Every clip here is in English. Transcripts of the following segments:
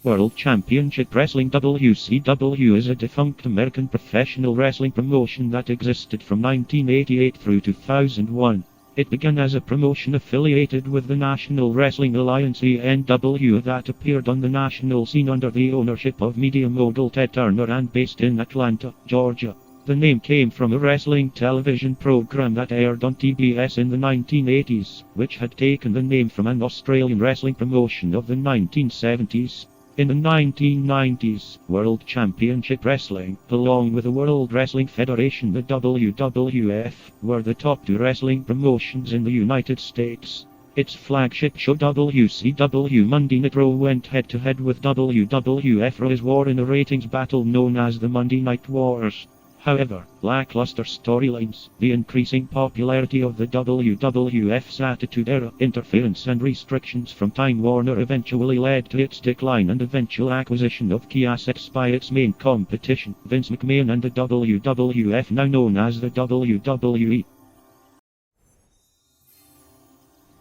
World Championship Wrestling WCW is a defunct American professional wrestling promotion that existed from 1988 through 2001. It began as a promotion affiliated with the National Wrestling Alliance (NW) that appeared on the national scene under the ownership of media mogul Ted Turner and based in Atlanta, Georgia. The name came from a wrestling television program that aired on TBS in the 1980s, which had taken the name from an Australian wrestling promotion of the 1970s. In the 1990s, World Championship Wrestling, along with the World Wrestling Federation, the WWF, were the top two wrestling promotions in the United States. Its flagship show WCW Monday Night Raw went head-to-head with WWF Raw's war in a ratings battle known as the Monday Night Wars. However, lackluster storylines, the increasing popularity of the WWF's Attitude Era, interference and restrictions from Time Warner eventually led to its decline and eventual acquisition of key assets by its main competition, Vince McMahon and the WWF, now known as the WWE.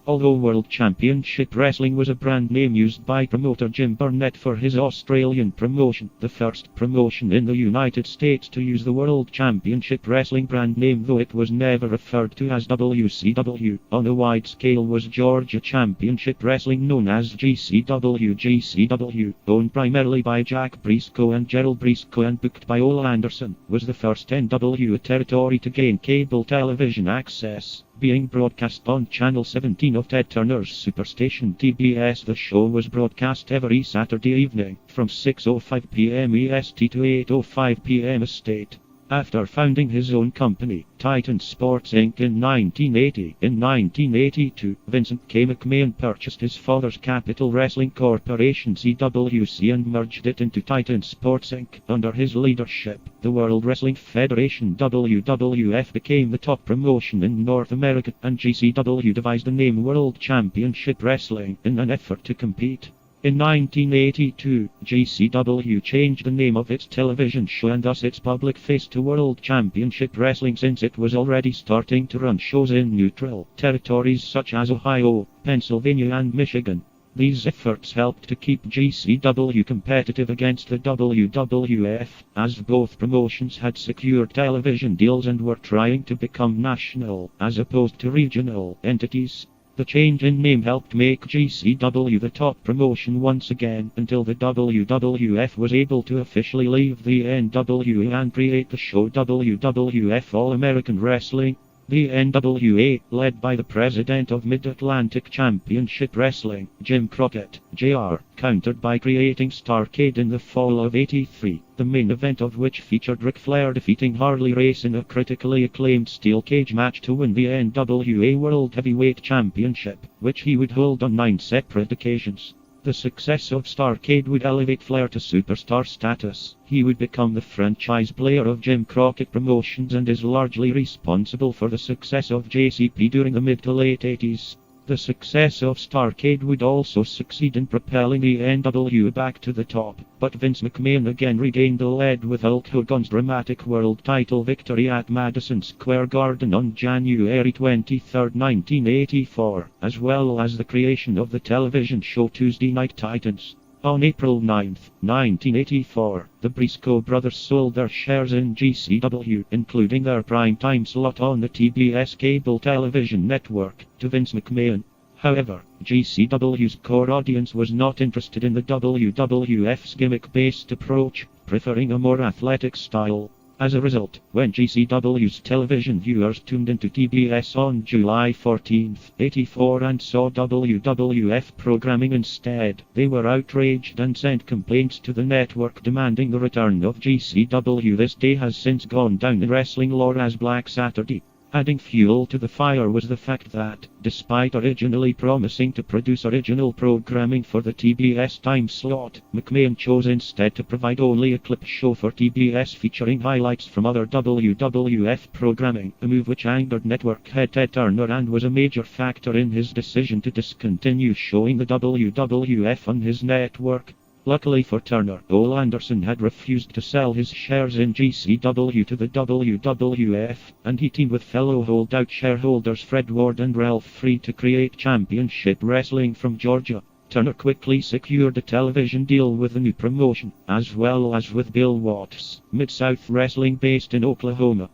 Although World Championship Wrestling was a brand name used by promoter Jim Burnett for his Australian promotion, the first promotion in the United States to use the World Championship Wrestling brand name, though it was never referred to as WCW on a wide scale, was Georgia Championship Wrestling, known as GCW. GCW, owned primarily by Jack Briscoe and Gerald Briscoe and booked by Ole Anderson, was the first NWA territory to gain cable television access. Being broadcast on Channel 17 of Ted Turner's superstation TBS, the show was broadcast every Saturday evening, from 6:05 p.m. EST to 8:05 p.m. Estate. After founding his own company, Titan Sports Inc. in 1982, Vincent K. McMahon purchased his father's Capital Wrestling Corporation (CWC) and merged it into Titan Sports Inc. Under his leadership, the World Wrestling Federation (WWF) became the top promotion in North America, and GCW devised the name World Championship Wrestling in an effort to compete. In 1982, GCW changed the name of its television show and thus its public face to World Championship Wrestling, since it was already starting to run shows in neutral territories such as Ohio, Pennsylvania and Michigan. These efforts helped to keep GCW competitive against the WWF, as both promotions had secured television deals and were trying to become national, as opposed to regional, entities. The change in name helped make GCW the top promotion once again, until the WWF was able to officially leave the NWA and create the show WWF All-American Wrestling. The NWA, led by the president of Mid-Atlantic Championship Wrestling, Jim Crockett, Jr., countered by creating Starrcade in the fall of '83, the main event of which featured Ric Flair defeating Harley Race in a critically acclaimed steel cage match to win the NWA World Heavyweight Championship, which he would hold on 9 separate occasions. The success of Starrcade would elevate Flair to superstar status. He would become the franchise player of Jim Crockett Promotions and is largely responsible for the success of JCP during the mid to late '80s. The success of Starrcade would also succeed in propelling the NWA back to the top, but Vince McMahon again regained the lead with Hulk Hogan's dramatic world title victory at Madison Square Garden on January 23, 1984, as well as the creation of the television show Tuesday Night Titans. On April 9, 1984, the Briscoe brothers sold their shares in GCW, including their prime-time slot on the TBS cable television network, to Vince McMahon. However, GCW's core audience was not interested in the WWF's gimmick-based approach, preferring a more athletic style. As a result, when GCW's television viewers tuned into TBS on July 14, '84 and saw WWF programming instead, they were outraged and sent complaints to the network demanding the return of GCW. This day has since gone down in wrestling lore as Black Saturday. Adding fuel to the fire was the fact that, despite originally promising to produce original programming for the TBS time slot, McMahon chose instead to provide only a clip show for TBS featuring highlights from other WWF programming, a move which angered network head Ted Turner and was a major factor in his decision to discontinue showing the WWF on his network. Luckily for Turner, Ole Anderson had refused to sell his shares in GCW to the WWF, and he teamed with fellow holdout shareholders Fred Ward and Ralph Freed to create Championship Wrestling from Georgia. Turner quickly secured a television deal with the new promotion, as well as with Bill Watts, Mid-South Wrestling based in Oklahoma.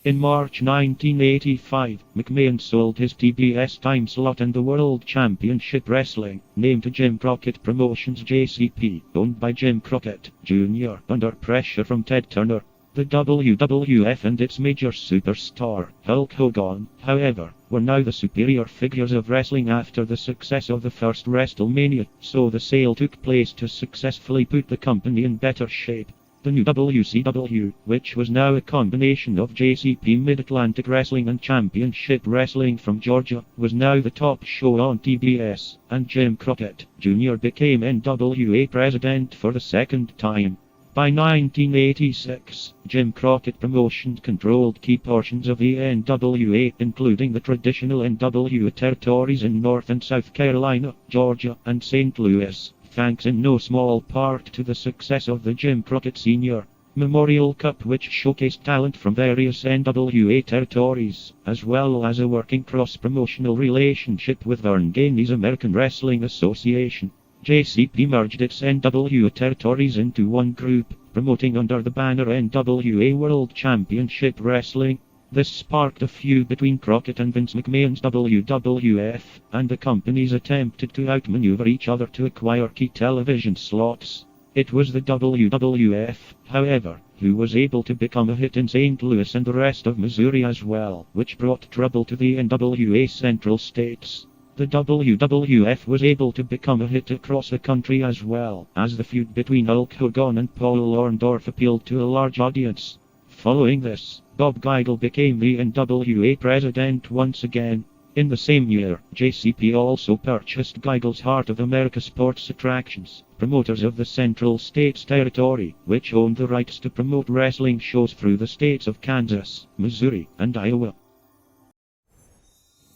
In March 1985, McMahon sold his TBS time slot and the World Championship Wrestling, named to Jim Crockett Promotions JCP, owned by Jim Crockett, Jr., under pressure from Ted Turner. The WWF and its major superstar, Hulk Hogan, however, were now the superior figures of wrestling after the success of the first WrestleMania, so the sale took place to successfully put the company in better shape. The new WCW, which was now a combination of JCP Mid-Atlantic Wrestling and Championship Wrestling from Georgia, was now the top show on TBS, and Jim Crockett, Jr. became NWA president for the second time. By 1986, Jim Crockett Promotions controlled key portions of the NWA, including the traditional NWA territories in North and South Carolina, Georgia, and St. Louis, thanks in no small part to the success of the Jim Crockett Sr. Memorial Cup, which showcased talent from various NWA territories, as well as a working cross-promotional relationship with Vern Gainey's American Wrestling Association. JCP merged its NWA territories into one group, promoting under the banner NWA World Championship Wrestling. This sparked a feud between Crockett and Vince McMahon's WWF, and the companies attempted to outmaneuver each other to acquire key television slots. It was the WWF, however, who was able to become a hit in St. Louis and the rest of Missouri as well, which brought trouble to the NWA Central States. The WWF was able to become a hit across the country as well, as the feud between Hulk Hogan and Paul Orndorff appealed to a large audience. Following this, Bob Geigel became the NWA president once again. In the same year, JCP also purchased Geigel's Heart of America Sports Attractions, promoters of the Central States Territory, which owned the rights to promote wrestling shows through the states of Kansas, Missouri, and Iowa.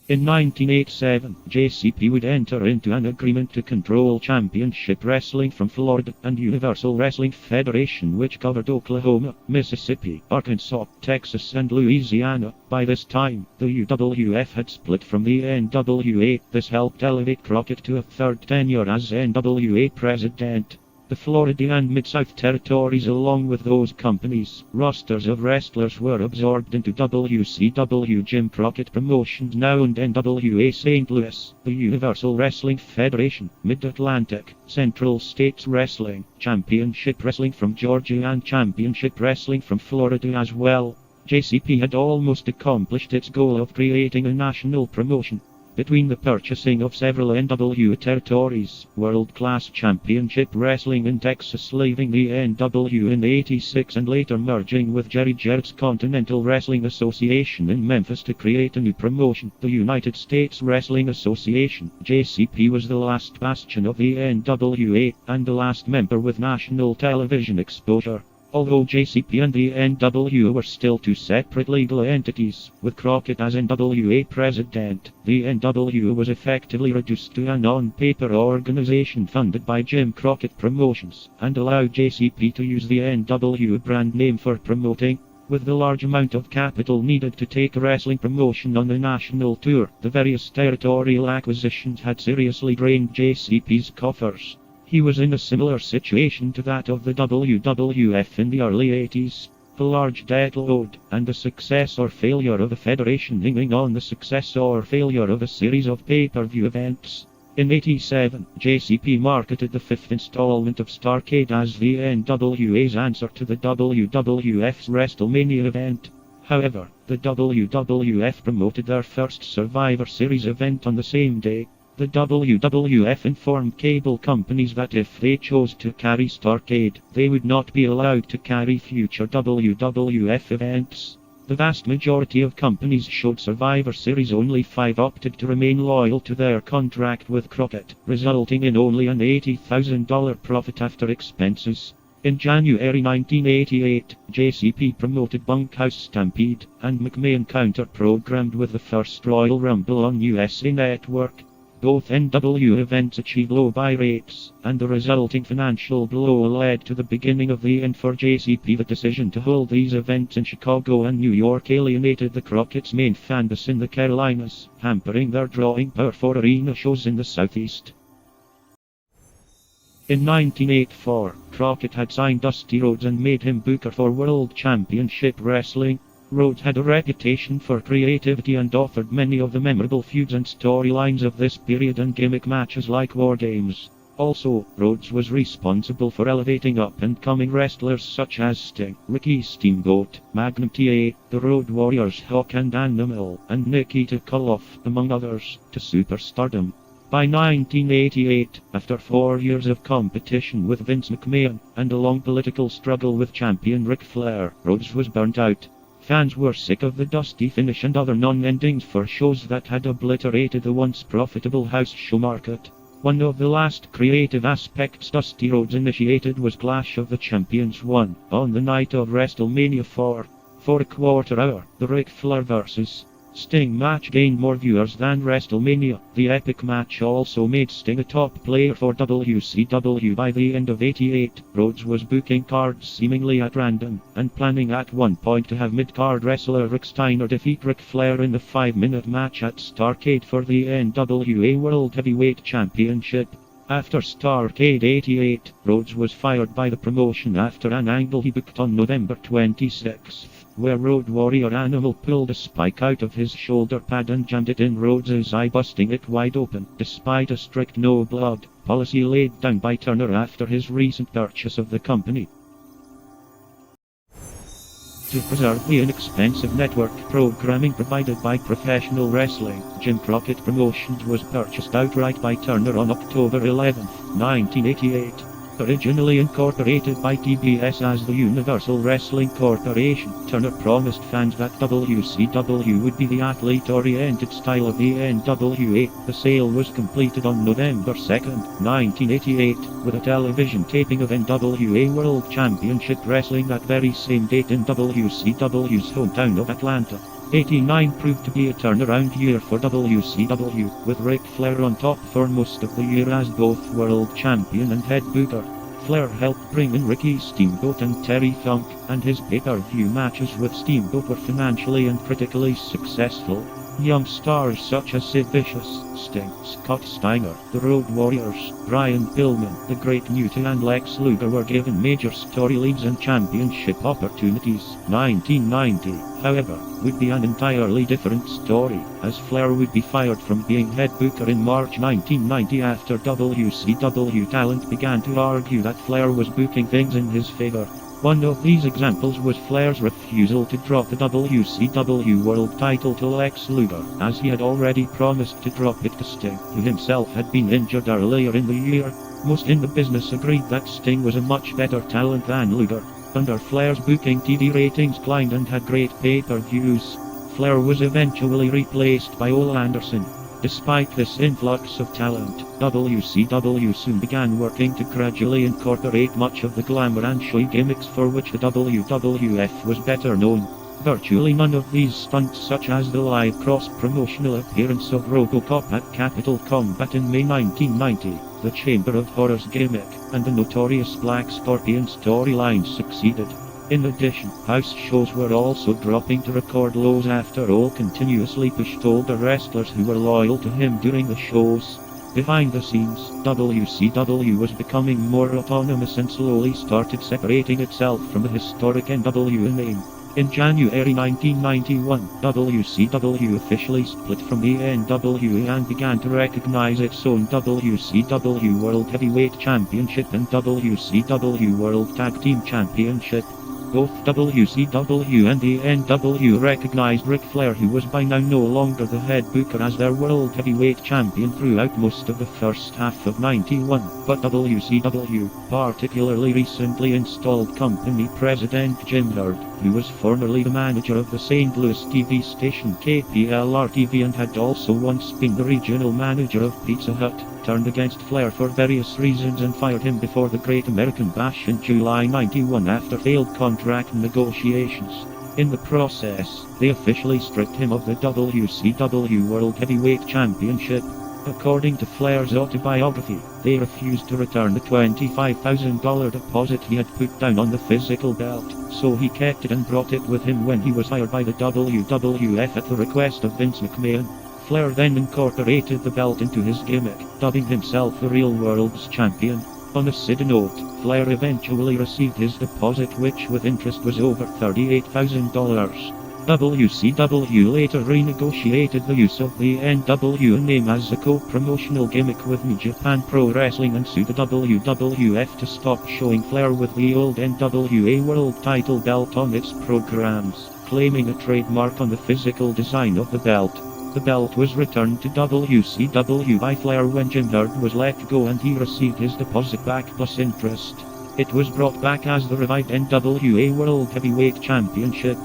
In 1987, JCP would enter into an agreement to control Championship Wrestling from Florida and Universal Wrestling Federation, which covered Oklahoma, Mississippi, Arkansas, Texas, and Louisiana. By this time, the UWF had split from the NWA. This helped elevate Crockett to a third tenure as NWA president. The Florida and Mid-South territories, along with those companies' rosters of wrestlers, were absorbed into WCW. Jim Crockett Promotions now owned NWA St. Louis, the Universal Wrestling Federation, Mid-Atlantic, Central States Wrestling, Championship Wrestling from Georgia, and Championship Wrestling from Florida as well. JCP had almost accomplished its goal of creating a national promotion. Between the purchasing of several NWA territories, world-class championship wrestling in Texas, leaving the NW in '86, and later merging with Jerry Jarrett's Continental Wrestling Association in Memphis to create a new promotion, the United States Wrestling Association, JCP was the last bastion of the NWA, and the last member with national television exposure. Although JCP and the NWA were still two separate legal entities, with Crockett as NWA president, the NWA was effectively reduced to a non-paper organization funded by Jim Crockett Promotions, and allowed JCP to use the NWA brand name for promoting. With the large amount of capital needed to take a wrestling promotion on a national tour, the various territorial acquisitions had seriously drained JCP's coffers. He was in a similar situation to that of the WWF in the early 80s. The large debt load, and the success or failure of the federation hinging on the success or failure of a series of pay-per-view events. In '87, JCP marketed the fifth installment of Starrcade as the NWA's answer to the WWF's WrestleMania event. However, the WWF promoted their first Survivor Series event on the same day. The WWF informed cable companies that if they chose to carry Starrcade, they would not be allowed to carry future WWF events. The vast majority of companies showed Survivor Series. Only 5 opted to remain loyal to their contract with Crockett, resulting in only an $80,000 profit after expenses. In January 1988, JCP promoted Bunkhouse Stampede, and McMahon counter-programmed with the first Royal Rumble on USA Network. Both NW events achieved low buy rates, and the resulting financial blow led to the beginning of the end for JCP. The decision to hold these events in Chicago and New York alienated the Crockett's main fan base in the Carolinas, hampering their drawing power for arena shows in the Southeast. In 1984, Crockett had signed Dusty Rhodes and made him booker for World Championship Wrestling. Rhodes had a reputation for creativity and authored many of the memorable feuds and storylines of this period and gimmick matches like War Games. Also, Rhodes was responsible for elevating up-and-coming wrestlers such as Sting, Ricky Steamboat, Magnum TA, the Road Warriors Hawk and Animal, and Nikita Koloff, among others, to superstardom. By 1988, after 4 years of competition with Vince McMahon, and a long political struggle with champion Ric Flair, Rhodes was burnt out. Fans were sick of the dusty finish and other non-endings for shows that had obliterated the once profitable house show market. One of the last creative aspects Dusty Rhodes initiated was Clash of the Champions 1, on the night of WrestleMania 4. For a quarter hour, the Ric Flair vs. Sting match gained more viewers than WrestleMania. The epic match also made Sting a top player for WCW. By the end of '88, Rhodes was booking cards seemingly at random, and planning at one point to have mid-card wrestler Rick Steiner defeat Ric Flair in the 5-minute match at Starrcade for the NWA World Heavyweight Championship. After Starrcade '88, Rhodes was fired by the promotion after an angle he booked on November 26th. Where Road Warrior Animal pulled a spike out of his shoulder pad and jammed it in Rhodes' eye, busting it wide open, despite a strict no-blood policy laid down by Turner after his recent purchase of the company. To preserve the inexpensive network programming provided by Professional Wrestling, Jim Crockett Promotions was purchased outright by Turner on October 11, 1988. Originally incorporated by TBS as the Universal Wrestling Corporation, Turner promised fans that WCW would be the athlete-oriented style of the NWA. The sale was completed on November 2, 1988, with a television taping of NWA World Championship Wrestling that very same date in WCW's hometown of Atlanta. '89 proved to be a turnaround year for WCW, with Ric Flair on top for most of the year as both world champion and head booker. Flair helped bring in Ricky Steamboat and Terry Funk, and his pay-per-view matches with Steamboat were financially and critically successful. Young stars such as Sid Vicious, Sting, Scott Steiner, the Road Warriors, Brian Pillman, the Great Muta and Lex Luger were given major story leads and championship opportunities. 1990, however, would be an entirely different story, as Flair would be fired from being head booker in March 1990 after WCW talent began to argue that Flair was booking things in his favor. One of these examples was Flair's refusal to drop the WCW World title to Lex Luger, as he had already promised to drop it to Sting, who himself had been injured earlier in the year. Most in the business agreed that Sting was a much better talent than Luger. Under Flair's booking, TV ratings climbed and had great pay-per-views. Flair was eventually replaced by Ole Anderson. Despite this influx of talent, WCW soon began working to gradually incorporate much of the glamour and showy gimmicks for which the WWF was better known. Virtually none of these stunts, such as the live cross-promotional appearance of RoboCop at Capital Combat in May 1990, the Chamber of Horrors gimmick, and the notorious Black Scorpion storyline succeeded. In addition, house shows were also dropping to record lows after Ole continuously pushed older wrestlers who were loyal to him during the shows. Behind the scenes, WCW was becoming more autonomous and slowly started separating itself from the historic NWA name. In January 1991, WCW officially split from the NWA and began to recognize its own WCW World Heavyweight Championship and WCW World Tag Team Championship. Both WCW and the NWA recognized Ric Flair, who was by now no longer the head booker, as their World Heavyweight Champion throughout most of the first half of '91, but WCW particularly recently installed company president Jim Herd, who was formerly the manager of the St. Louis TV station KPLR-TV and had also once been the regional manager of Pizza Hut, turned against Flair for various reasons and fired him before the Great American Bash in July '91 after failed contract negotiations. In the process, they officially stripped him of the WCW World Heavyweight Championship. According to Flair's autobiography, they refused to return the $25,000 deposit he had put down on the physical belt, so he kept it and brought it with him when he was hired by the WWF at the request of Vince McMahon. Flair then incorporated the belt into his gimmick, dubbing himself the real world's champion. On a side note, Flair eventually received his deposit, which with interest was over $38,000. WCW later renegotiated the use of the NWO name as a co-promotional gimmick with New Japan Pro Wrestling and sued the WWF to stop showing Flair with the old NWA World title belt on its programs, claiming a trademark on the physical design of the belt. The belt was returned to WCW by Flair when Jim Herd was let go and he received his deposit back plus interest. It was brought back as the revived NWA World Heavyweight Championship.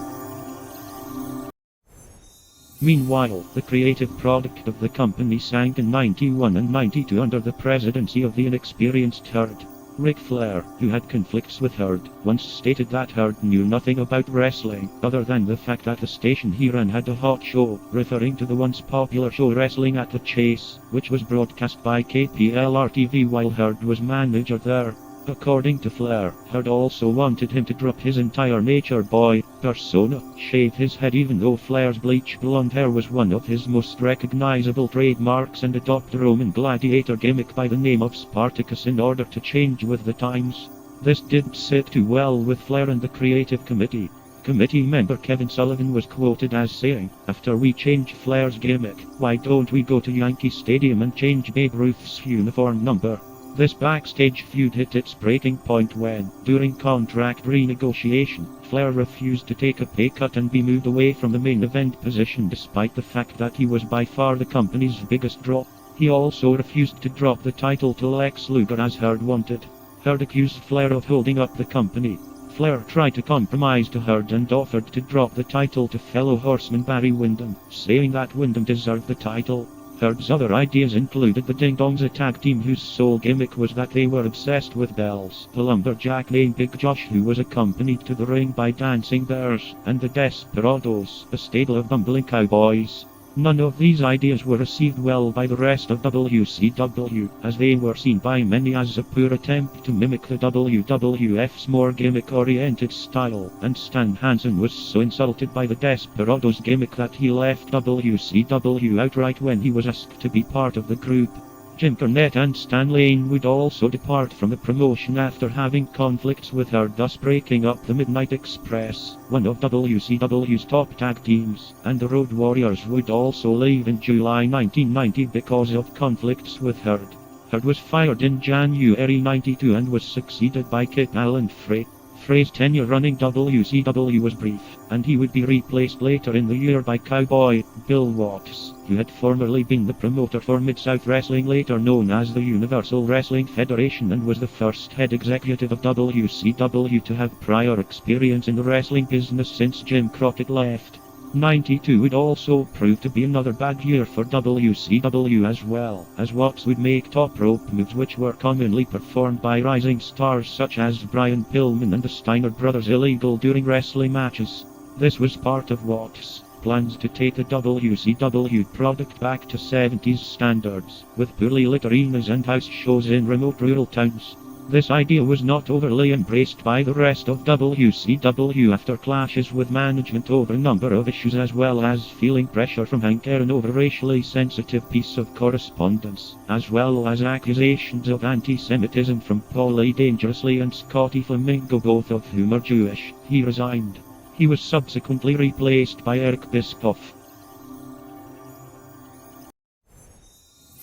Meanwhile, the creative product of the company sank in 91 and 92 under the presidency of the inexperienced Herd. Ric Flair, who had conflicts with Herd, once stated that Herd knew nothing about wrestling, other than the fact that the station he ran had a hot show, referring to the once popular show Wrestling at the Chase, which was broadcast by KPLR-TV while Herd was manager there. According to Flair, Herd also wanted him to drop his entire Nature Boy persona, shave his head even though Flair's bleach blonde hair was one of his most recognizable trademarks, and adopt a Roman gladiator gimmick by the name of Spartacus in order to change with the times. This didn't sit too well with Flair and the creative committee. Committee member Kevin Sullivan was quoted as saying, "After we change Flair's gimmick, why don't we go to Yankee Stadium and change Babe Ruth's uniform number?" This backstage feud hit its breaking point when, during contract renegotiation, Flair refused to take a pay cut and be moved away from the main event position despite the fact that he was by far the company's biggest draw. He also refused to drop the title to Lex Luger as Herd wanted. Herd accused Flair of holding up the company. Flair tried to compromise to Herd and offered to drop the title to fellow horseman Barry Windham, saying that Windham deserved the title. Herd's other ideas included the Ding Dongs, a tag team whose sole gimmick was that they were obsessed with bells, the lumberjack named Big Josh who was accompanied to the ring by dancing bears, and the Desperados, a stable of bumbling cowboys. None of these ideas were received well by the rest of WCW, as they were seen by many as a poor attempt to mimic the WWF's more gimmick-oriented style, and Stan Hansen was so insulted by the Desperados gimmick that he left WCW outright when he was asked to be part of the group. Jim Cornette and Stan Lane would also depart from the promotion after having conflicts with Herd, thus breaking up the Midnight Express, one of WCW's top tag teams, and the Road Warriors would also leave in July 1990 because of conflicts with Herd. Herd was fired in January 92 and was succeeded by Kip Allen Frey. Frey's tenure running WCW was brief, and he would be replaced later in the year by Cowboy Bill Watts, who had formerly been the promoter for Mid-South Wrestling, later known as the Universal Wrestling Federation, and was the first head executive of WCW to have prior experience in the wrestling business since Jim Crockett left. 92 would also prove to be another bad year for WCW as well, as Watts would make top rope moves which were commonly performed by rising stars such as Brian Pillman and the Steiner brothers illegal during wrestling matches. This was part of Watts' plans to take the WCW product back to 70s standards, with poorly lit arenas and house shows in remote rural towns. This idea was not overly embraced by the rest of WCW after clashes with management over a number of issues, as well as feeling pressure from Hank Aaron over a racially sensitive piece of correspondence, as well as accusations of anti-Semitism from Paulie Dangerously and Scotty Flamingo, both of whom are Jewish. He resigned. He was subsequently replaced by Eric Bischoff.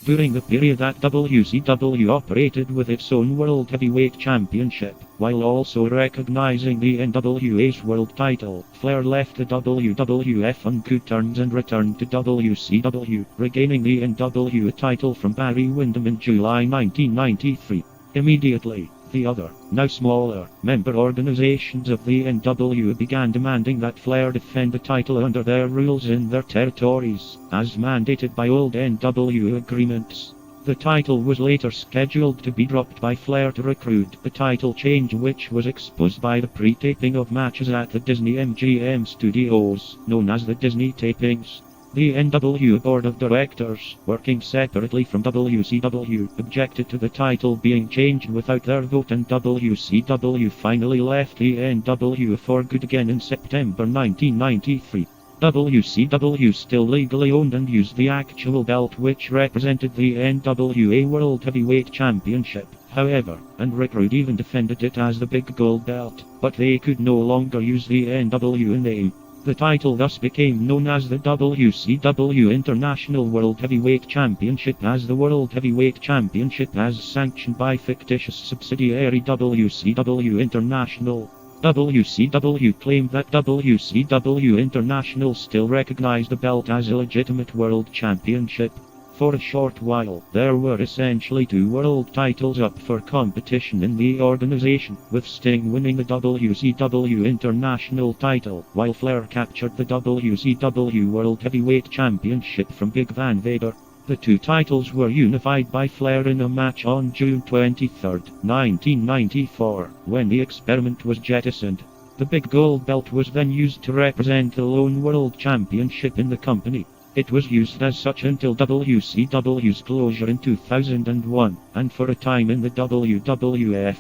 During the period that WCW operated with its own World Heavyweight Championship, while also recognizing the NWA's world title, Flair left the WWF on good terms and returned to WCW, regaining the NWA title from Barry Windham in July 1993. Immediately, the other, now smaller, member organizations of the NWA began demanding that Flair defend the title under their rules in their territories, as mandated by old NWA agreements. The title was later scheduled to be dropped by Flair to recruit a title change, which was exposed by the pre-taping of matches at the Disney MGM studios, known as the Disney tapings. The NWO Board of Directors, working separately from WCW, objected to the title being changed without their vote, and WCW finally left the NWO for good again in September 1993. WCW still legally owned and used the actual belt, which represented the NWA World Heavyweight Championship, however, and Rick Rude even defended it as the Big Gold Belt, but they could no longer use the NWA name. The title thus became known as the WCW International World Heavyweight Championship, as the World Heavyweight Championship as sanctioned by fictitious subsidiary WCW International. WCW claimed that WCW International still recognized the belt as a legitimate world championship. For a short while, there were essentially two world titles up for competition in the organization, with Sting winning the WCW International title, while Flair captured the WCW World Heavyweight Championship from Big Van Vader. The two titles were unified by Flair in a match on June 23, 1994, when the experiment was jettisoned. The Big Gold Belt was then used to represent the lone world championship in the company. It was used as such until WCW's closure in 2001, and for a time in the WWF.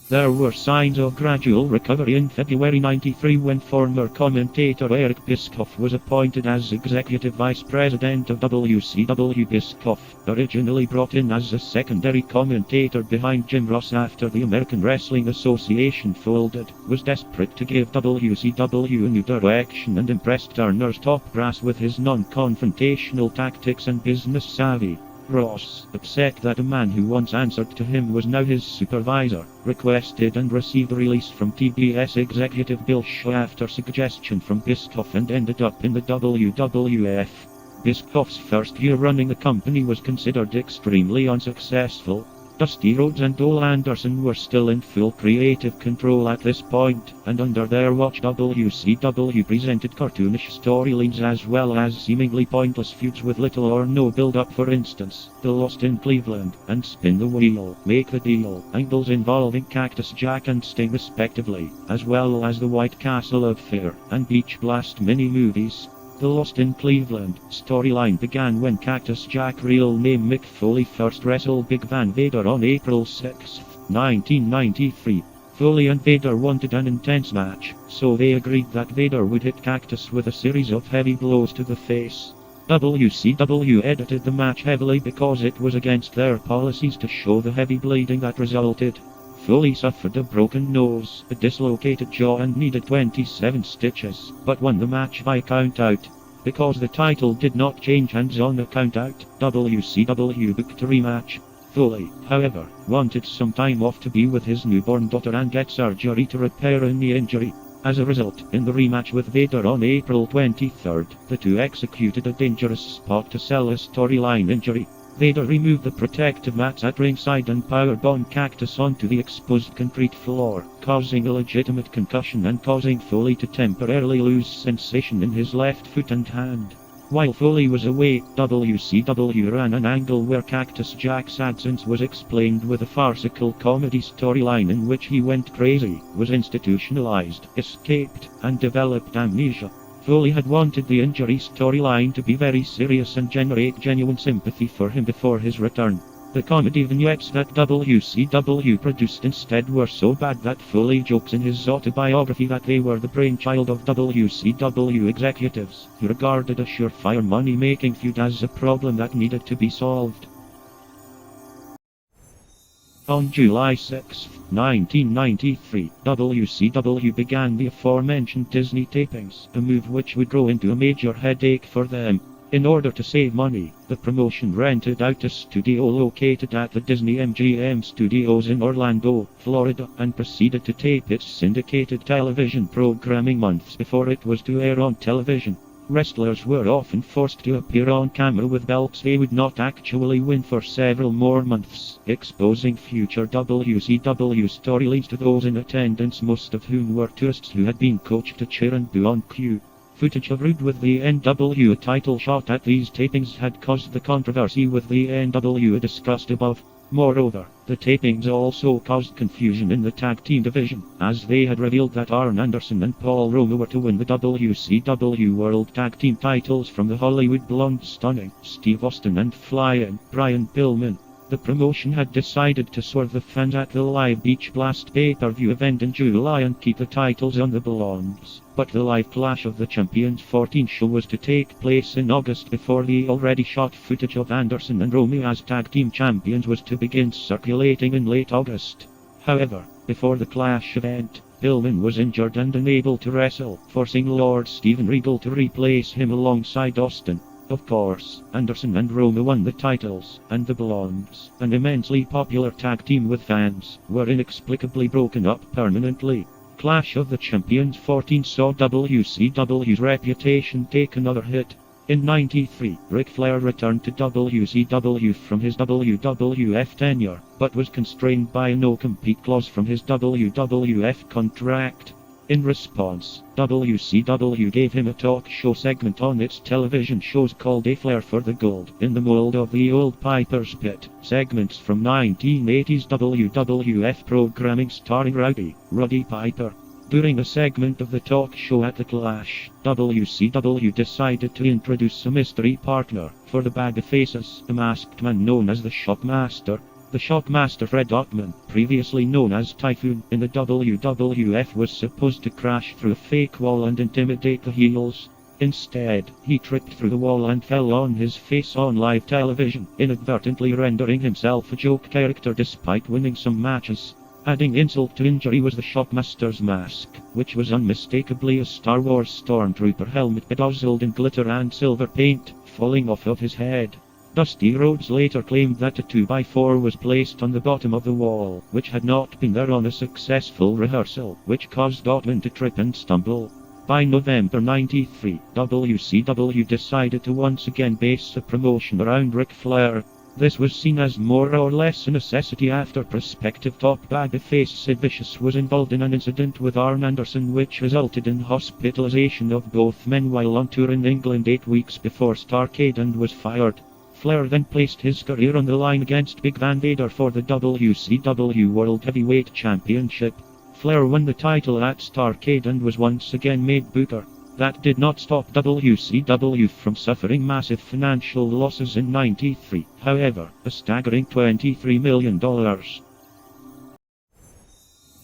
There were signs of gradual recovery in February '93 when former commentator Eric Bischoff was appointed as Executive Vice President of WCW. Bischoff, originally brought in as a secondary commentator behind Jim Ross after the American Wrestling Association folded, was desperate to give WCW a new direction and impressed Turner's top brass with his non-confrontational tactics and business savvy. Ross, upset that a man who once answered to him was now his supervisor, requested and received a release from TBS executive Bill Shaw after suggestion from Bischoff, and ended up in the WWF. Bischoff's first year running the company was considered extremely unsuccessful. Dusty Rhodes and Ole Anderson were still in full creative control at this point, and under their watch WCW presented cartoonish storylines as well as seemingly pointless feuds with little or no build-up, for instance, The Lost in Cleveland, and Spin the Wheel, Make the Deal, angles involving Cactus Jack and Sting respectively, as well as the White Castle of Fear, and Beach Blast mini-movies. The Lost in Cleveland storyline began when Cactus Jack, real name Mick Foley, first wrestled Big Van Vader on April 6, 1993. Foley and Vader wanted an intense match, so they agreed that Vader would hit Cactus with a series of heavy blows to the face. WCW edited the match heavily because it was against their policies to show the heavy bleeding that resulted. Foley suffered a broken nose, a dislocated jaw, and needed 27 stitches, but won the match by countout. Because the title did not change hands on the countout, WCW booked a rematch. Foley, however, wanted some time off to be with his newborn daughter and get surgery to repair a knee injury. As a result, in the rematch with Vader on April 23, the two executed a dangerous spot to sell a storyline injury. Vader removed the protective mats at ringside and powerbombed Cactus onto the exposed concrete floor, causing a legitimate concussion and causing Foley to temporarily lose sensation in his left foot and hand. While Foley was away, WCW ran an angle where Cactus Jack's absence was explained with a farcical comedy storyline in which he went crazy, was institutionalized, escaped, and developed amnesia. Foley had wanted the injury storyline to be very serious and generate genuine sympathy for him before his return. The comedy vignettes that WCW produced instead were so bad that Foley jokes in his autobiography that they were the brainchild of WCW executives, who regarded a surefire money-making feud as a problem that needed to be solved. On July 6, 1993, WCW began the aforementioned Disney tapings, a move which would grow into a major headache for them. In order to save money, the promotion rented out a studio located at the Disney MGM Studios in Orlando, Florida, and proceeded to tape its syndicated television programming months before it was to air on television. Wrestlers were often forced to appear on camera with belts they would not actually win for several more months, exposing future WCW storylines to those in attendance, most of whom were tourists who had been coached to cheer and boo on cue. Footage of Rude with the NWO title shot at these tapings had caused the controversy with the NWO discussed above. Moreover, The tapings also caused confusion in the tag team division, as they had revealed that Arn Anderson and Paul Roma were to win the WCW World Tag Team titles from the Hollywood Blonde Stunning Steve Austin and Flying Brian Pillman. The promotion had decided to swerve the fans at the Live Beach Blast pay-per-view event in July and keep the titles on the Blondes, but the live Clash of the Champions 14 show was to take place in August before the already shot footage of Anderson and Roma as tag team champions was to begin circulating in late August. However, before the Clash event, Pillman was injured and unable to wrestle, forcing Lord Steven Regal to replace him alongside Austin. Of course, Anderson and Roma won the titles, and the Blondes, an immensely popular tag team with fans, were inexplicably broken up permanently. Clash of the Champions 14 saw WCW's reputation take another hit. In '93, Ric Flair returned to WCW from his WWF tenure, but was constrained by a no-compete clause from his WWF contract. In response, WCW gave him a talk show segment on its television shows called A Flair for the Gold, in the mold of the old Piper's Pit segments from 1980s WWF programming starring Roddy Piper. During a segment of the talk show at the Clash, WCW decided to introduce a mystery partner for the Babyfaces, a masked man known as the Shockmaster. The Shockmaster Fred Ottman, previously known as Typhoon in the WWF, was supposed to crash through a fake wall and intimidate the heels. Instead, he tripped through the wall and fell on his face on live television, inadvertently rendering himself a joke character despite winning some matches. Adding insult to injury was the Shockmaster's mask, which was unmistakably a Star Wars stormtrooper helmet bedazzled in glitter and silver paint, falling off of his head. Dusty Rhodes later claimed that a 2x4 was placed on the bottom of the wall, which had not been there on a successful rehearsal, which caused Ottman to trip and stumble. By November '93, WCW decided to once again base the promotion around Ric Flair. This was seen as more or less a necessity after prospective top babyface Sid Vicious was involved in an incident with Arn Anderson which resulted in hospitalization of both men while on tour in England 8 weeks before Starrcade and was fired. Flair then placed his career on the line against Big Van Vader for the WCW World Heavyweight Championship. Flair won the title at Starrcade and was once again made Booker. That did not stop WCW from suffering massive financial losses in '93, however, a staggering $23 million.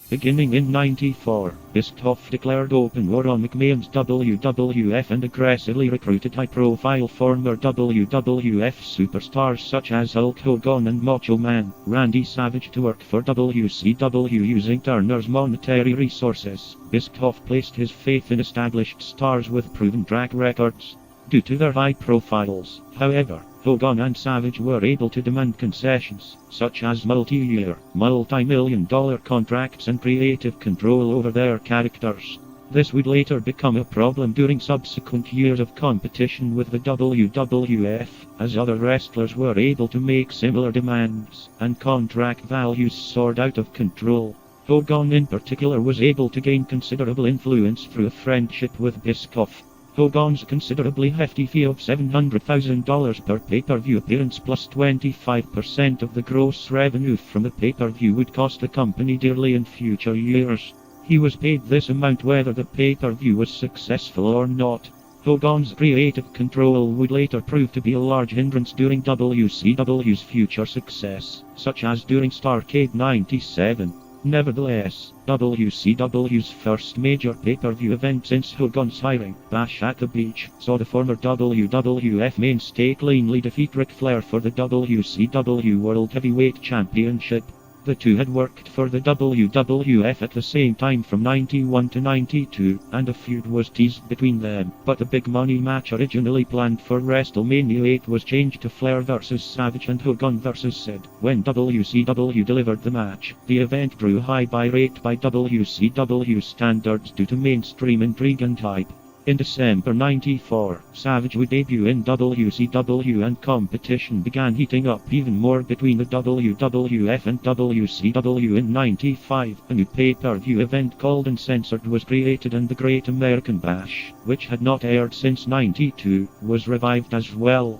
Beginning in '94, Bischoff declared open war on McMahon's WWF and aggressively recruited high-profile former WWF superstars such as Hulk Hogan and Macho Man Randy Savage to work for WCW using Turner's monetary resources. Bischoff placed his faith in established stars with proven track records. Due to their high profiles, however, Hogan and Savage were able to demand concessions, such as multi-year, multi-million-dollar contracts and creative control over their characters. This would later become a problem during subsequent years of competition with the WWF, as other wrestlers were able to make similar demands, and contract values soared out of control. Hogan in particular was able to gain considerable influence through a friendship with Bischoff. Hogan's considerably hefty fee of $700,000 per pay-per-view appearance plus 25% of the gross revenue from the pay-per-view would cost the company dearly in future years. He was paid this amount whether the pay-per-view was successful or not. Hogan's creative control would later prove to be a large hindrance during WCW's future success, such as during Starrcade '97. Nevertheless, WCW's first major pay-per-view event since Hogan's hiring, Bash at the Beach, saw the former WWF mainstay cleanly defeat Ric Flair for the WCW World Heavyweight Championship. The two had worked for the WWF at the same time from '91 to '92, and a feud was teased between them, but the big money match originally planned for WrestleMania 8 was changed to Flair vs Savage and Hogan vs Sid. When WCW delivered the match, the event drew high buy rate by WCW standards due to mainstream intrigue and hype. In December '94, Savage would debut in WCW and competition began heating up even more between the WWF and WCW in '95. A new pay-per-view event called Uncensored was created and the Great American Bash, which had not aired since '92, was revived as well.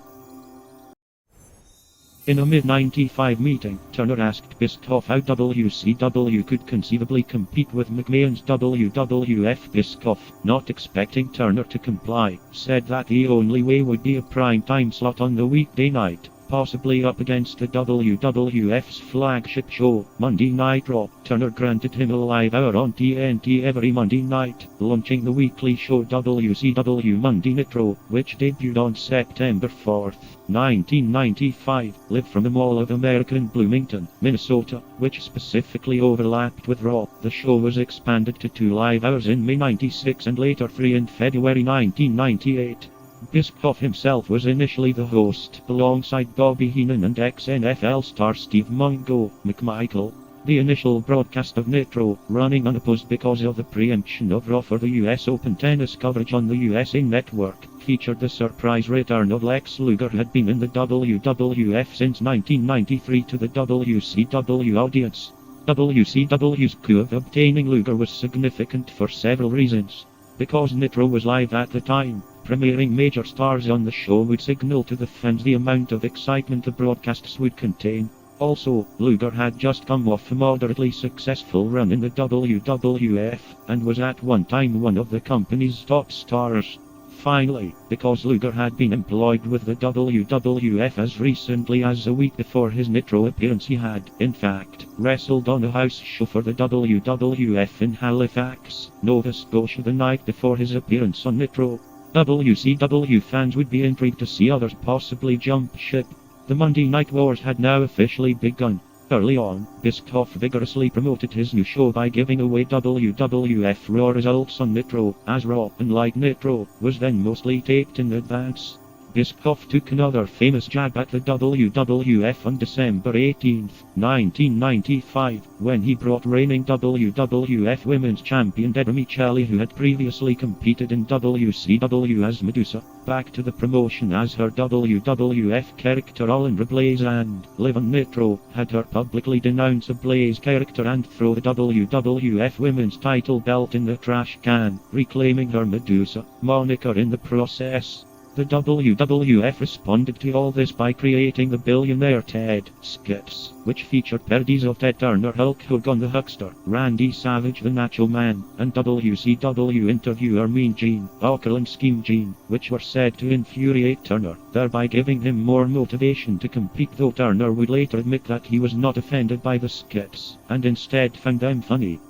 In a mid-95 meeting, Turner asked Bischoff how WCW could conceivably compete with McMahon's WWF. Bischoff, not expecting Turner to comply, said that the only way would be a prime-time slot on the weekday night, possibly up against the WWF's flagship show, Monday Night Raw. Turner granted him a live hour on TNT every Monday night, launching the weekly show WCW Monday Nitro, which debuted on September 4, 1995, live from the Mall of America in Bloomington, Minnesota, which specifically overlapped with Raw. The show was expanded to 2 live hours in May 96 and later 3 in February 1998. Bischoff himself was initially the host, alongside Bobby Heenan and ex-NFL star Steve Mungo McMichael. The initial broadcast of Nitro, running unopposed because of the preemption of Raw for the US Open tennis coverage on the USA Network, featured the surprise return of Lex Luger, who had been in the WWF since 1993, to the WCW audience. WCW's coup of obtaining Luger was significant for several reasons. Because Nitro was live at the time, premiering major stars on the show would signal to the fans the amount of excitement the broadcasts would contain. Also, Luger had just come off a moderately successful run in the WWF, and was at one time one of the company's top stars. Finally, because Luger had been employed with the WWF as recently as a week before his Nitro appearance, he had, in fact, wrestled on a house show for the WWF in Halifax, Nova Scotia the night before his appearance on Nitro. WCW fans would be intrigued to see others possibly jump ship. The Monday Night Wars had now officially begun. Early on, Bischoff vigorously promoted his new show by giving away WWF Raw results on Nitro, as Raw, unlike Nitro, was then mostly taped in advance. Bischoff took another famous jab at the WWF on December 18, 1995, when he brought reigning WWF Women's Champion Deborah Michelli, who had previously competed in WCW as Medusa, back to the promotion as her WWF character Alundra Blaze, and, live on Nitro, had her publicly denounce a Blaze character and throw the WWF Women's title belt in the trash can, reclaiming her Medusa moniker in the process. The WWF responded to all this by creating the Billionaire Ted skits, which featured parodies of Ted Turner, Hulk Hogan the Huckster, Randy Savage the Nacho Man, and WCW interviewer Mean Gene, Auckland Scheme Gene, which were said to infuriate Turner, thereby giving him more motivation to compete, though Turner would later admit that he was not offended by the skits, and instead found them funny.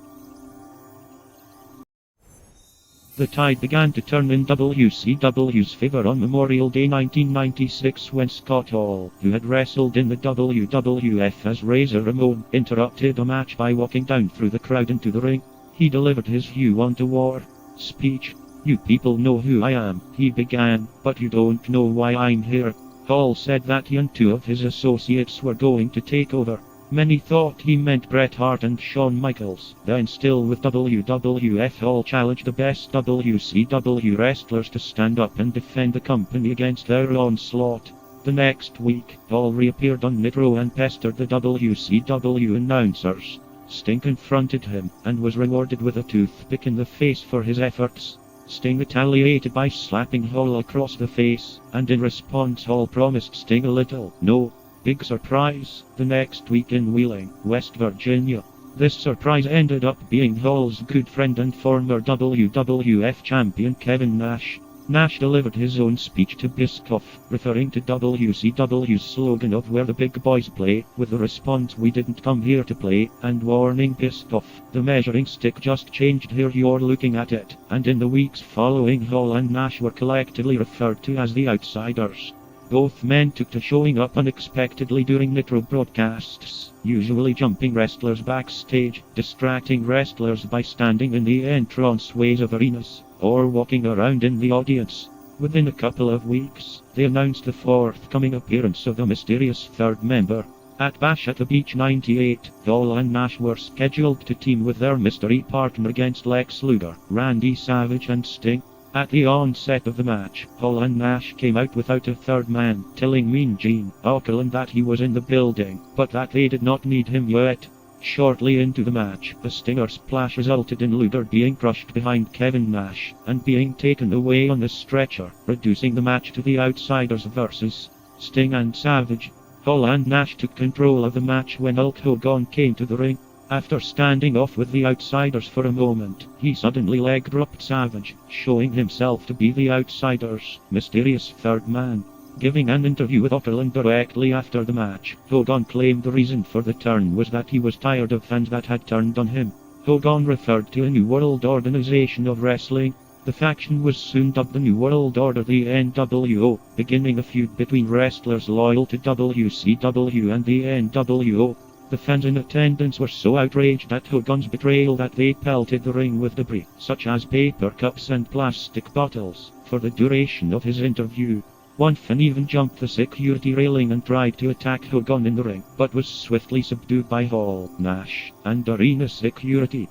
The tide began to turn in WCW's favor on Memorial Day 1996 when Scott Hall, who had wrestled in the WWF as Razor Ramon, interrupted a match by walking down through the crowd into the ring. He delivered his "You Want a War" speech. "You people know who I am," he began, "but you don't know why I'm here." Hall said that he and 2 of his associates were going to take over. Many thought he meant Bret Hart and Shawn Michaels. Then, still with WWF, Hall challenged the best WCW wrestlers to stand up and defend the company against their onslaught. The next week, Hall reappeared on Nitro and pestered the WCW announcers. Sting confronted him, and was rewarded with a toothpick in the face for his efforts. Sting retaliated by slapping Hall across the face, and in response Hall promised Sting a little, no, big surprise, the next week in Wheeling, West Virginia. This surprise ended up being Hall's good friend and former WWF champion Kevin Nash. Nash delivered his own speech to Bischoff, referring to WCW's slogan of "Where the big boys play," with the response "We didn't come here to play," and warning Bischoff, "The measuring stick just changed here, you're looking at it." And in the weeks following, Hall and Nash were collectively referred to as the Outsiders. Both men took to showing up unexpectedly during Nitro broadcasts, usually jumping wrestlers backstage, distracting wrestlers by standing in the entranceways of arenas, or walking around in the audience. Within a couple of weeks, they announced the forthcoming appearance of the mysterious third member. At Bash at the Beach 98, Hall and Nash were scheduled to team with their mystery partner against Lex Luger, Randy Savage and Sting. At the onset of the match, Hall and Nash came out without a third man, telling Mean Gene Auckland that he was in the building, but that they did not need him yet. Shortly into the match, a Stinger splash resulted in Luger being crushed behind Kevin Nash, and being taken away on a stretcher, reducing the match to the Outsiders versus Sting and Savage. Hall and Nash took control of the match when Hulk Hogan came to the ring. After standing off with the Outsiders for a moment, he suddenly leg dropped Savage, showing himself to be the Outsiders' mysterious third man. Giving an interview with Otterland directly after the match, Hogan claimed the reason for the turn was that he was tired of fans that had turned on him. Hogan referred to a New World Organization of Wrestling. The faction was soon dubbed the New World Order, the NWO, beginning a feud between wrestlers loyal to WCW and the NWO. The fans in attendance were so outraged at Hogan's betrayal that they pelted the ring with debris, such as paper cups and plastic bottles, for the duration of his interview. One fan even jumped the security railing and tried to attack Hogan in the ring, but was swiftly subdued by Hall, Nash, and arena security.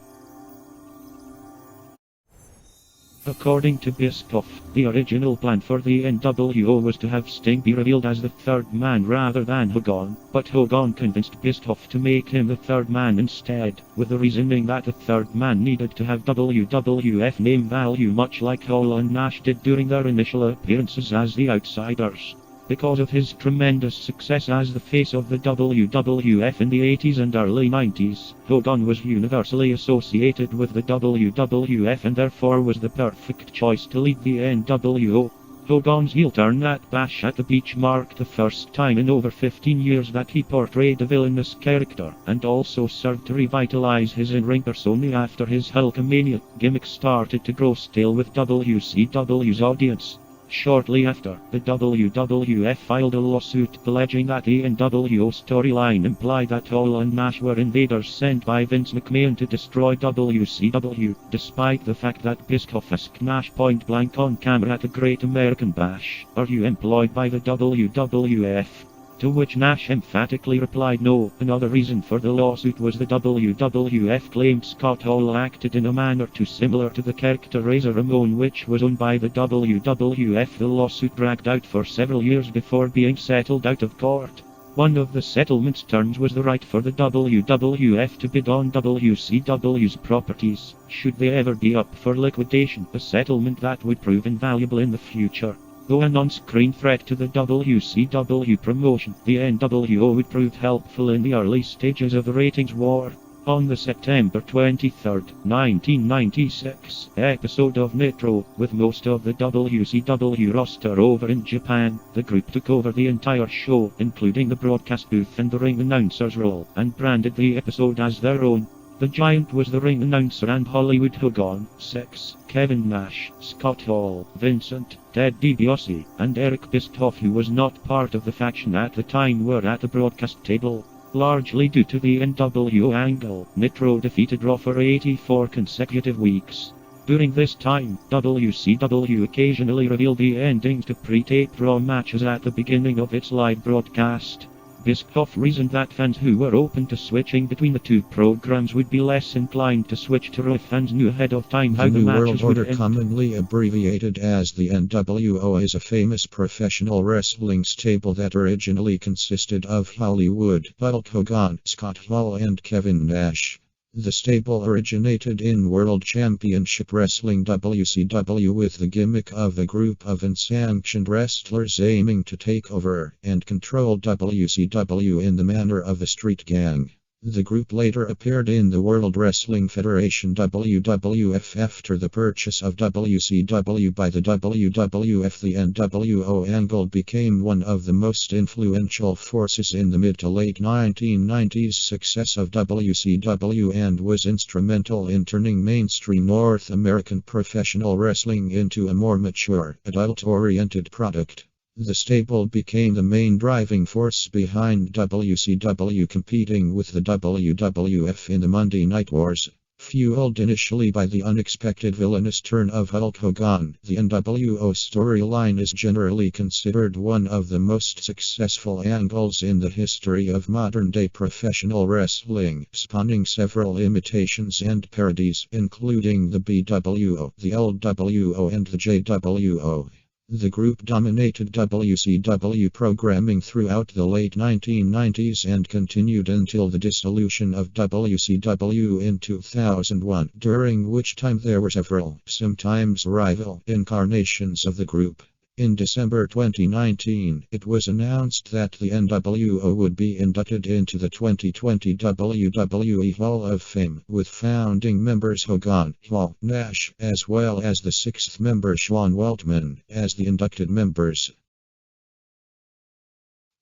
According to Bischoff, the original plan for the NWO was to have Sting be revealed as the third man rather than Hogan, but Hogan convinced Bischoff to make him the third man instead, with the reasoning that the third man needed to have WWF name value much like Hall and Nash did during their initial appearances as the Outsiders. Because of his tremendous success as the face of the WWF in the 80s and early 90s, Hogan was universally associated with the WWF and therefore was the perfect choice to lead the NWO. Hogan's heel turn at Bash at the Beach marked the first time in over 15 years that he portrayed a villainous character, and also served to revitalize his in-ring persona after his Hulkamania gimmick started to grow stale with WCW's audience. Shortly after, the WWF filed a lawsuit alleging that the Nwo Storyline implied that Hall and Nash were invaders sent by Vince McMahon to destroy WCW, despite the fact that Bischoff asked Nash point blank on camera at the Great American Bash, "Are you employed by the WWF?" To which Nash emphatically replied no. Another reason for the lawsuit was the WWF claimed Scott Hall acted in a manner too similar to the character Razor Ramon, which was owned by the WWF. The lawsuit dragged out for several years before being settled out of court. One of the settlement's terms was the right for the WWF to bid on WCW's properties, should they ever be up for liquidation, a settlement that would prove invaluable in the future. Though an on-screen threat to the WCW promotion, the NWO would prove helpful in the early stages of the ratings war. On the September 23, 1996, episode of Nitro, with most of the WCW roster over in Japan, the group took over the entire show, including the broadcast booth and the ring announcer's role, and branded the episode as their own. The Giant was the ring announcer and Hollywood Hogan, 6, Kevin Nash, Scott Hall, Vincent, Ted DiBiase, and Eric Bischoff, who was not part of the faction at the time, were at the broadcast table. Largely due to the NWO angle, Nitro defeated Raw for 84 consecutive weeks. During this time, WCW occasionally revealed the endings to pre-taped Raw matches at the beginning of its live broadcast. Bischoff reasoned that fans who were open to switching between the two programs would be less inclined to switch to Raw if fans knew ahead of time how the matches would end. The New World Order, commonly abbreviated as the NWO, is a famous professional wrestling stable that originally consisted of Hollywood Hulk Hogan, Scott Hall, and Kevin Nash. The stable originated in World Championship Wrestling WCW with the gimmick of a group of unsanctioned wrestlers aiming to take over and control WCW in the manner of a street gang. The group later appeared in the World Wrestling Federation WWF after the purchase of WCW by the WWF. The NWO angle became one of the most influential forces in the mid to late 1990s success of WCW and was instrumental in turning mainstream North American professional wrestling into a more mature, adult-oriented product. The stable became the main driving force behind WCW competing with the WWF in the Monday Night Wars. Fueled initially by the unexpected villainous turn of Hulk Hogan, the Nwo storyline is generally considered one of the most successful angles in the history of modern-day professional wrestling, spawning several imitations and parodies, including the BWO, the LWO, and the JWO. The group dominated WCW programming throughout the late 1990s and continued until the dissolution of WCW in 2001, during which time there were several, sometimes rival, incarnations of the group. In December 2019, it was announced that the NWO would be inducted into the 2020 WWE Hall of Fame, with founding members Hogan, Hall, Nash, as well as the sixth member Sean Waltman, as the inducted members.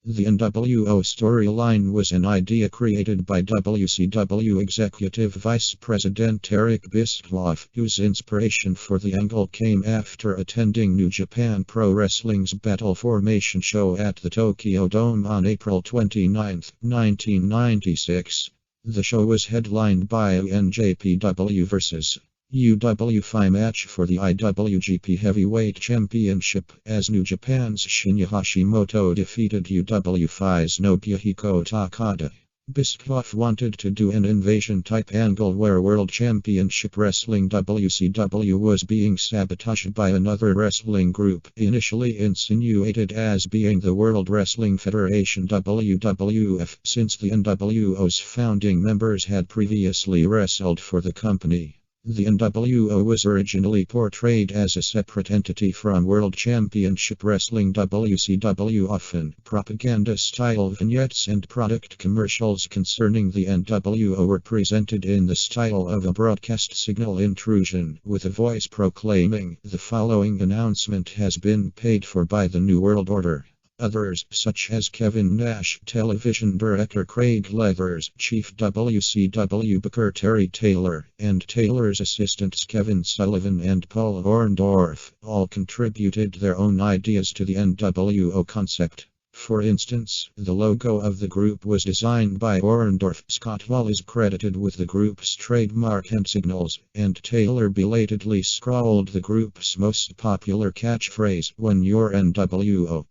The Nwo Storyline was an idea created by WCW Executive Vice President Eric Bischoff, whose inspiration for the angle came after attending New Japan Pro Wrestling's Battle Formation show at the Tokyo Dome on April 29, 1996. The show was headlined by a NJPW vs. UWF match for the IWGP Heavyweight Championship, as New Japan's Shinya Hashimoto defeated UWF's Nobuhiko Takada. Bischoff wanted to do an invasion-type angle where World Championship Wrestling WCW was being sabotaged by another wrestling group, initially insinuated as being the World Wrestling Federation WWF, since the NWO's founding members had previously wrestled for the company. The NWO was originally portrayed as a separate entity from World Championship Wrestling WCW. Often, propaganda-style vignettes and product commercials concerning the NWO were presented in the style of a broadcast signal intrusion, with a voice proclaiming, "The following announcement has been paid for by the New World Order." Others, such as Kevin Nash, television director Craig Leathers, Chief WCW Booker Terry Taylor, and Taylor's assistants Kevin Sullivan and Paul Orndorff, all contributed their own ideas to the NWO concept. For instance, the logo of the group was designed by Orndorff. Scott Hall is credited with the group's trademark and signals, and Taylor belatedly scrawled the group's most popular catchphrase, "When you're NWO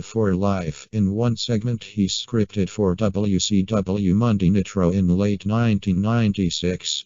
for life," in one segment he scripted for WCW Monday Nitro in late 1996.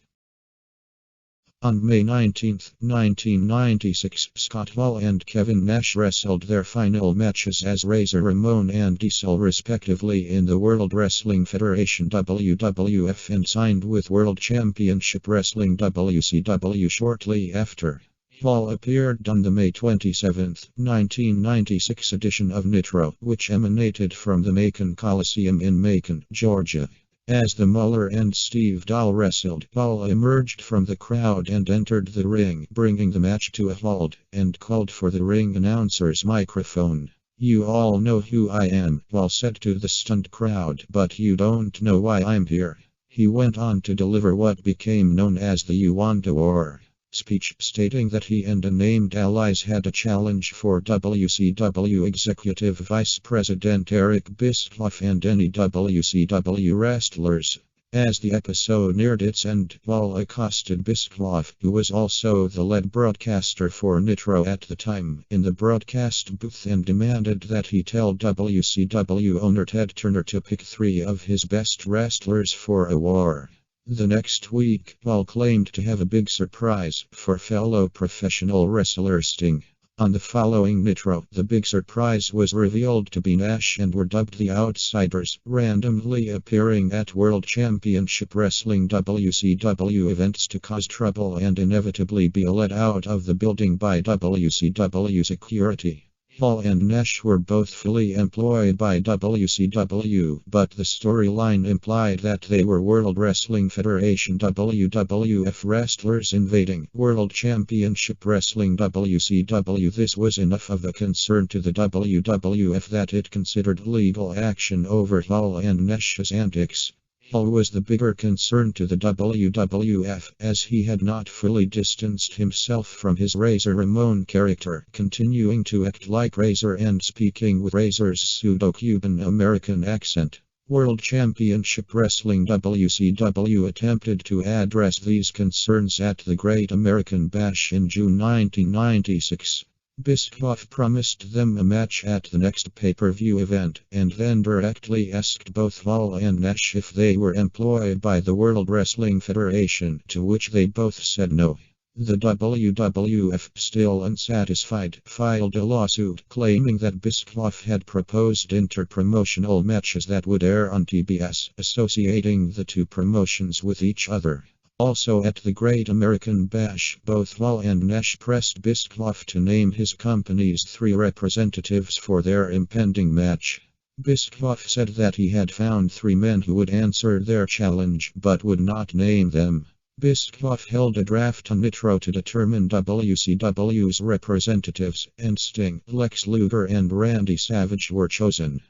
On May 19, 1996, Scott Hall and Kevin Nash wrestled their final matches as Razor Ramon and Diesel respectively in the World Wrestling Federation WWF and signed with World Championship Wrestling WCW shortly after. Hall appeared on the May 27, 1996 edition of Nitro, which emanated from the Macon Coliseum in Macon, Georgia. As the Muller and Steve Dahl wrestled, Hall emerged from the crowd and entered the ring, bringing the match to a halt, and called for the ring announcer's microphone. "You all know who I am," Hall said to the stunned crowd, "but you don't know why I'm here." He went on to deliver what became known as the "You Want a War" speech, stating that he and unnamed allies had a challenge for WCW Executive Vice President Eric Bischoff and any WCW wrestlers. As the episode neared its end, Hall accosted Bischoff, who was also the lead broadcaster for Nitro at the time, in the broadcast booth and demanded that he tell WCW owner Ted Turner to pick 3 of his best wrestlers for a war. The next week, Hall claimed to have a big surprise for fellow professional wrestler Sting. On the following Nitro, the big surprise was revealed to be Nash and were dubbed the Outsiders, randomly appearing at World Championship Wrestling WCW events to cause trouble and inevitably be let out of the building by WCW security. Hall and Nash were both fully employed by WCW, but the storyline implied that they were World Wrestling Federation WWF wrestlers invading World Championship Wrestling WCW. This was enough of a concern to the WWF that it considered legal action over Hall and Nash's antics. Hall was the bigger concern to the WWF, as he had not fully distanced himself from his Razor Ramon character, continuing to act like Razor and speaking with Razor's pseudo-Cuban American accent. World Championship Wrestling WCW attempted to address these concerns at the Great American Bash in June 1996. Bischoff promised them a match at the next pay-per-view event, and then directly asked both Hall and Nash if they were employed by the World Wrestling Federation, to which they both said no. The WWF, still unsatisfied, filed a lawsuit claiming that Bischoff had proposed inter-promotional matches that would air on TBS, associating the two promotions with each other. Also at the Great American Bash, both Hall and Nash pressed Bischoff to name his company's 3 representatives for their impending match. Bischoff said that he had found 3 men who would answer their challenge, but would not name them. Bischoff held a draft on Nitro to determine WCW's representatives, and Sting, Lex Luger and Randy Savage were chosen.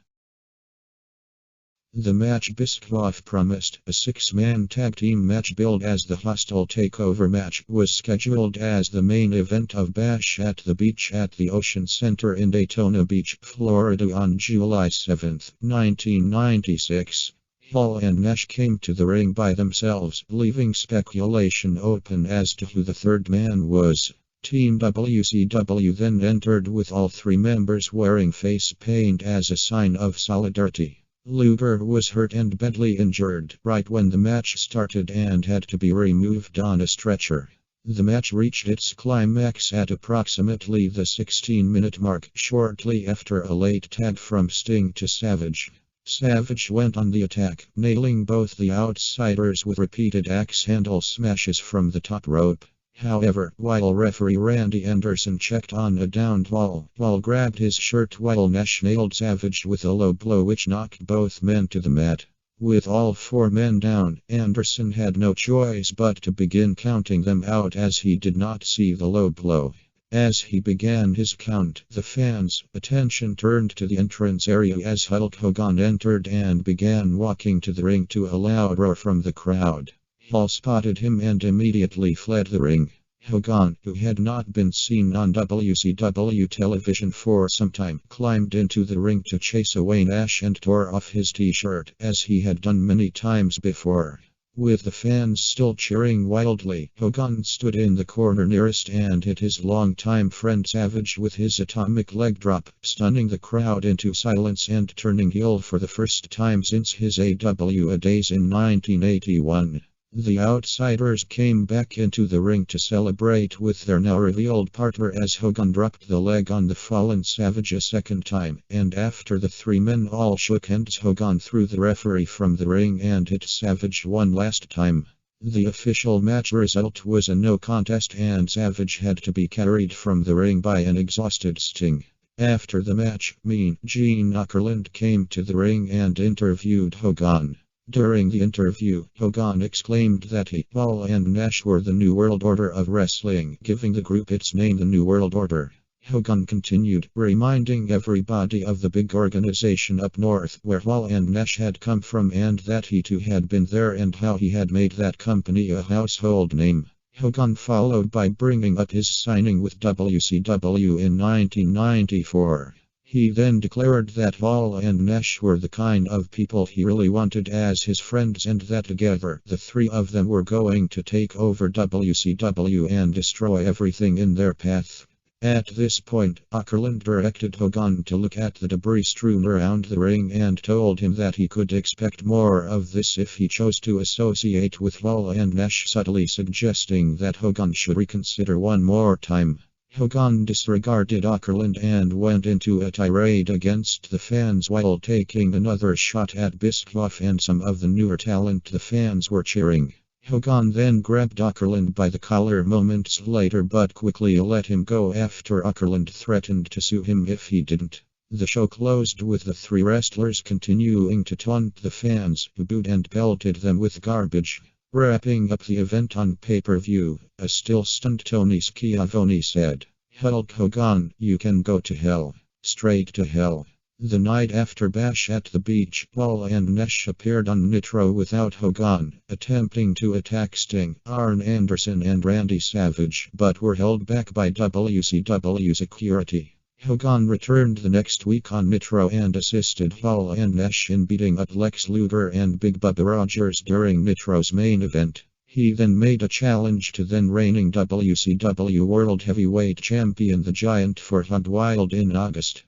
The match Bischoff promised, a 6-man tag team match billed as the Hostile Takeover match, was scheduled as the main event of Bash at the Beach at the Ocean Center in Daytona Beach, Florida on July 7, 1996. Hall and Nash came to the ring by themselves, leaving speculation open as to who the third man was. Team WCW then entered with all 3 members wearing face paint as a sign of solidarity. Luger was hurt and badly injured right when the match started and had to be removed on a stretcher. The match reached its climax at approximately the 16-minute mark, shortly after a late tag from Sting to Savage. Savage went on the attack, nailing both the outsiders with repeated axe handle smashes from the top rope. However, while referee Randy Anderson checked on a downed Hall grabbed his shirt while Nash nailed Savage with a low blow which knocked both men to the mat. With all 4 men down, Anderson had no choice but to begin counting them out as he did not see the low blow. As he began his count, the fans' attention turned to the entrance area as Hulk Hogan entered and began walking to the ring to a loud roar from the crowd. Hall spotted him and immediately fled the ring. Hogan, who had not been seen on WCW television for some time, climbed into the ring to chase away Nash and tore off his t-shirt, as he had done many times before. With the fans still cheering wildly, Hogan stood in the corner nearest and hit his longtime friend Savage with his atomic leg drop, stunning the crowd into silence and turning heel for the first time since his AWA days in 1981. The outsiders came back into the ring to celebrate with their now revealed partner as Hogan dropped the leg on the fallen Savage a second time, and after the 3 men all shook hands, Hogan threw the referee from the ring and hit Savage one last time. The official match result was a no contest and Savage had to be carried from the ring by an exhausted Sting. After the match, Mean Gene Okerlund came to the ring and interviewed Hogan. During the interview, Hogan exclaimed that he, Hall and Nash were the New World Order of Wrestling, giving the group its name the New World Order. Hogan continued, reminding everybody of the big organization up north where Hall and Nash had come from and that he too had been there and how he had made that company a household name. Hogan followed by bringing up his signing with WCW in 1994. He then declared that Hall and Nash were the kind of people he really wanted as his friends and that together the 3 of them were going to take over WCW and destroy everything in their path. At this point, Okerlund directed Hogan to look at the debris strewn around the ring and told him that he could expect more of this if he chose to associate with Hall and Nash, subtly suggesting that Hogan should reconsider one more time. Hogan disregarded Okerlund and went into a tirade against the fans while taking another shot at Bischoff and some of the newer talent the fans were cheering. Hogan then grabbed Okerlund by the collar moments later but quickly let him go after Okerlund threatened to sue him if he didn't. The show closed with the 3 wrestlers continuing to taunt the fans, who booed and pelted them with garbage. Wrapping up the event on pay-per-view, a still stunned Tony Schiavone said, "Hulk Hogan, you can go to hell. Straight to hell." The night after Bash at the Beach, Hall and Nash appeared on Nitro without Hogan, attempting to attack Sting, Arn Anderson and Randy Savage, but were held back by WCW security. Hogan returned the next week on Nitro and assisted Hall and Nash in beating up Lex Luger and Big Bubba Rogers during Nitro's main event. He then made a challenge to then reigning WCW World Heavyweight Champion the Giant for Hog Wild in August.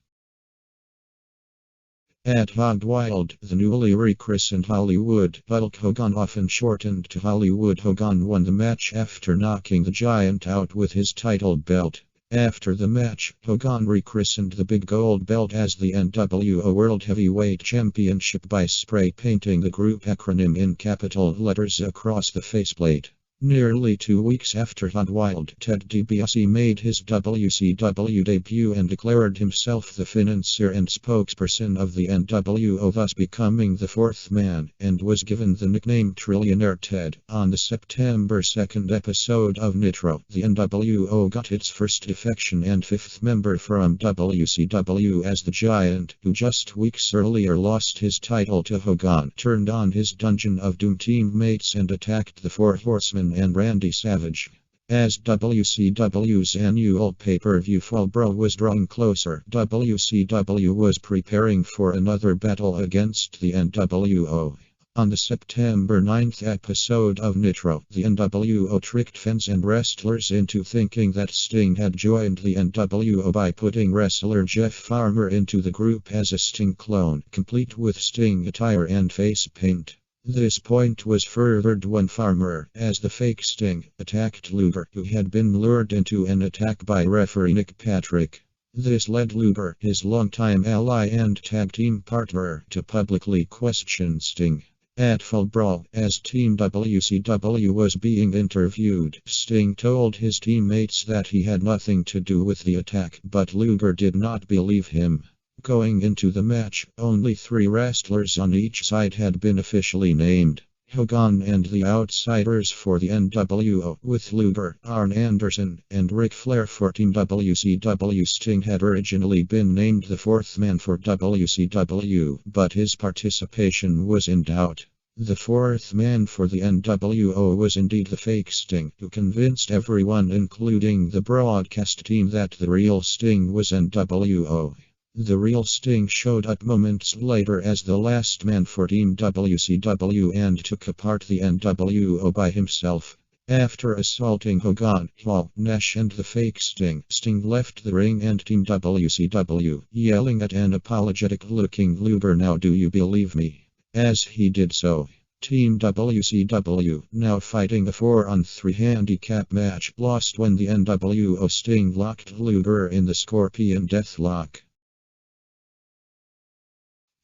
At Hog Wild, the newly rechristened Hollywood Hulk Hogan, often shortened to Hollywood Hogan, won the match after knocking the Giant out with his title belt. After the match, Hogan rechristened the big gold belt as the NWO World Heavyweight Championship by spray painting the group acronym in capital letters across the faceplate. Nearly 2 weeks after Untitled Ted DiBiase made his WCW debut and declared himself the financier and spokesperson of the NWO, thus becoming the fourth man, and was given the nickname Trillionaire Ted. On the September 2nd episode of Nitro, the NWO got its first defection and fifth member from WCW as the Giant, who just weeks earlier lost his title to Hogan, turned on his Dungeon of Doom teammates and attacked the Four Horsemen and Randy Savage. As WCW's annual pay-per-view Fall Brawl was drawing closer, WCW was preparing for another battle against the NWO. On the September 9th episode of Nitro, the NWO tricked fans and wrestlers into thinking that Sting had joined the NWO by putting wrestler Jeff Farmer into the group as a Sting clone, complete with Sting attire and face paint. This point was furthered when Farmer, as the fake Sting, attacked Luger, who had been lured into an attack by referee Nick Patrick. This led Luger, his longtime ally and tag team partner, to publicly question Sting. At Fall Brawl, as Team WCW was being interviewed, Sting told his teammates that he had nothing to do with the attack, but Luger did not believe him. Going into the match, only 3 wrestlers on each side had been officially named: Hogan and the Outsiders for the NWO, with Luger, Arn Anderson, and Ric Flair for Team WCW. Sting had originally been named the fourth man for WCW, but his participation was in doubt. The fourth man for the NWO was indeed the fake Sting, who convinced everyone, including the broadcast team, that the real Sting was NWO. The real Sting showed up moments later as the last man for Team WCW and took apart the NWO by himself. After assaulting Hogan, Hall, Nash and the fake Sting, Sting left the ring and Team WCW, yelling at an apologetic-looking Luger, "Now do you believe me?" As he did so, Team WCW, now fighting a 4-on-3 handicap match, lost when the NWO Sting locked Luger in the Scorpion Deathlock.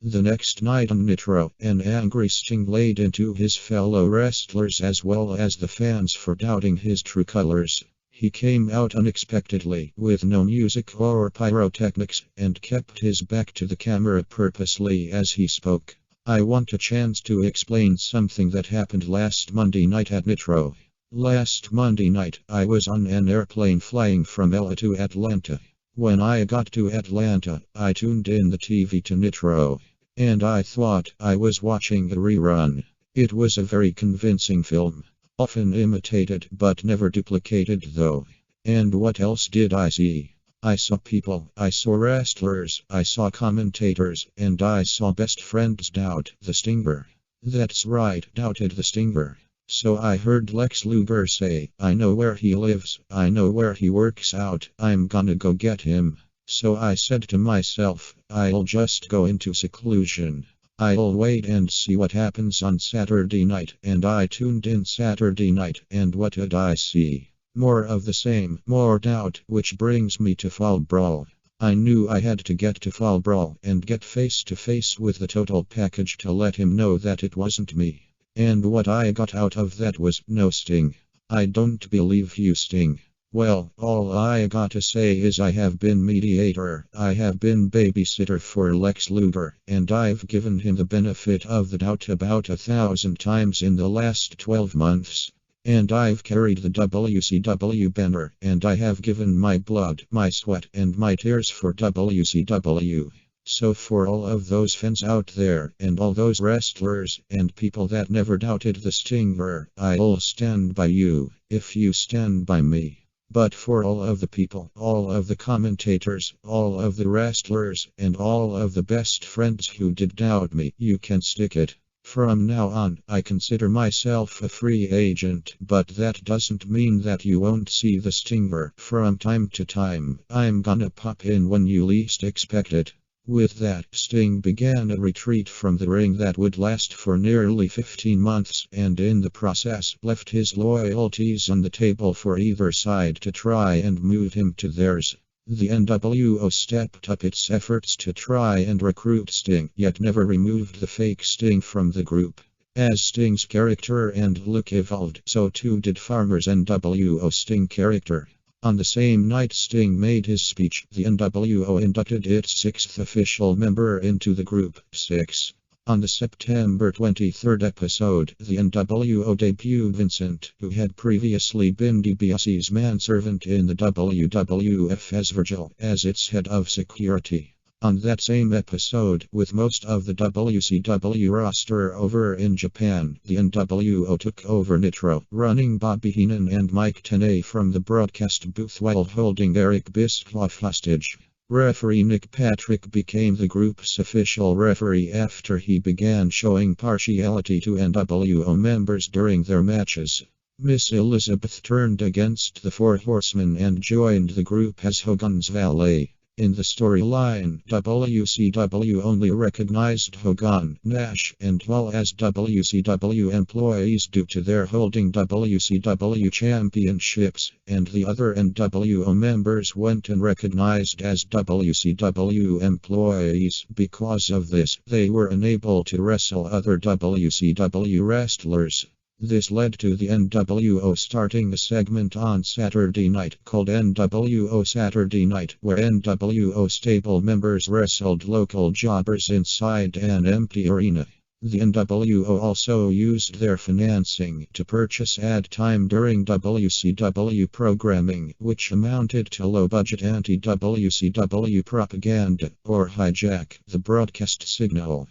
The next night on Nitro, an angry Sting laid into his fellow wrestlers as well as the fans for doubting his true colors. He came out unexpectedly, with no music or pyrotechnics, and kept his back to the camera purposely as he spoke. "I want a chance to explain something that happened last Monday night at Nitro. Last Monday night, I was on an airplane flying from LA to Atlanta. When I got to Atlanta, I tuned in the TV to Nitro, and I thought I was watching a rerun. It was a very convincing film, often imitated but never duplicated though. And what else did I see? I saw people, I saw wrestlers, I saw commentators, and I saw best friends doubt the Stinger. That's right, doubted the Stinger. So I heard Lex Luger say, 'I know where he lives, I know where he works out, I'm gonna go get him.' So I said to myself, I'll just go into seclusion. I'll wait and see what happens on Saturday night." And I tuned in Saturday night, and what did I see? More of the same, more doubt, which brings me to Fall Brawl. I knew I had to get to Fall Brawl and get face to face with the total package to let him know that it wasn't me. And what I got out of that was no Sting. "I don't believe you, Sting." Well, all I gotta say is I have been mediator, I have been babysitter for Lex Luger, and I've given him the benefit of the doubt about 1,000 times in the last 12 months. And I've carried the WCW banner, and I have given my blood, my sweat, and my tears for WCW. So for all of those fans out there, and all those wrestlers, and people that never doubted the Stinger, I'll stand by you, if you stand by me. But for all of the people, all of the commentators, all of the wrestlers, and all of the best friends who did doubt me, you can stick it. From now on, I consider myself a free agent, but that doesn't mean that you won't see the Stinger. From time to time, I'm gonna pop in when you least expect it." With that, Sting began a retreat from the ring that would last for nearly 15 months, and in the process, left his loyalties on the table for either side to try and move him to theirs. The NWO stepped up its efforts to try and recruit Sting, yet never removed the fake Sting from the group. As Sting's character and look evolved, so too did Farmer's Nwo Sting character. On the same night Sting made his speech, the NWO inducted its sixth official member into the group, 6. On the September 23rd episode, the NWO debuted Vincent, who had previously been DiBiase's manservant in the WWF as Virgil, as its head of security. On that same episode, with most of the WCW roster over in Japan, the NWO took over Nitro, running Bobby Heenan and Mike Tenay from the broadcast booth while holding Eric Bischoff hostage. Referee Nick Patrick became the group's official referee after he began showing partiality to NWO members during their matches. Miss Elizabeth turned against the Four Horsemen and joined the group as Hogan's valet. In the storyline, WCW only recognized Hogan, Nash, and Nwo as WCW employees due to their holding WCW championships, and the other NWO members went unrecognized as WCW employees. Because of this, they were unable to wrestle other WCW wrestlers. This led to the NWO starting a segment on Saturday night called Nwo Saturday Night, where NWO stable members wrestled local jobbers inside an empty arena. The NWO also used their financing to purchase ad time during WCW programming, which amounted to low-budget anti-WCW propaganda, or hijack the broadcast signal.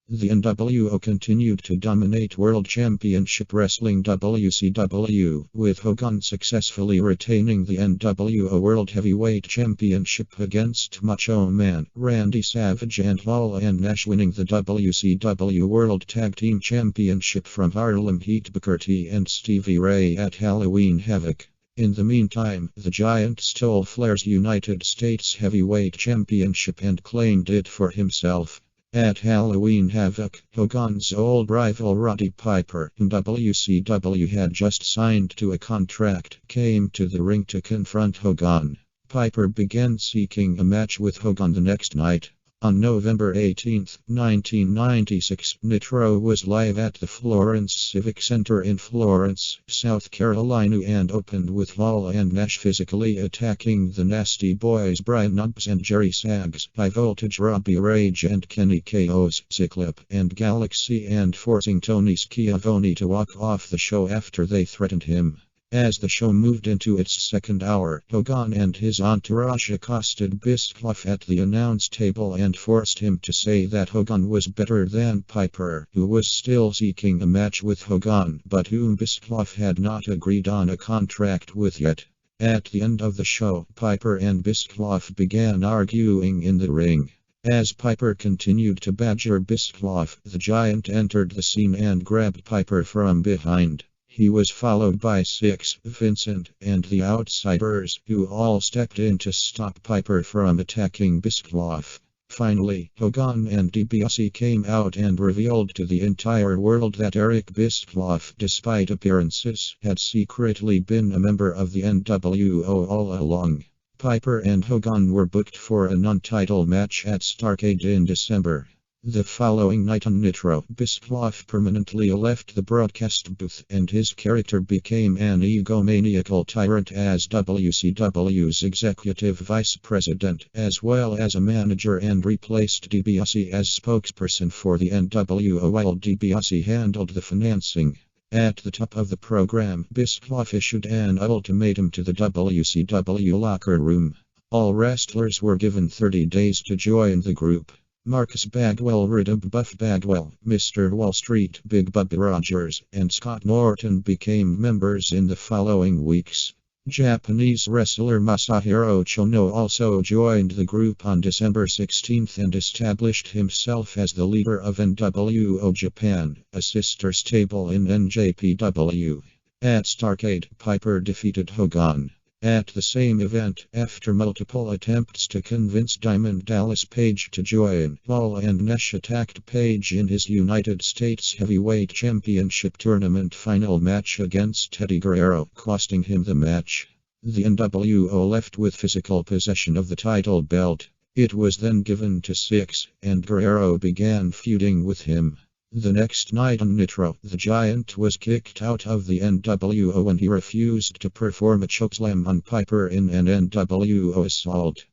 The NWO continued to dominate World Championship Wrestling WCW, with Hogan successfully retaining the NWO World Heavyweight Championship against Macho Man, Randy Savage and Hall, and Nash winning the WCW World Tag Team Championship from Harlem Heat Booker T and Stevie Ray at Halloween Havoc. In the meantime, the Giant stole Flair's United States Heavyweight Championship and claimed it for himself. At Halloween Havoc, Hogan's old rival Roddy Piper, whom WCW had just signed to a contract, came to the ring to confront Hogan. Piper began seeking a match with Hogan the next night. On November 18, 1996, Nitro was live at the Florence Civic Center in Florence, South Carolina, and opened with Hall and Nash physically attacking the Nasty Boys Brian Knobbs and Jerry Saggs, High Voltage Robbie Rage and Kenny Chaos, Cyclop and Galaxy, and forcing Tony Schiavone to walk off the show after they threatened him. As the show moved into its second hour, Hogan and his entourage accosted Bischoff at the announce table and forced him to say that Hogan was better than Piper, who was still seeking a match with Hogan, but whom Bischoff had not agreed on a contract with yet. At the end of the show, Piper and Bischoff began arguing in the ring. As Piper continued to badger Bischoff, the Giant entered the scene and grabbed Piper from behind. He was followed by Six, Vincent, and the Outsiders, who all stepped in to stop Piper from attacking Bischoff. Finally, Hogan and DiBiase came out and revealed to the entire world that Eric Bischoff, despite appearances, had secretly been a member of the NWO all along. Piper and Hogan were booked for an untitled match at Starrcade in December. The following night on Nitro, Bischoff permanently left the broadcast booth, and his character became an egomaniacal tyrant as WCW's executive vice president, as well as a manager, and replaced DiBiase as spokesperson for the NWO while DiBiase handled the financing. At the top of the program, Bischoff issued an ultimatum to the WCW locker room. All wrestlers were given 30 days to join the group. Marcus Bagwell, Riddick Buff Bagwell, Mr. Wall Street, Big Bubba Rogers, and Scott Norton became members in the following weeks. Japanese wrestler Masahiro Chono also joined the group on December 16 and established himself as the leader of NWO Japan, a sister stable in NJPW. At Starrcade, Piper defeated Hogan. At the same event, after multiple attempts to convince Diamond Dallas Page to join, Hall and Nash attacked Page in his United States Heavyweight Championship Tournament final match against Eddie Guerrero, costing him the match. The NWO left with physical possession of the title belt. It was then given to Six, and Guerrero began feuding with him. The next night on Nitro, the Giant was kicked out of the NWO when he refused to perform a chokeslam on Piper in an NWO assault.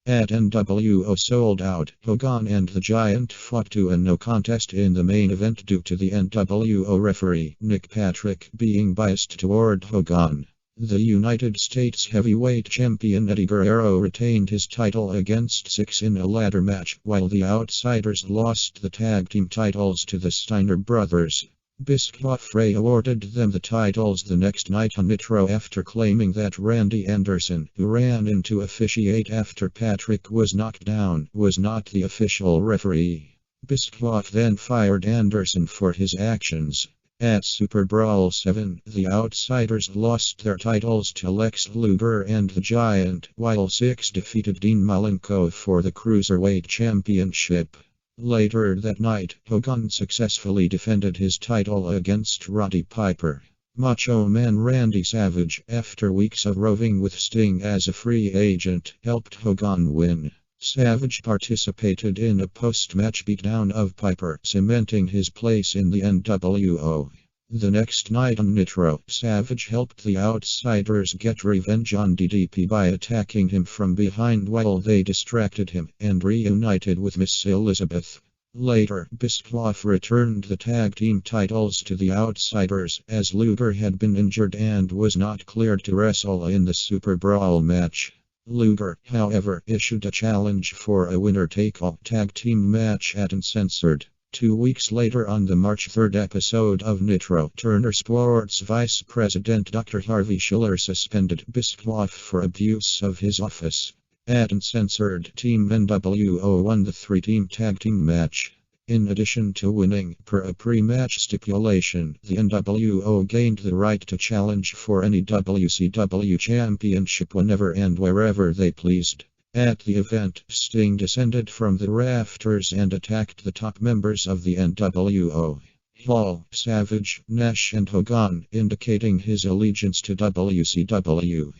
At NWO Sold Out, Hogan and the Giant fought to a no contest in the main event due to the NWO referee, Nick Patrick, being biased toward Hogan. The United States Heavyweight Champion Eddie Guerrero retained his title against Six in a ladder match, while the Outsiders lost the tag team titles to the Steiner brothers. Bischoff Ray awarded them the titles the next night on Nitro after claiming that Randy Anderson, who ran in to officiate after Patrick was knocked down, was not the official referee. Bischoff then fired Anderson for his actions. At Super Brawl 7, the Outsiders lost their titles to Lex Luger and the Giant, while Six defeated Dean Malenko for the Cruiserweight Championship. Later that night, Hogan successfully defended his title against Roddy Piper. Macho Man Randy Savage, after weeks of roving with Sting as a free agent, helped Hogan win. Savage participated in a post-match beatdown of Piper, cementing his place in the NWO. The next night on Nitro, Savage helped the Outsiders get revenge on DDP by attacking him from behind while they distracted him, and reunited with Miss Elizabeth. Later, Bischoff returned the tag team titles to the Outsiders, as Luger had been injured and was not cleared to wrestle in the Super Brawl match. Luger, however, issued a challenge for a winner-take-all tag team match at Uncensored. 2 weeks later, on the March 3rd episode of Nitro, Turner Sports Vice President Dr. Harvey Schiller suspended Bischoff for abuse of his office. At Uncensored, Team NWO won the 3-team tag team match. In addition to winning, per a pre-match stipulation, the NWO gained the right to challenge for any WCW championship whenever and wherever they pleased. At the event, Sting descended from the rafters and attacked the top members of the NWO. Hall, Savage, Nash and Hogan, indicating his allegiance to WCW.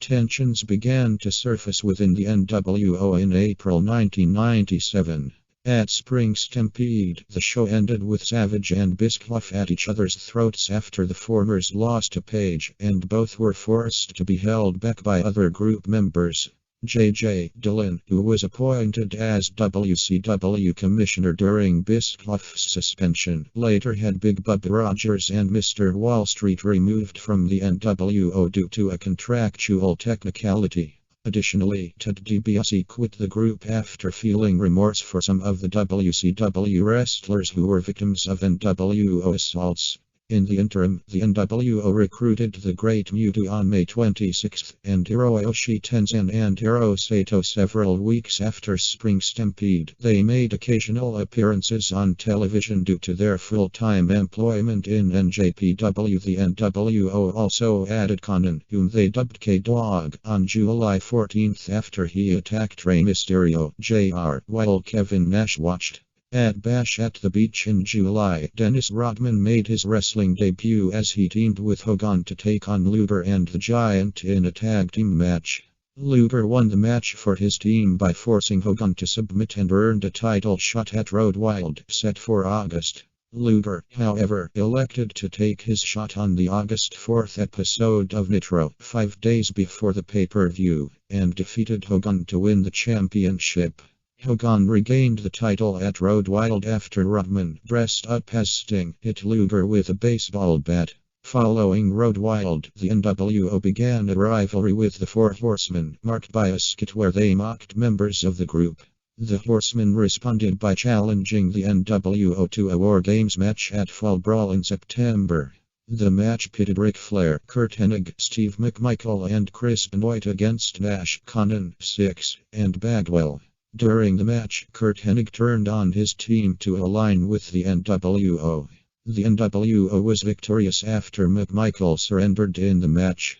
Tensions began to surface within the NWO in April 1997. At Spring Stampede, the show ended with Savage and Bischoff at each other's throats after the former's lost to Page, and both were forced to be held back by other group members. J.J. Dillon, who was appointed as WCW commissioner during Bischoff's suspension, later had Big Bubba Rogers and Mr. Wall Street removed from the NWO due to a contractual technicality. Additionally, Ted DiBiase quit the group after feeling remorse for some of the WCW wrestlers who were victims of NWO assaults. In the interim, the NWO recruited the Great Muto on May 26, and Hiroyoshi Tenzan and Hiro Sato several weeks after Spring Stampede. They made occasional appearances on television due to their full-time employment in NJPW. The NWO also added Conan, whom they dubbed K-Dog, on July 14 after he attacked Rey Mysterio, Jr., while Kevin Nash watched. At Bash at the Beach in July, Dennis Rodman made his wrestling debut as he teamed with Hogan to take on Luger and the Giant in a tag team match. Luger won the match for his team by forcing Hogan to submit and earned a title shot at Road Wild, set for August. Luger, however, elected to take his shot on the August 4th episode of Nitro, 5 days before the pay-per-view, and defeated Hogan to win the championship. Hogan regained the title at Road Wild after Rodman, dressed up as Sting, hit Luger with a baseball bat. Following Road Wild, the NWO began a rivalry with the Four Horsemen, marked by a skit where they mocked members of the group. The Horsemen responded by challenging the NWO to a War Games match at Fall Brawl in September. The match pitted Ric Flair, Curt Hennig, Steve McMichael and Chris Benoit against Nash, Conan, Six, and Bagwell. During the match, Curt Hennig turned on his team to align with the NWO. The NWO was victorious after McMichael surrendered in the match.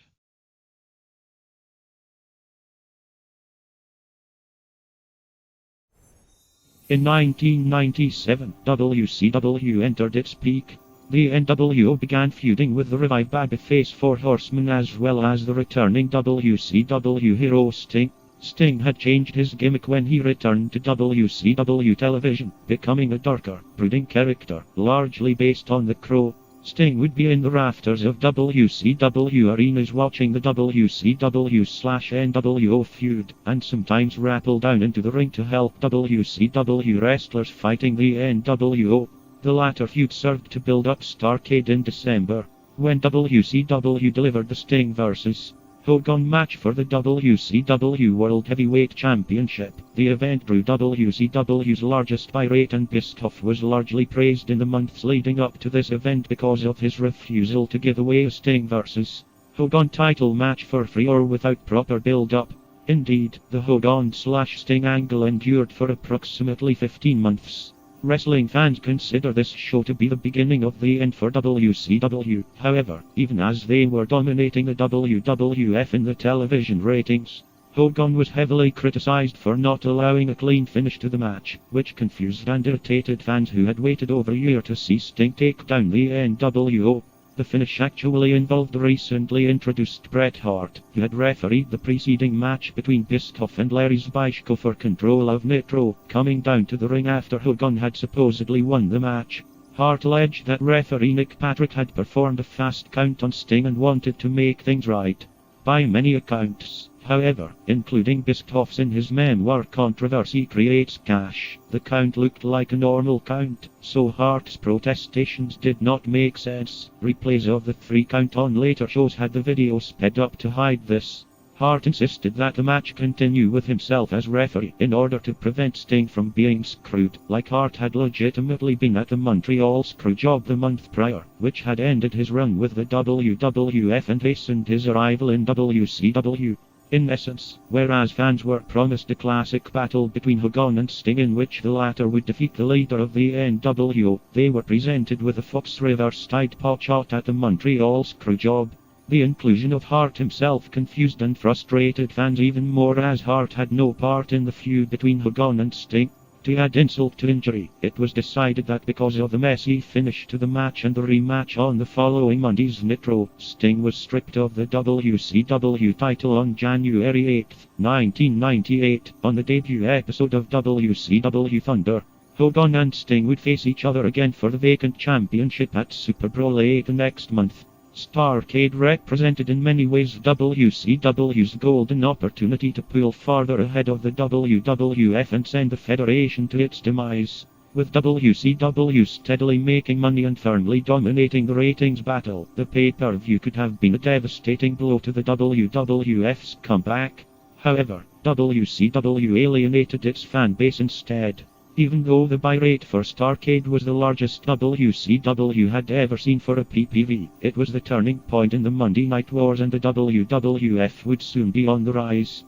In 1997, WCW entered its peak. The NWO began feuding with the revived babyface Four Horsemen as well as the returning WCW hero Sting. Sting had changed his gimmick when he returned to WCW television, becoming a darker, brooding character, largely based on the Crow. Sting would be in the rafters of WCW arenas watching the WCW/NWO feud, and sometimes rappel down into the ring to help WCW wrestlers fighting the NWO. The latter feud served to build up Starrcade in December, when WCW delivered the Sting vs. Hogan match for the WCW World Heavyweight Championship. The event drew WCW's largest buy rate, and Bischoff was largely praised in the months leading up to this event because of his refusal to give away a Sting vs. Hogan title match for free or without proper build-up. Indeed, the Hogan/Sting angle endured for approximately 15 months. Wrestling fans consider this show to be the beginning of the end for WCW. However, even as they were dominating the WWF in the television ratings, Hogan was heavily criticized for not allowing a clean finish to the match, which confused and irritated fans who had waited over a year to see Sting take down the NWO. The finish actually involved the recently introduced Bret Hart, who had refereed the preceding match between Bischoff and Larry Zbyszko for control of Nitro, coming down to the ring after Hogan had supposedly won the match. Hart alleged that referee Nick Patrick had performed a fast count on Sting and wanted to make things right. By many accounts, however, including Bischoff's in his memoir Controversy Creates Cash, the count looked like a normal count, so Hart's protestations did not make sense. Replays of the 3 count on later shows had the video sped up to hide this. Hart insisted that the match continue with himself as referee in order to prevent Sting from being screwed, like Hart had legitimately been at the Montreal Screwjob the month prior, which had ended his run with the WWF and hastened his arrival in WCW. In essence, whereas fans were promised a classic battle between Hogan and Sting in which the latter would defeat the leader of the NWO, they were presented with a Fox reverse-tied pot shot at the Montreal Screwjob. The inclusion of Hart himself confused and frustrated fans even more, as Hart had no part in the feud between Hogan and Sting. To add insult to injury, it was decided that because of the messy finish to the match and the rematch on the following Monday's Nitro, Sting was stripped of the WCW title on January 8, 1998, on the debut episode of WCW Thunder. Hogan and Sting would face each other again for the vacant championship at Super Brawl 8 the next month. Starrcade represented in many ways WCW's golden opportunity to pull farther ahead of the WWF and send the federation to its demise. With WCW steadily making money and firmly dominating the ratings battle, the pay-per-view could have been a devastating blow to the WWF's comeback. However, WCW alienated its fan base instead. Even though the buy rate for Starrcade was the largest WCW had ever seen for a PPV, it was the turning point in the Monday Night Wars, and the WWF would soon be on the rise.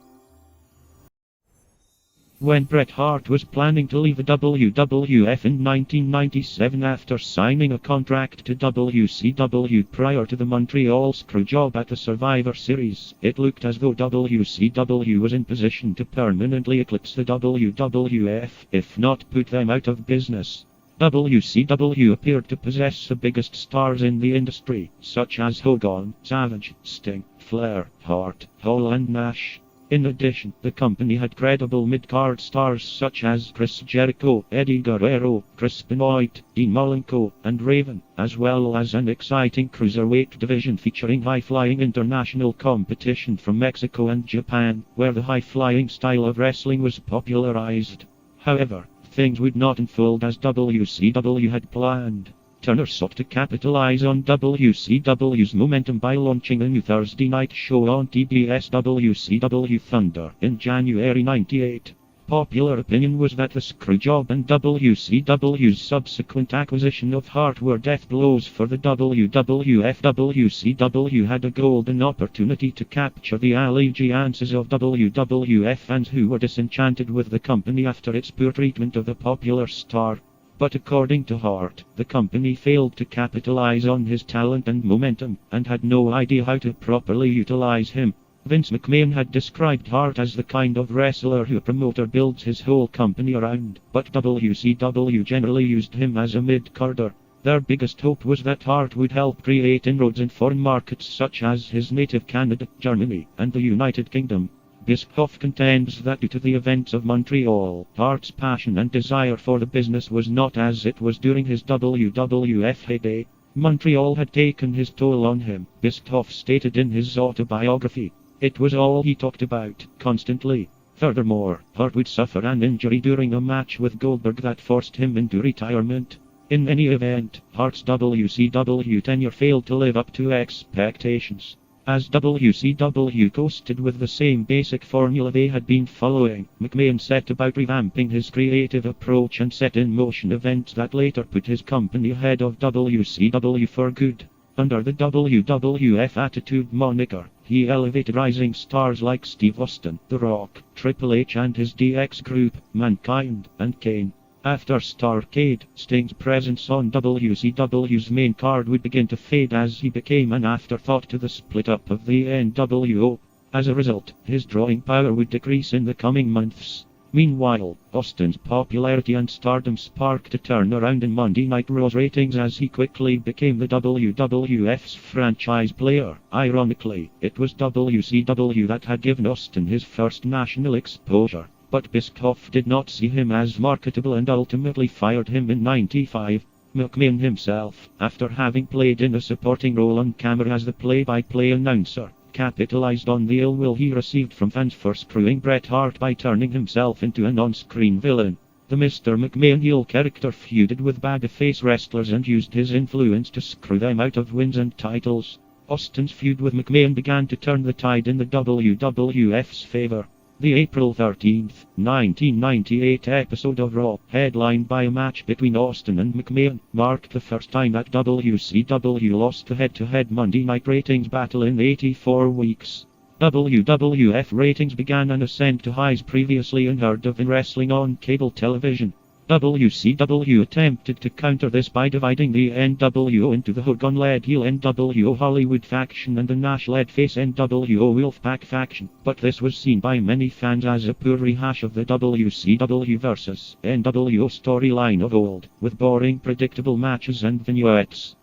When Bret Hart was planning to leave the WWF in 1997 after signing a contract to WCW prior to the Montreal Screwjob at the Survivor Series, it looked as though WCW was in position to permanently eclipse the WWF, if not put them out of business. WCW appeared to possess the biggest stars in the industry, such as Hogan, Savage, Sting, Flair, Hart, Hall and Nash. In addition, the company had credible mid-card stars such as Chris Jericho, Eddie Guerrero, Chris Benoit, Dean Malenko, and Raven, as well as an exciting cruiserweight division featuring high-flying international competition from Mexico and Japan, where the high-flying style of wrestling was popularized. However, things would not unfold as WCW had planned. Turner sought to capitalize on WCW's momentum by launching a new Thursday night show on TBS, WCW Thunder, in January '98. Popular opinion was that the Screwjob and WCW's subsequent acquisition of Hart were death blows for the WWF. WCW had a golden opportunity to capture the allegiances of WWF fans who were disenchanted with the company after its poor treatment of the popular star. But according to Hart, the company failed to capitalize on his talent and momentum, and had no idea how to properly utilize him. Vince McMahon had described Hart as the kind of wrestler who a promoter builds his whole company around, but WCW generally used him as a mid-carder. Their biggest hope was that Hart would help create inroads in foreign markets such as his native Canada, Germany, and the United Kingdom. Bischoff contends that due to the events of Montreal, Hart's passion and desire for the business was not as it was during his WWF heyday. Montreal had taken his toll on him, Bischoff stated in his autobiography. It was all he talked about, constantly. Furthermore, Hart would suffer an injury during a match with Goldberg that forced him into retirement. In any event, Hart's WCW tenure failed to live up to expectations. As WCW coasted with the same basic formula they had been following, McMahon set about revamping his creative approach and set in motion events that later put his company ahead of WCW for good. Under the WWF Attitude moniker, he elevated rising stars like Steve Austin, The Rock, Triple H and his DX group, Mankind, and Kane. After Starrcade, Sting's presence on WCW's main card would begin to fade as he became an afterthought to the split-up of the NWO. As a result, his drawing power would decrease in the coming months. Meanwhile, Austin's popularity and stardom sparked a turnaround in Monday Night Raw's ratings as he quickly became the WWF's franchise player. Ironically, it was WCW that had given Austin his first national exposure. But Bischoff did not see him as marketable and ultimately fired him in '95. McMahon himself, after having played in a supporting role on camera as the play-by-play announcer, capitalized on the ill will he received from fans for screwing Bret Hart by turning himself into an on-screen villain. The Mr. McMahon heel character feuded with babyface wrestlers and used his influence to screw them out of wins and titles. Austin's feud with McMahon began to turn the tide in the WWF's favor. The April 13, 1998 episode of Raw, headlined by a match between Austin and McMahon, marked the first time that WCW lost the head-to-head Monday Night ratings battle in 84 weeks. WWF ratings began an ascent to highs previously unheard of in wrestling on cable television. WCW attempted to counter this by dividing the NWO into the Hogan-led heel NWO Hollywood faction and the Nash-led face NWO Wolfpack faction, but this was seen by many fans as a poor rehash of the WCW vs. NWO storyline of old, with boring predictable matches and vignettes.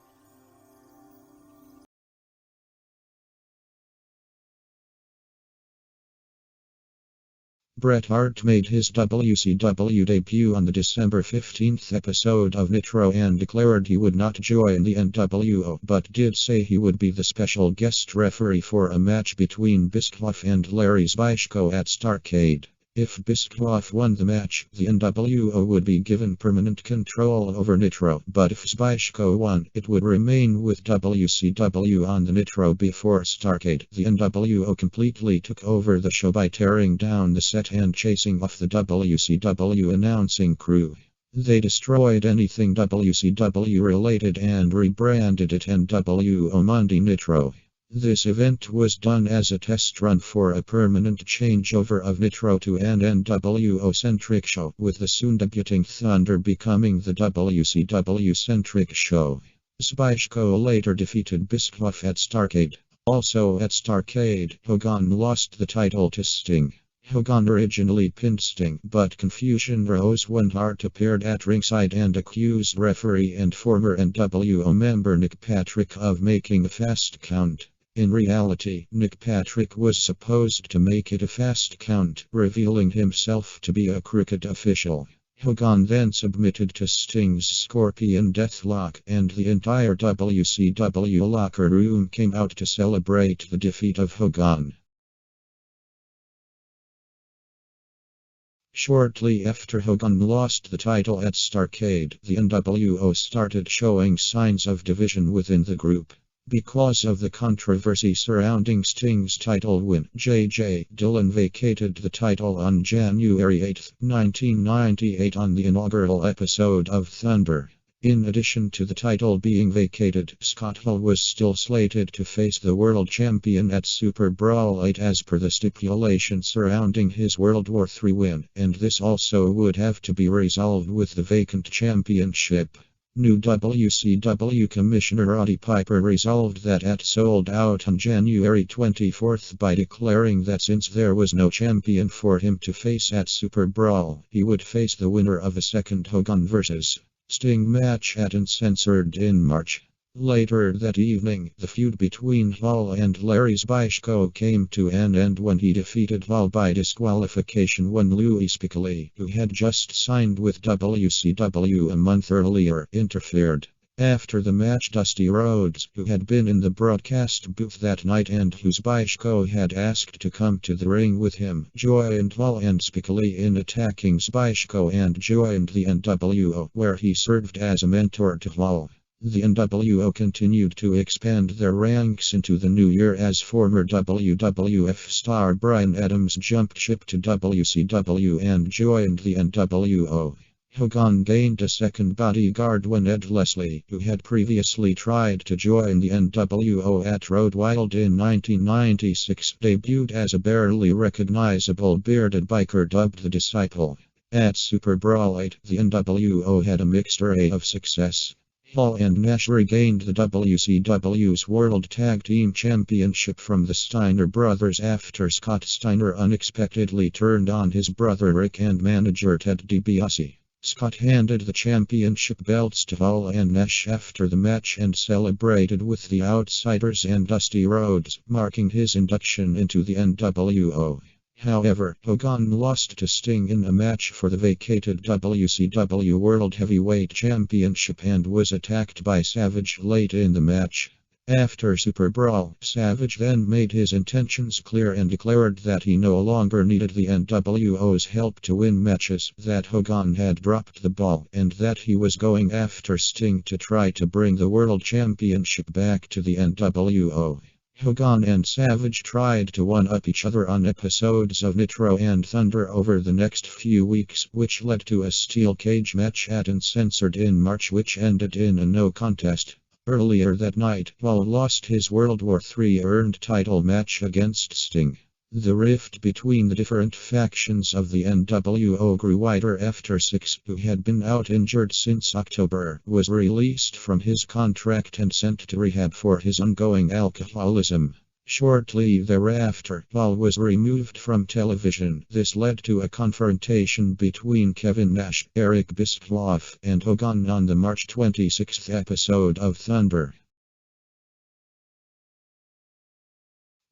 Bret Hart made his WCW debut on the December 15th episode of Nitro and declared he would not join the NWO, but did say he would be the special guest referee for a match between Bischoff and Larry Zbyszko at Starrcade. If Bischoff won the match, the NWO would be given permanent control over Nitro, but if Zbyszko won, it would remain with WCW on the Nitro. Before Starrcade, the NWO completely took over the show by tearing down the set and chasing off the WCW announcing crew. They destroyed anything WCW related and rebranded it NWO Monday Nitro. This event was done as a test run for a permanent changeover of Nitro to an NWO-centric show, with the soon debuting Thunder becoming the WCW-centric show. Zbyszko later defeated Bischoff at Starrcade. Also at Starrcade, Hogan lost the title to Sting. Hogan originally pinned Sting, but confusion rose when Hart appeared at ringside and accused referee and former NWO member Nick Patrick of making a fast count. In reality, Nick Patrick was supposed to make it a fast count, revealing himself to be a crooked official. Hogan then submitted to Sting's Scorpion Deathlock, and the entire WCW locker room came out to celebrate the defeat of Hogan. Shortly after Hogan lost the title at Starrcade, the NWO started showing signs of division within the group. Because of the controversy surrounding Sting's title win, J.J. Dillon vacated the title on January 8, 1998 on the inaugural episode of Thunder. In addition to the title being vacated, Scott Hall was still slated to face the world champion at Super Brawl 8 as per the stipulation surrounding his World War III win, and this also would have to be resolved with the vacant championship. New WCW Commissioner Roddy Piper resolved that at Sold Out on January 24 by declaring that since there was no champion for him to face at Super Brawl, he would face the winner of a second Hogan vs. Sting match at Uncensored in March. Later that evening, the feud between Hall and Larry Zbyszko came to an end when he defeated Hall by disqualification when Louis Spiegel, who had just signed with WCW a month earlier, interfered. After the match, Dusty Rhodes, who had been in the broadcast booth that night and who Zbyszko had asked to come to the ring with him, joined Hall and Spiegel in attacking Zbyszko and joined the NWO, where he served as a mentor to Hall. The NWO continued to expand their ranks into the new year as former WWF star Bryan Adams jumped ship to WCW and joined the NWO. Hogan gained a second bodyguard when Ed Leslie, who had previously tried to join the NWO at Road Wild in 1996, debuted as a barely recognizable bearded biker dubbed the Disciple. At Super Brawl 8, the NWO had a mixed array of success. Hall and Nash regained the WCW's World Tag Team Championship from the Steiner brothers after Scott Steiner unexpectedly turned on his brother Rick and manager Ted DiBiase. Scott handed the championship belts to Hall and Nash after the match and celebrated with the Outsiders and Dusty Rhodes, marking his induction into the NWO. However, Hogan lost to Sting in a match for the vacated WCW World Heavyweight Championship and was attacked by Savage late in the match. After Super Brawl, Savage then made his intentions clear and declared that he no longer needed the NWO's help to win matches, that Hogan had dropped the ball, and that he was going after Sting to try to bring the World Championship back to the NWO. Hogan and Savage tried to one-up each other on episodes of Nitro and Thunder over the next few weeks, which led to a steel cage match at Uncensored in March, which ended in a no contest. Earlier that night, Hall lost his World War III earned title match against Sting. The rift between the different factions of the NWO grew wider after Six, who had been out injured since October, was released from his contract and sent to rehab for his ongoing alcoholism. Shortly thereafter, Hall was removed from television. This led to a confrontation between Kevin Nash, Eric Bischoff, and Hogan on the March 26 episode of Thunder.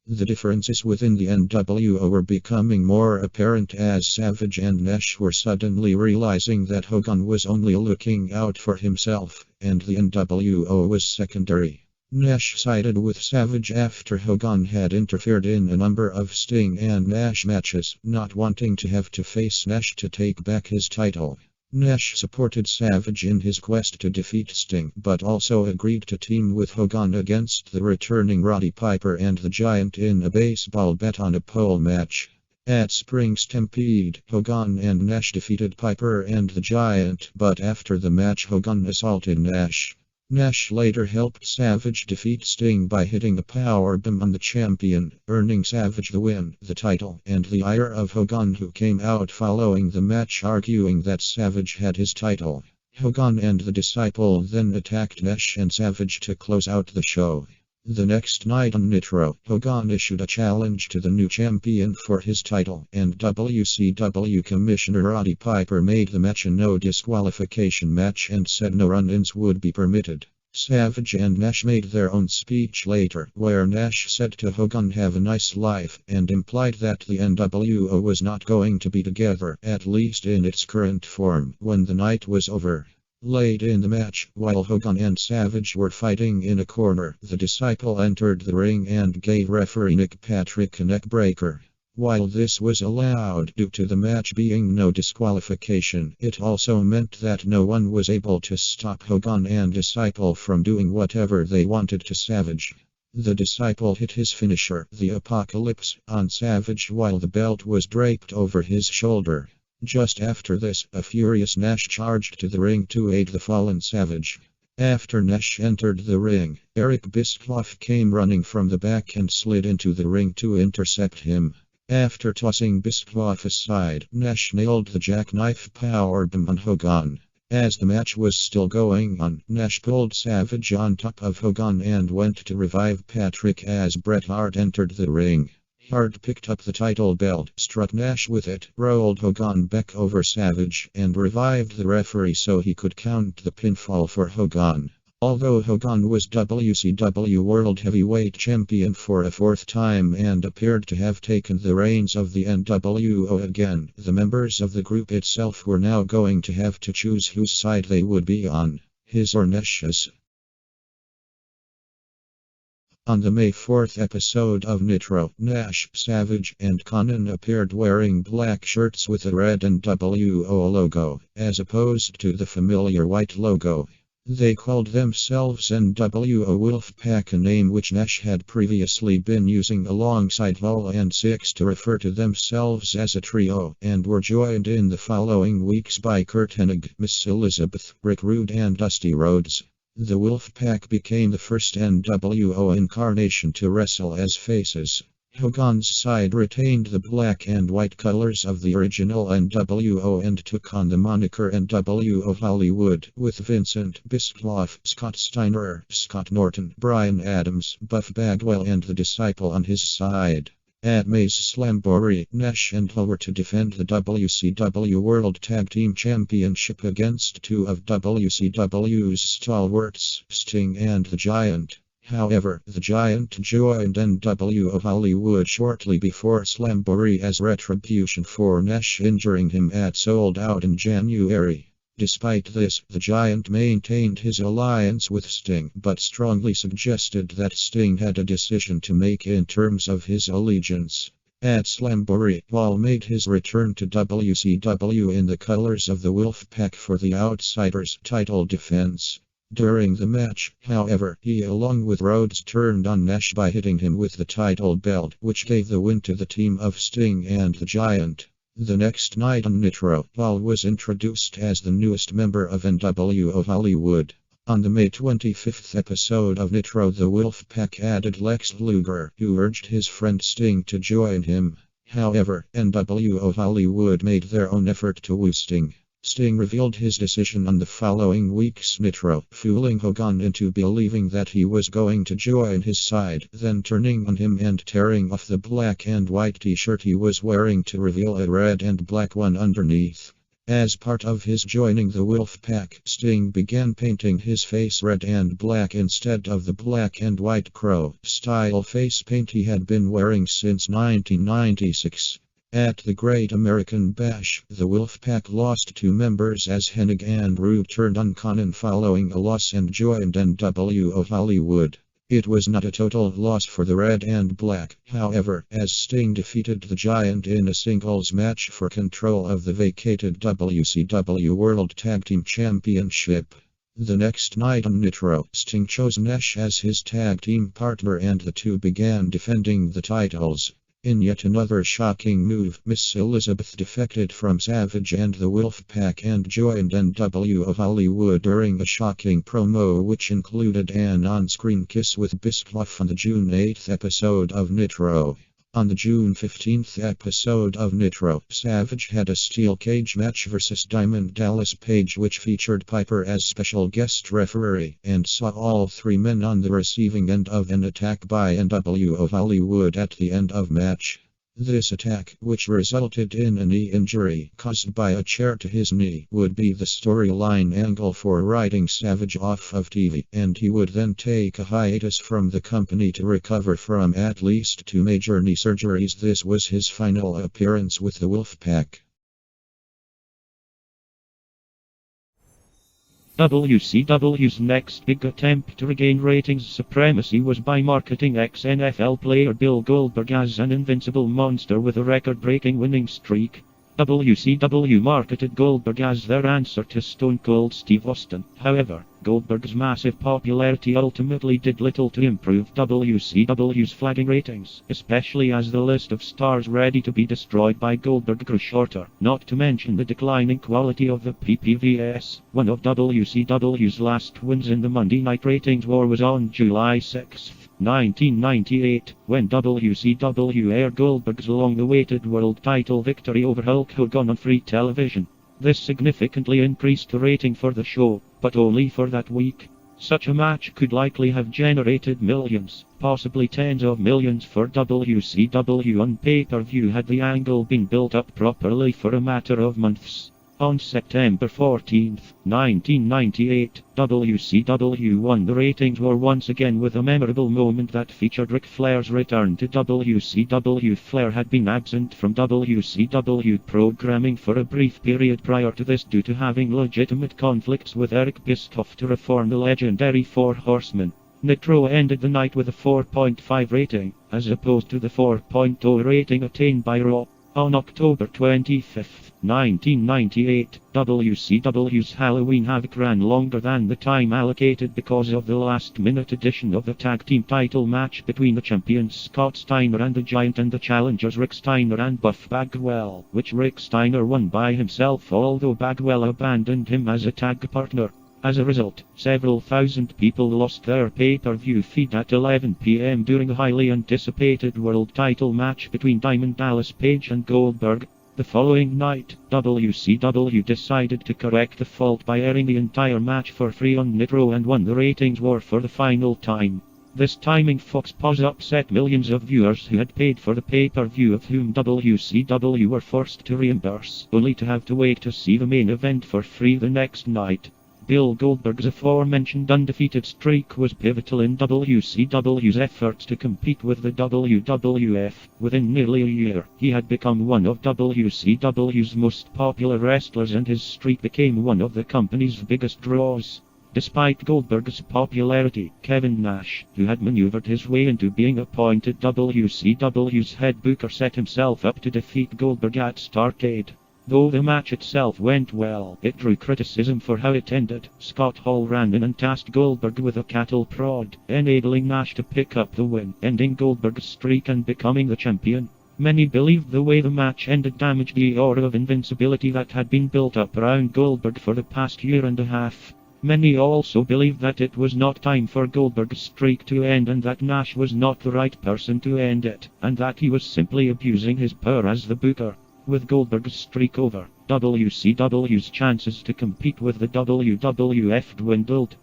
The differences within the NWO were becoming more apparent as Savage and Nash were suddenly realizing that Hogan was only looking out for himself, and the NWO was secondary. Nash sided with Savage after Hogan had interfered in a number of Sting and Nash matches, not wanting to have to face Nash to take back his title. Nash supported Savage in his quest to defeat Sting, but also agreed to team with Hogan against the returning Roddy Piper and the Giant in a baseball bat on a pole match. At Spring Stampede, Hogan and Nash defeated Piper and the Giant, but after the match Hogan assaulted Nash. Nash later helped Savage defeat Sting by hitting a powerbomb on the champion, earning Savage the win, the title, and the ire of Hogan, who came out following the match arguing that Savage had his title. Hogan and the Disciple then attacked Nash and Savage to close out the show. The next night on Nitro, Hogan issued a challenge to the new champion for his title, and WCW Commissioner Roddy Piper made the match a no disqualification match and said no run-ins would be permitted. Savage and Nash made their own speech later, where Nash said to Hogan, "Have a nice life," and implied that the NWO was not going to be together, at least in its current form, when the night was over. Late in the match, while Hogan and Savage were fighting in a corner, the Disciple entered the ring and gave referee Nick Patrick a neckbreaker. While this was allowed due to the match being no disqualification, it also meant that no one was able to stop Hogan and Disciple from doing whatever they wanted to Savage. The Disciple hit his finisher, the Apocalypse, on Savage while the belt was draped over his shoulder. Just after this, a furious Nash charged to the ring to aid the fallen Savage. After Nash entered the ring, Eric Bischoff came running from the back and slid into the ring to intercept him. After tossing Bischoff aside, Nash nailed the jackknife powerbomb on Hogan. As the match was still going on, Nash pulled Savage on top of Hogan and went to revive Patrick as Bret Hart entered the ring. Hart picked up the title belt, struck Nash with it, rolled Hogan back over Savage, and revived the referee so he could count the pinfall for Hogan. Although Hogan was WCW World Heavyweight Champion for a fourth time and appeared to have taken the reins of the NWO again, the members of the group itself were now going to have to choose whose side they would be on, his or Nash's. On the May 4th episode of Nitro, Nash, Savage, and Konnan appeared wearing black shirts with a red NWO logo, as opposed to the familiar white logo. They called themselves NWO Wolfpack, a name which Nash had previously been using alongside Hall and Six to refer to themselves as a trio, and were joined in the following weeks by Curt Hennig, Miss Elizabeth, Rick Rude, and Dusty Rhodes. The Wolfpack became the first NWO incarnation to wrestle as faces. Hogan's side retained the black and white colors of the original NWO and took on the moniker NWO Hollywood, with Vincent Bischoff, Scott Steiner, Scott Norton, Brian Adams, Buff Bagwell, and the Disciple on his side. At May's Slamboree, Nash and Hall were to defend the WCW World Tag Team Championship against two of WCW's stalwarts, Sting and the Giant. However, the Giant joined NWO Hollywood shortly before Slamboree as retribution for Nash injuring him at Sold Out in January. Despite this, the Giant maintained his alliance with Sting, but strongly suggested that Sting had a decision to make in terms of his allegiance. At Slamboree, Hall made his return to WCW in the colors of the Wolfpack for the Outsiders title defense. During the match, however, he along with Rhodes turned on Nash by hitting him with the title belt, which gave the win to the team of Sting and the Giant. The next night on Nitro, Hall was introduced as the newest member of NWO Hollywood. On the May 25th episode of Nitro, the Wolfpack added Lex Luger, who urged his friend Sting to join him. However, NWO Hollywood made their own effort to woo Sting. Sting revealed his decision on the following week's Nitro, fooling Hogan into believing that he was going to join his side, then turning on him and tearing off the black and white t-shirt he was wearing to reveal a red and black one underneath. As part of his joining the Wolfpack, Sting began painting his face red and black instead of the black and white crow-style face paint he had been wearing since 1996. At the Great American Bash, the Wolfpack lost two members as Hennig and Rude turned on Konnan following a loss and joined NWO Hollywood. It was not a total loss for the Red and Black, however, as Sting defeated the Giant in a singles match for control of the vacated WCW World Tag Team Championship. The next night on Nitro, Sting chose Nash as his tag team partner and the two began defending the titles. In yet another shocking move, Miss Elizabeth defected from Savage and the Wolfpack and joined NWO Hollywood during a shocking promo which included an on-screen kiss with Bischoff on the June 8th episode of Nitro. On the June 15th episode of Nitro, Savage had a steel cage match versus Diamond Dallas Page which featured Piper as special guest referee, and saw all three men on the receiving end of an attack by NWO Hollywood at the end of match. This attack, which resulted in a knee injury caused by a chair to his knee, would be the storyline angle for writing Savage off of TV, and he would then take a hiatus from the company to recover from at least two major knee surgeries. This was his final appearance with the Wolfpack. WCW's next big attempt to regain ratings supremacy was by marketing ex-NFL player Bill Goldberg as an invincible monster with a record-breaking winning streak. WCW marketed Goldberg as their answer to Stone Cold Steve Austin. However, Goldberg's massive popularity ultimately did little to improve WCW's flagging ratings, especially as the list of stars ready to be destroyed by Goldberg grew shorter, not to mention the declining quality of the PPVs. One of WCW's last wins in the Monday Night Ratings war was on July 6, 1998, when WCW aired Goldberg's long-awaited world title victory over Hulk Hogan on free television. This significantly increased the rating for the show, but only for that week. Such a match could likely have generated millions, possibly tens of millions for WCW on pay-per-view had the angle been built up properly for a matter of months. On September 14, 1998, WCW won the ratings war once again with a memorable moment that featured Ric Flair's return to WCW. Flair had been absent from WCW programming for a brief period prior to this due to having legitimate conflicts with Eric Bischoff to reform the legendary Four Horsemen. Nitro ended the night with a 4.5 rating, as opposed to the 4.0 rating attained by Raw. On October 25, 1998, WCW's Halloween Havoc ran longer than the time allocated because of the last-minute addition of the tag team title match between the champions Scott Steiner and the Giant and the challengers Rick Steiner and Buff Bagwell, which Rick Steiner won by himself although Bagwell abandoned him as a tag partner. As a result, several thousand people lost their pay-per-view feed at 11 p.m. during a highly anticipated world title match between Diamond Dallas Page and Goldberg. The following night, WCW decided to correct the fault by airing the entire match for free on Nitro and won the ratings war for the final time. This timing Fox pause upset millions of viewers who had paid for the pay-per-view of whom WCW were forced to reimburse, only to have to wait to see the main event for free the next night. Bill Goldberg's aforementioned undefeated streak was pivotal in WCW's efforts to compete with the WWF. Within nearly a year, he had become one of WCW's most popular wrestlers and his streak became one of the company's biggest draws. Despite Goldberg's popularity, Kevin Nash, who had maneuvered his way into being appointed WCW's head booker, set himself up to defeat Goldberg at Starrcade. Though the match itself went well, it drew criticism for how it ended. Scott Hall ran in and tasked Goldberg with a cattle prod, enabling Nash to pick up the win, ending Goldberg's streak and becoming the champion. Many believed the way the match ended damaged the aura of invincibility that had been built up around Goldberg for the past year and a half. Many also believed that it was not time for Goldberg's streak to end and that Nash was not the right person to end it, and that he was simply abusing his power as the booker. With Goldberg's streak over, WCW's chances to compete with the WWF dwindled.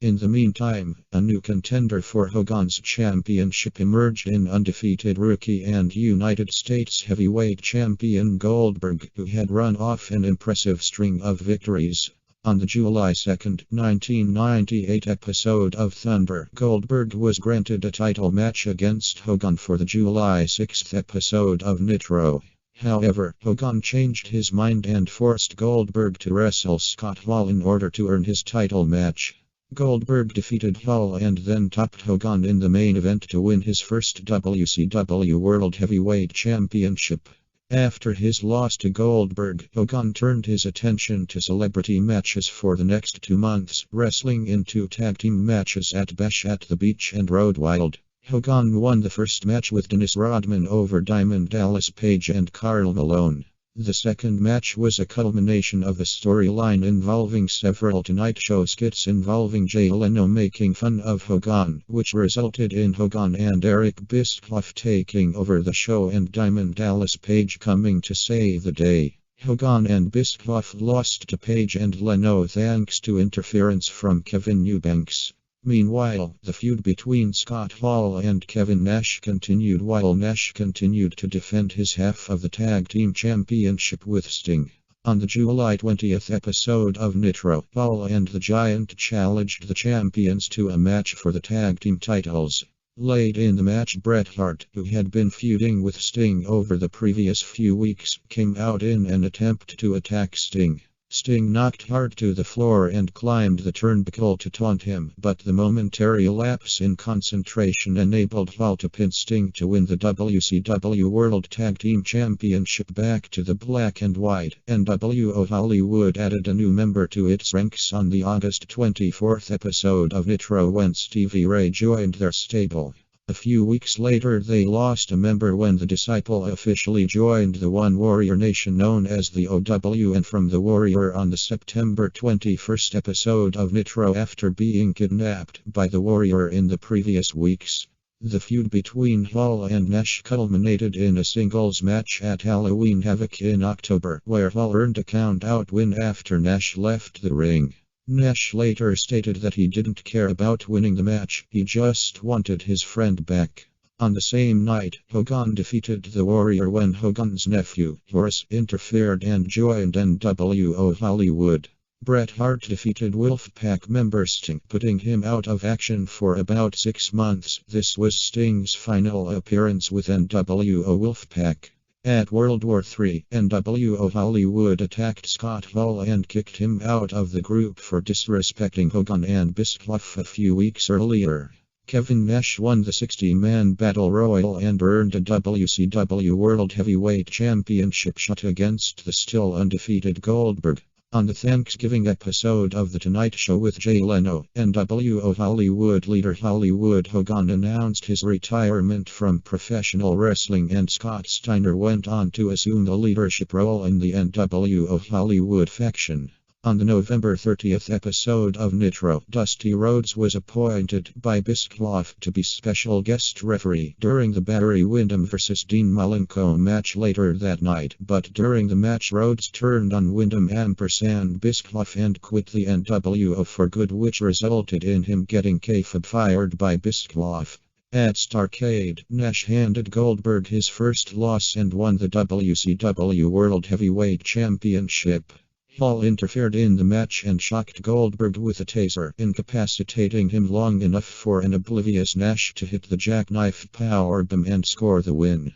In the meantime, a new contender for Hogan's championship emerged in undefeated rookie and United States heavyweight champion Goldberg, who had run off an impressive string of victories. On the July 2, 1998 episode of Thunder, Goldberg was granted a title match against Hogan for the July 6 episode of Nitro. However, Hogan changed his mind and forced Goldberg to wrestle Scott Hall in order to earn his title match. Goldberg defeated Hall and then topped Hogan in the main event to win his first WCW World Heavyweight Championship. After his loss to Goldberg, Hogan turned his attention to celebrity matches for the next 2 months, wrestling in 2 tag team matches at Bash at the Beach and Road Wild. Hogan won the first match with Dennis Rodman over Diamond Dallas Page and Karl Malone. The second match was a culmination of a storyline involving several Tonight Show skits involving Jay Leno making fun of Hogan, which resulted in Hogan and Eric Bischoff taking over the show and Diamond Dallas Page coming to save the day. Hogan and Bischoff lost to Page and Leno thanks to interference from Kevin Eubanks. Meanwhile, the feud between Scott Hall and Kevin Nash continued while Nash continued to defend his half of the tag team championship with Sting. On the July 20th episode of Nitro, Hall and the Giant challenged the champions to a match for the tag team titles. Late in the match, Bret Hart, who had been feuding with Sting over the previous few weeks, came out in an attempt to attack Sting. Sting knocked Hart to the floor and climbed the turnbuckle to taunt him, but the momentary lapse in concentration enabled Hall to pin Sting to win the WCW World Tag Team Championship back to the black and white. NWO Hollywood added a new member to its ranks on the August 24th episode of Nitro when Stevie Ray joined their stable. A few weeks later they lost a member when the Disciple officially joined the One Warrior Nation known as the OWN from the Warrior on the September 21st episode of Nitro after being kidnapped by the Warrior in the previous weeks. The feud between Hall and Nash culminated in a singles match at Halloween Havoc in October, where Hall earned a count-out win after Nash left the ring. Nash later stated that he didn't care about winning the match, he just wanted his friend back. On the same night, Hogan defeated the Warrior when Hogan's nephew, Horace, interfered and joined NWO Hollywood. Bret Hart defeated Wolfpack member Sting, putting him out of action for about 6 months. This was Sting's final appearance with NWO Wolfpack. At World War III, NWO Hollywood attacked Scott Hall and kicked him out of the group for disrespecting Hogan and Bischoff a few weeks earlier. Kevin Nash won the 60-man Battle Royal and earned a WCW World Heavyweight Championship shot against the still undefeated Goldberg. On the Thanksgiving episode of The Tonight Show with Jay Leno, NWO Hollywood leader Hollywood Hogan announced his retirement from professional wrestling, and Scott Steiner went on to assume the leadership role in the NWO Hollywood faction. On the November 30th episode of Nitro, Dusty Rhodes was appointed by Bischoff to be special guest referee during the Barry Windham vs. Dean Malenko match later that night, but during the match Rhodes turned on Windham & Bischoff and quit the NWO for good, which resulted in him getting kayfabe fired by Bischoff. At Starrcade, Nash handed Goldberg his first loss and won the WCW World Heavyweight Championship. Hall interfered in the match and shocked Goldberg with a taser, incapacitating him long enough for an oblivious Nash to hit the jackknife powerbomb and score the win.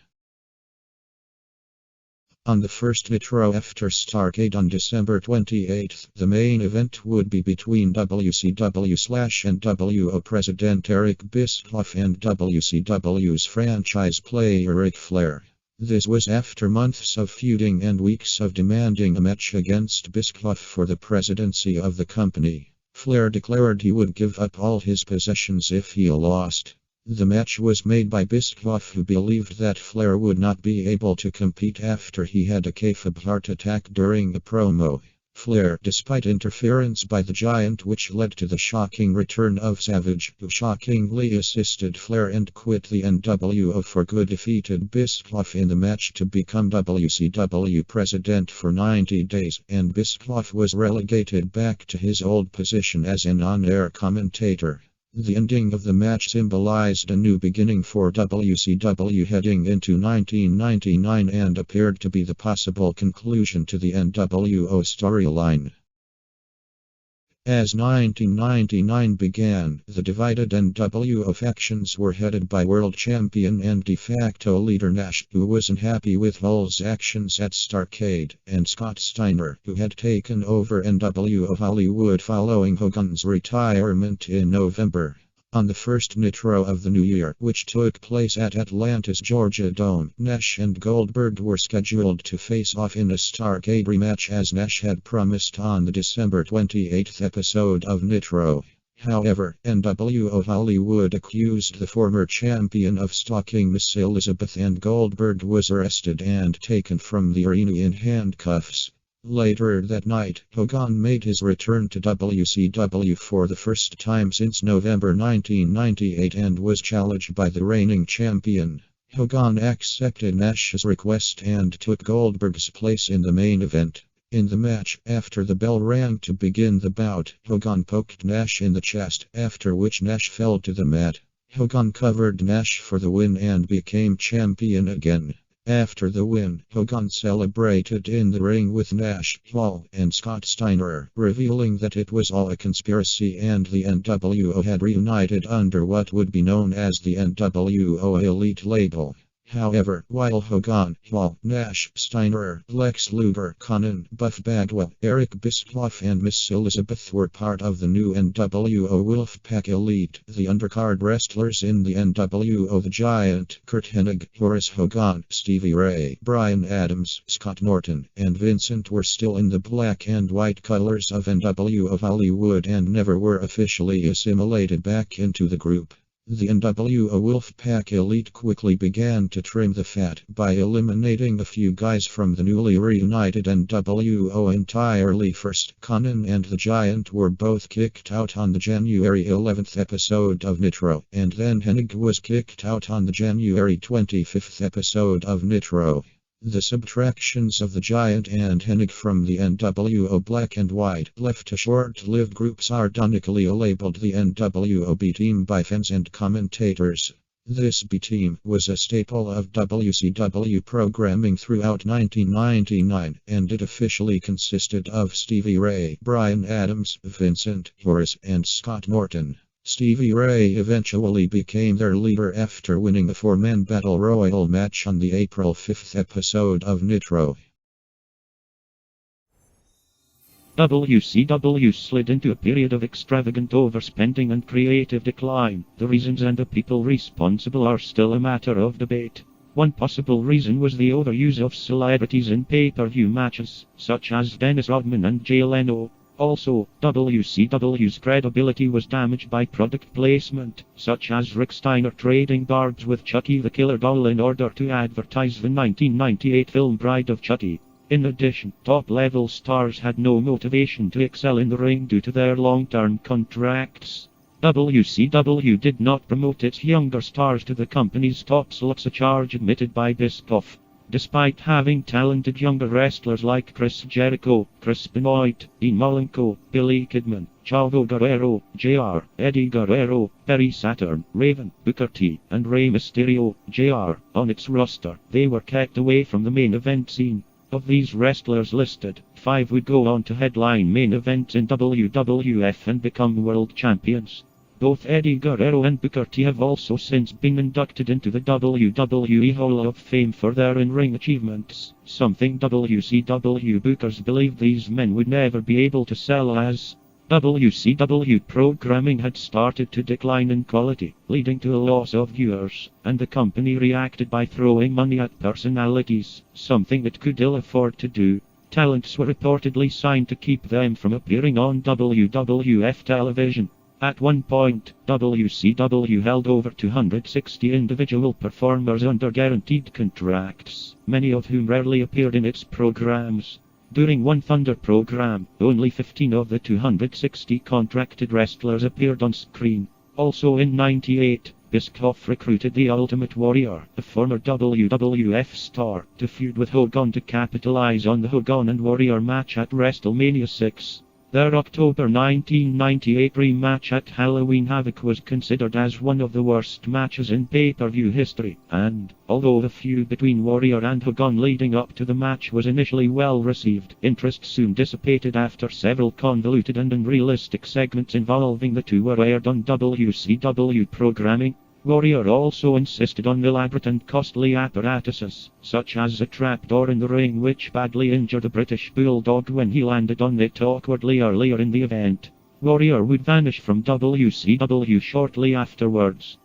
On the first Nitro after Starrcade on December 28, the main event would be between WCW/NWO President Eric Bischoff and WCW's franchise player Ric Flair. This was after months of feuding and weeks of demanding a match against Bischoff for the presidency of the company. Flair declared he would give up all his possessions if he lost. The match was made by Bischoff, who believed that Flair would not be able to compete after he had a kayfabe heart attack during the promo. Flair, despite interference by the Giant which led to the shocking return of Savage, who shockingly assisted Flair and quit the NWO for good, defeated Bischoff in the match to become WCW president for 90 days, and Bischoff was relegated back to his old position as an on-air commentator. The ending of the match symbolized a new beginning for WCW heading into 1999 and appeared to be the possible conclusion to the NWO storyline. As 1999 began, the divided NWO factions were headed by world champion and de facto leader Nash, who was unhappy with Hall's actions at Starrcade, and Scott Steiner, who had taken over NWO Hollywood following Hogan's retirement in November. On the first Nitro of the new year, which took place at Atlanta's Georgia Dome, Nash and Goldberg were scheduled to face off in a Starrcade rematch as Nash had promised on the December 28th episode of Nitro. However, NWO Hollywood accused the former champion of stalking Miss Elizabeth, and Goldberg was arrested and taken from the arena in handcuffs. Later that night, Hogan made his return to WCW for the first time since November 1998 and was challenged by the reigning champion. Hogan accepted Nash's request and took Goldberg's place in the main event. In the match, after the bell rang to begin the bout, Hogan poked Nash in the chest, after which Nash fell to the mat. Hogan covered Nash for the win and became champion again. After the win, Hogan celebrated in the ring with Nash, Hall, and Scott Steiner, revealing that it was all a conspiracy and the NWO had reunited under what would be known as the NWO Elite label. However, while Hogan, Hall, Nash, Steiner, Lex Luger, Conan, Buff Bagwell, Eric Bischoff and Miss Elizabeth were part of the new NWO Wolfpack Elite, the undercard wrestlers in the NWO the Giant, Kurt Hennig, Horace Hogan, Stevie Ray, Brian Adams, Scott Norton, and Vincent were still in the black and white colors of NWO Hollywood and never were officially assimilated back into the group. The NWO Wolfpack Elite quickly began to trim the fat by eliminating a few guys from the newly reunited NWO entirely. First, Conan and the Giant were both kicked out on the January 11th episode of Nitro, and then Hennig was kicked out on the January 25th episode of Nitro. The subtractions of the Giant and Hennig from the NWO Black and White left a short-lived group sardonically labeled the NWO B-Team by fans and commentators. This B-Team was a staple of WCW programming throughout 1999, and it officially consisted of Stevie Ray, Brian Adams, Vincent, Horace, and Scott Norton. Stevie Ray eventually became their leader after winning a four-man battle royal match on the April 5th episode of Nitro. WCW slid into a period of extravagant overspending and creative decline. The reasons and the people responsible are still a matter of debate. One possible reason was the overuse of celebrities in pay-per-view matches, such as Dennis Rodman and Jay Leno. Also, WCW's credibility was damaged by product placement, such as Rick Steiner trading barbs with Chucky the Killer Doll in order to advertise the 1998 film Bride of Chucky. In addition, top-level stars had no motivation to excel in the ring due to their long-term contracts. WCW did not promote its younger stars to the company's top slots, a charge admitted by Bischoff. Despite having talented younger wrestlers like Chris Jericho, Chris Benoit, Dean Malenko, Billy Kidman, Chavo Guerrero, JR, Eddie Guerrero, Perry Saturn, Raven, Booker T, and Rey Mysterio, JR, on its roster, they were kept away from the main event scene. Of these wrestlers listed, 5 would go on to headline main events in WWF and become world champions. Both Eddie Guerrero and Booker T have also since been inducted into the WWE Hall of Fame for their in-ring achievements, something WCW bookers believed these men would never be able to sell as. WCW programming had started to decline in quality, leading to a loss of viewers, and the company reacted by throwing money at personalities, something it could ill afford to do. Talents were reportedly signed to keep them from appearing on WWF television. At one point, WCW held over 260 individual performers under guaranteed contracts, many of whom rarely appeared in its programs. During one Thunder program, only 15 of the 260 contracted wrestlers appeared on screen. Also in '98, Bischoff recruited the Ultimate Warrior, a former WWF star, to feud with Hogan to capitalize on the Hogan and Warrior match at WrestleMania 6. Their October 1998 rematch at Halloween Havoc was considered as one of the worst matches in pay-per-view history, and, although the feud between Warrior and Hogan leading up to the match was initially well received, interest soon dissipated after several convoluted and unrealistic segments involving the two were aired on WCW programming. Warrior also insisted on elaborate and costly apparatuses, such as a trapdoor in the ring which badly injured a British Bulldog when he landed on it awkwardly earlier in the event. Warrior would vanish from WCW shortly afterwards.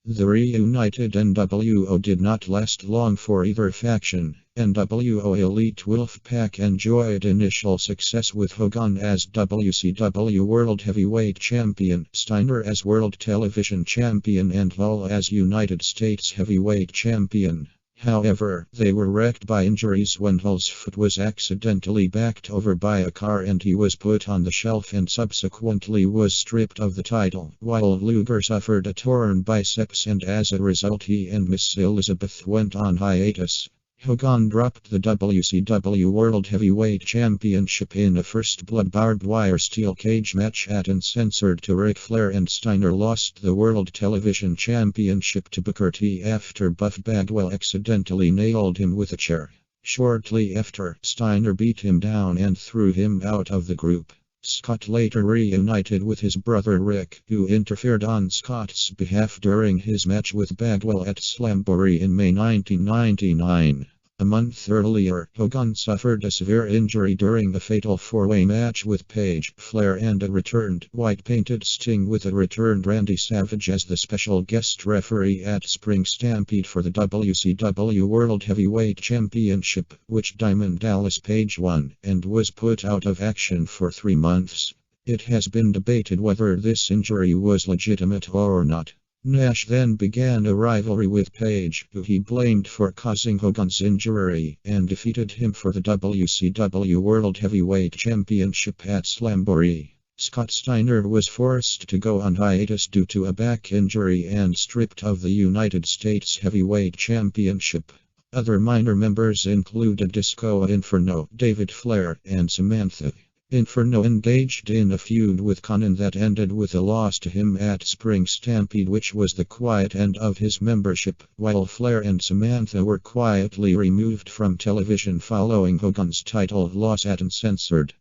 The reunited NWO did not last long for either faction. NWO Elite Wolfpack enjoyed initial success with Hogan as WCW World Heavyweight Champion, Steiner as World Television Champion, and Hall as United States Heavyweight Champion. However, they were wrecked by injuries when Hall's foot was accidentally backed over by a car and he was put on the shelf and subsequently was stripped of the title, while Luger suffered a torn biceps and as a result he and Miss Elizabeth went on hiatus. Hogan dropped the WCW World Heavyweight Championship in a First Blood barbed wire steel cage match at Uncensored to Ric Flair, and Steiner lost the World Television Championship to Booker T after Buff Bagwell accidentally nailed him with a chair. Shortly after, Steiner beat him down and threw him out of the group. Scott later reunited with his brother Rick, who interfered on Scott's behalf during his match with Bagwell at Slamboree in May 1999. A month earlier, Hogan suffered a severe injury during the fatal four-way match with Page, Flair and a returned white-painted Sting, with a returned Randy Savage as the special guest referee at Spring Stampede for the WCW World Heavyweight Championship, which Diamond Dallas Page won, and was put out of action for 3 months. It has been debated whether this injury was legitimate or not. Nash then began a rivalry with Page, who he blamed for causing Hogan's injury, and defeated him for the WCW World Heavyweight Championship at Slamboree. Scott Steiner was forced to go on hiatus due to a back injury and stripped of the United States Heavyweight Championship. Other minor members included Disco Inferno, David Flair, and Samantha. Inferno engaged in a feud with Conan that ended with a loss to him at Spring Stampede, which was the quiet end of his membership, while Flair and Samantha were quietly removed from television following Hogan's title loss at Uncensored.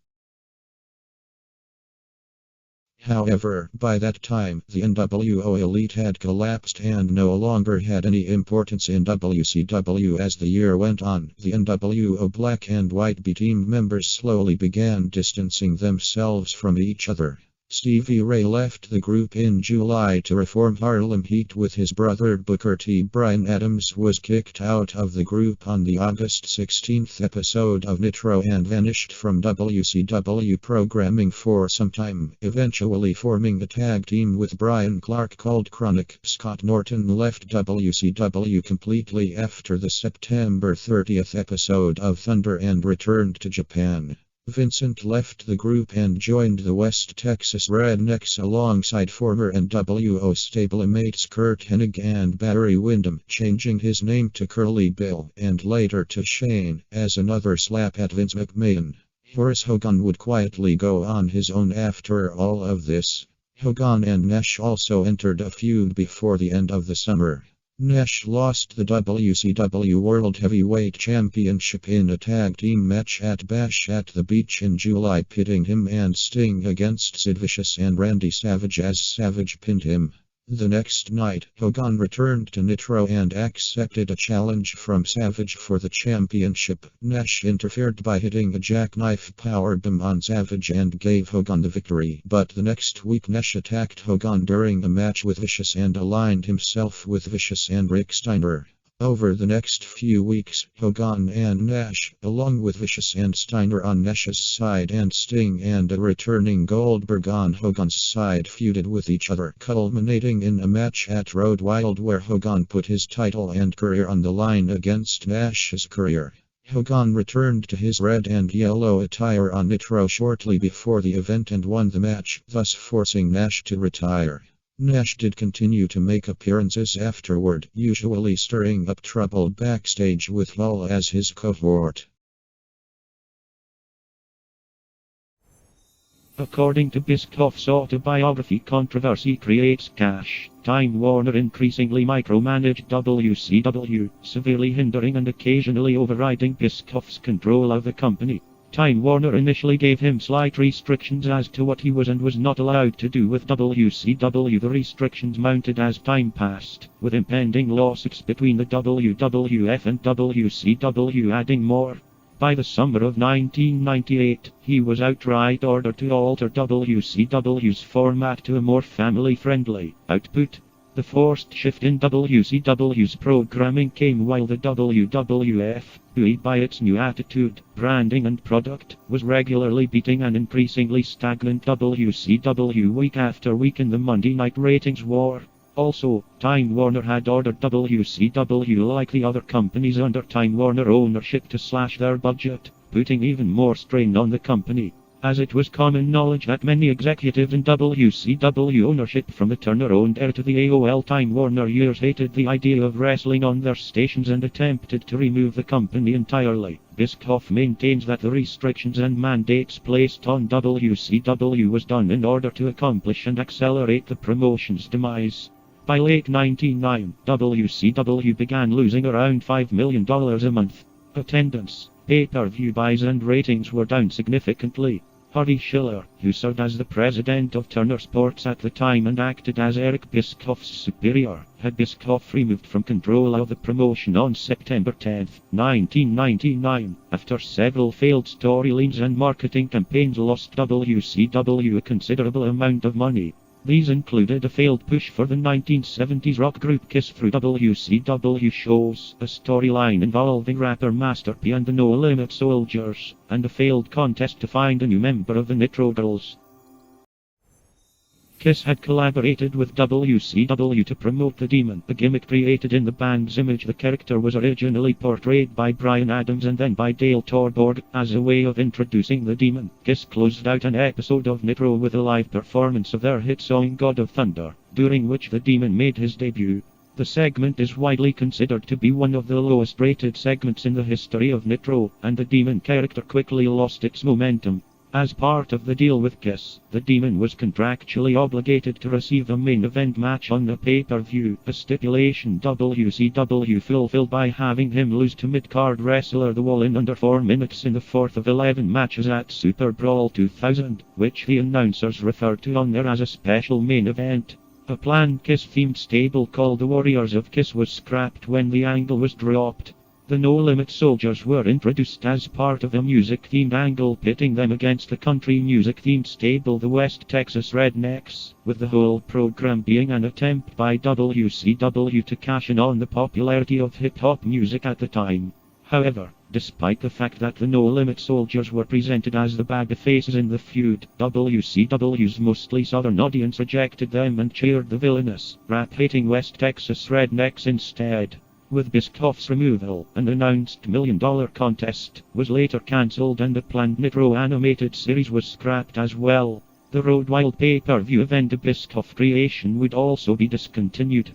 However, by that time, the NWO Elite had collapsed and no longer had any importance in WCW. As the year went on, the NWO Black and White B team members slowly began distancing themselves from each other. Stevie Ray left the group in July to reform Harlem Heat with his brother Booker T. Brian Adams was kicked out of the group on the August 16th episode of Nitro and vanished from WCW programming for some time, eventually forming a tag team with Brian Clark called Chronic. Scott Norton left WCW completely after the September 30th episode of Thunder and returned to Japan. Vincent left the group and joined the West Texas Rednecks alongside former NWO stablemates Curt Hennig and Barry Windham, changing his name to Curly Bill and later to Shane as another slap at Vince McMahon. Horace Hogan would quietly go on his own after all of this. Hogan and Nash also entered a feud before the end of the summer. Nash lost the WCW World Heavyweight Championship in a tag team match at Bash at the Beach in July, pitting him and Sting against Sid Vicious and Randy Savage as Savage pinned him. The next night, Hogan returned to Nitro and accepted a challenge from Savage for the championship. Nash interfered by hitting a jackknife powerbomb on Savage and gave Hogan the victory. But the next week Nash attacked Hogan during a match with Vicious and aligned himself with Vicious and Rick Steiner. Over the next few weeks, Hogan and Nash, along with Vicious and Steiner on Nash's side and Sting and a returning Goldberg on Hogan's side, feuded with each other, culminating in a match at Road Wild where Hogan put his title and career on the line against Nash's career. Hogan returned to his red and yellow attire on Nitro shortly before the event and won the match, thus forcing Nash to retire. Nash did continue to make appearances afterward, usually stirring up trouble backstage with Hall as his cohort. According to Bischoff's autobiography, controversy creates cash. Time Warner increasingly micromanaged WCW, severely hindering and occasionally overriding Bischoff's control of the company. Time Warner initially gave him slight restrictions as to what he was and was not allowed to do with WCW. The restrictions mounted as time passed, with impending lawsuits between the WWF and WCW adding more. By the summer of 1998, he was outright ordered to alter WCW's format to a more family-friendly output. The forced shift in WCW's programming came while the WWF, buoyed by its new attitude, branding and product, was regularly beating an increasingly stagnant WCW week after week in the Monday Night Ratings war. Also, Time Warner had ordered WCW, like the other companies under Time Warner ownership, to slash their budget, putting even more strain on the company. As it was common knowledge that many executives in WCW ownership, from the Turner-owned heir to the AOL Time Warner years, hated the idea of wrestling on their stations and attempted to remove the company entirely. Bischoff maintains that the restrictions and mandates placed on WCW was done in order to accomplish and accelerate the promotion's demise. By late 1999, WCW began losing around $5 million a month. Attendance, pay-per-view buys and ratings were down significantly. Hardy Schiller, who served as the president of Turner Sports at the time and acted as Eric Bischoff's superior, had Bischoff removed from control of the promotion on September 10, 1999. After several failed storylines and marketing campaigns lost WCW a considerable amount of money. These included a failed push for the 1970s rock group Kiss through WCW shows, a storyline involving rapper Master P and the No Limit Soldiers, and a failed contest to find a new member of the Nitro Girls. Kiss had collaborated with WCW to promote the Demon, a gimmick created in the band's image. The character was originally portrayed by Bryan Adams and then by Dale Torborg. As a way of introducing the Demon, Kiss closed out an episode of Nitro with a live performance of their hit song God of Thunder, during which the Demon made his debut. The segment is widely considered to be one of the lowest rated segments in the history of Nitro, and the Demon character quickly lost its momentum. As part of the deal with Kiss, the Demon was contractually obligated to receive a main event match on the pay-per-view, a stipulation WCW fulfilled by having him lose to mid-card wrestler The Wall in under 4 minutes in the fourth of 11 matches at Super Brawl 2000, which the announcers referred to on there as a special main event. A planned Kiss-themed stable called the Warriors of Kiss was scrapped when the angle was dropped. The No Limit Soldiers were introduced as part of a music-themed angle pitting them against the country music-themed stable the West Texas Rednecks, with the whole program being an attempt by WCW to cash in on the popularity of hip-hop music at the time. However, despite the fact that the No Limit Soldiers were presented as the babyfaces in the feud, WCW's mostly southern audience rejected them and cheered the villainous, rap-hating West Texas Rednecks instead. With Bischoff's removal, an announced $1 million contest was later cancelled and the planned Nitro animated series was scrapped as well. The Road Wild pay-per-view event, a Bischoff creation, would also be discontinued.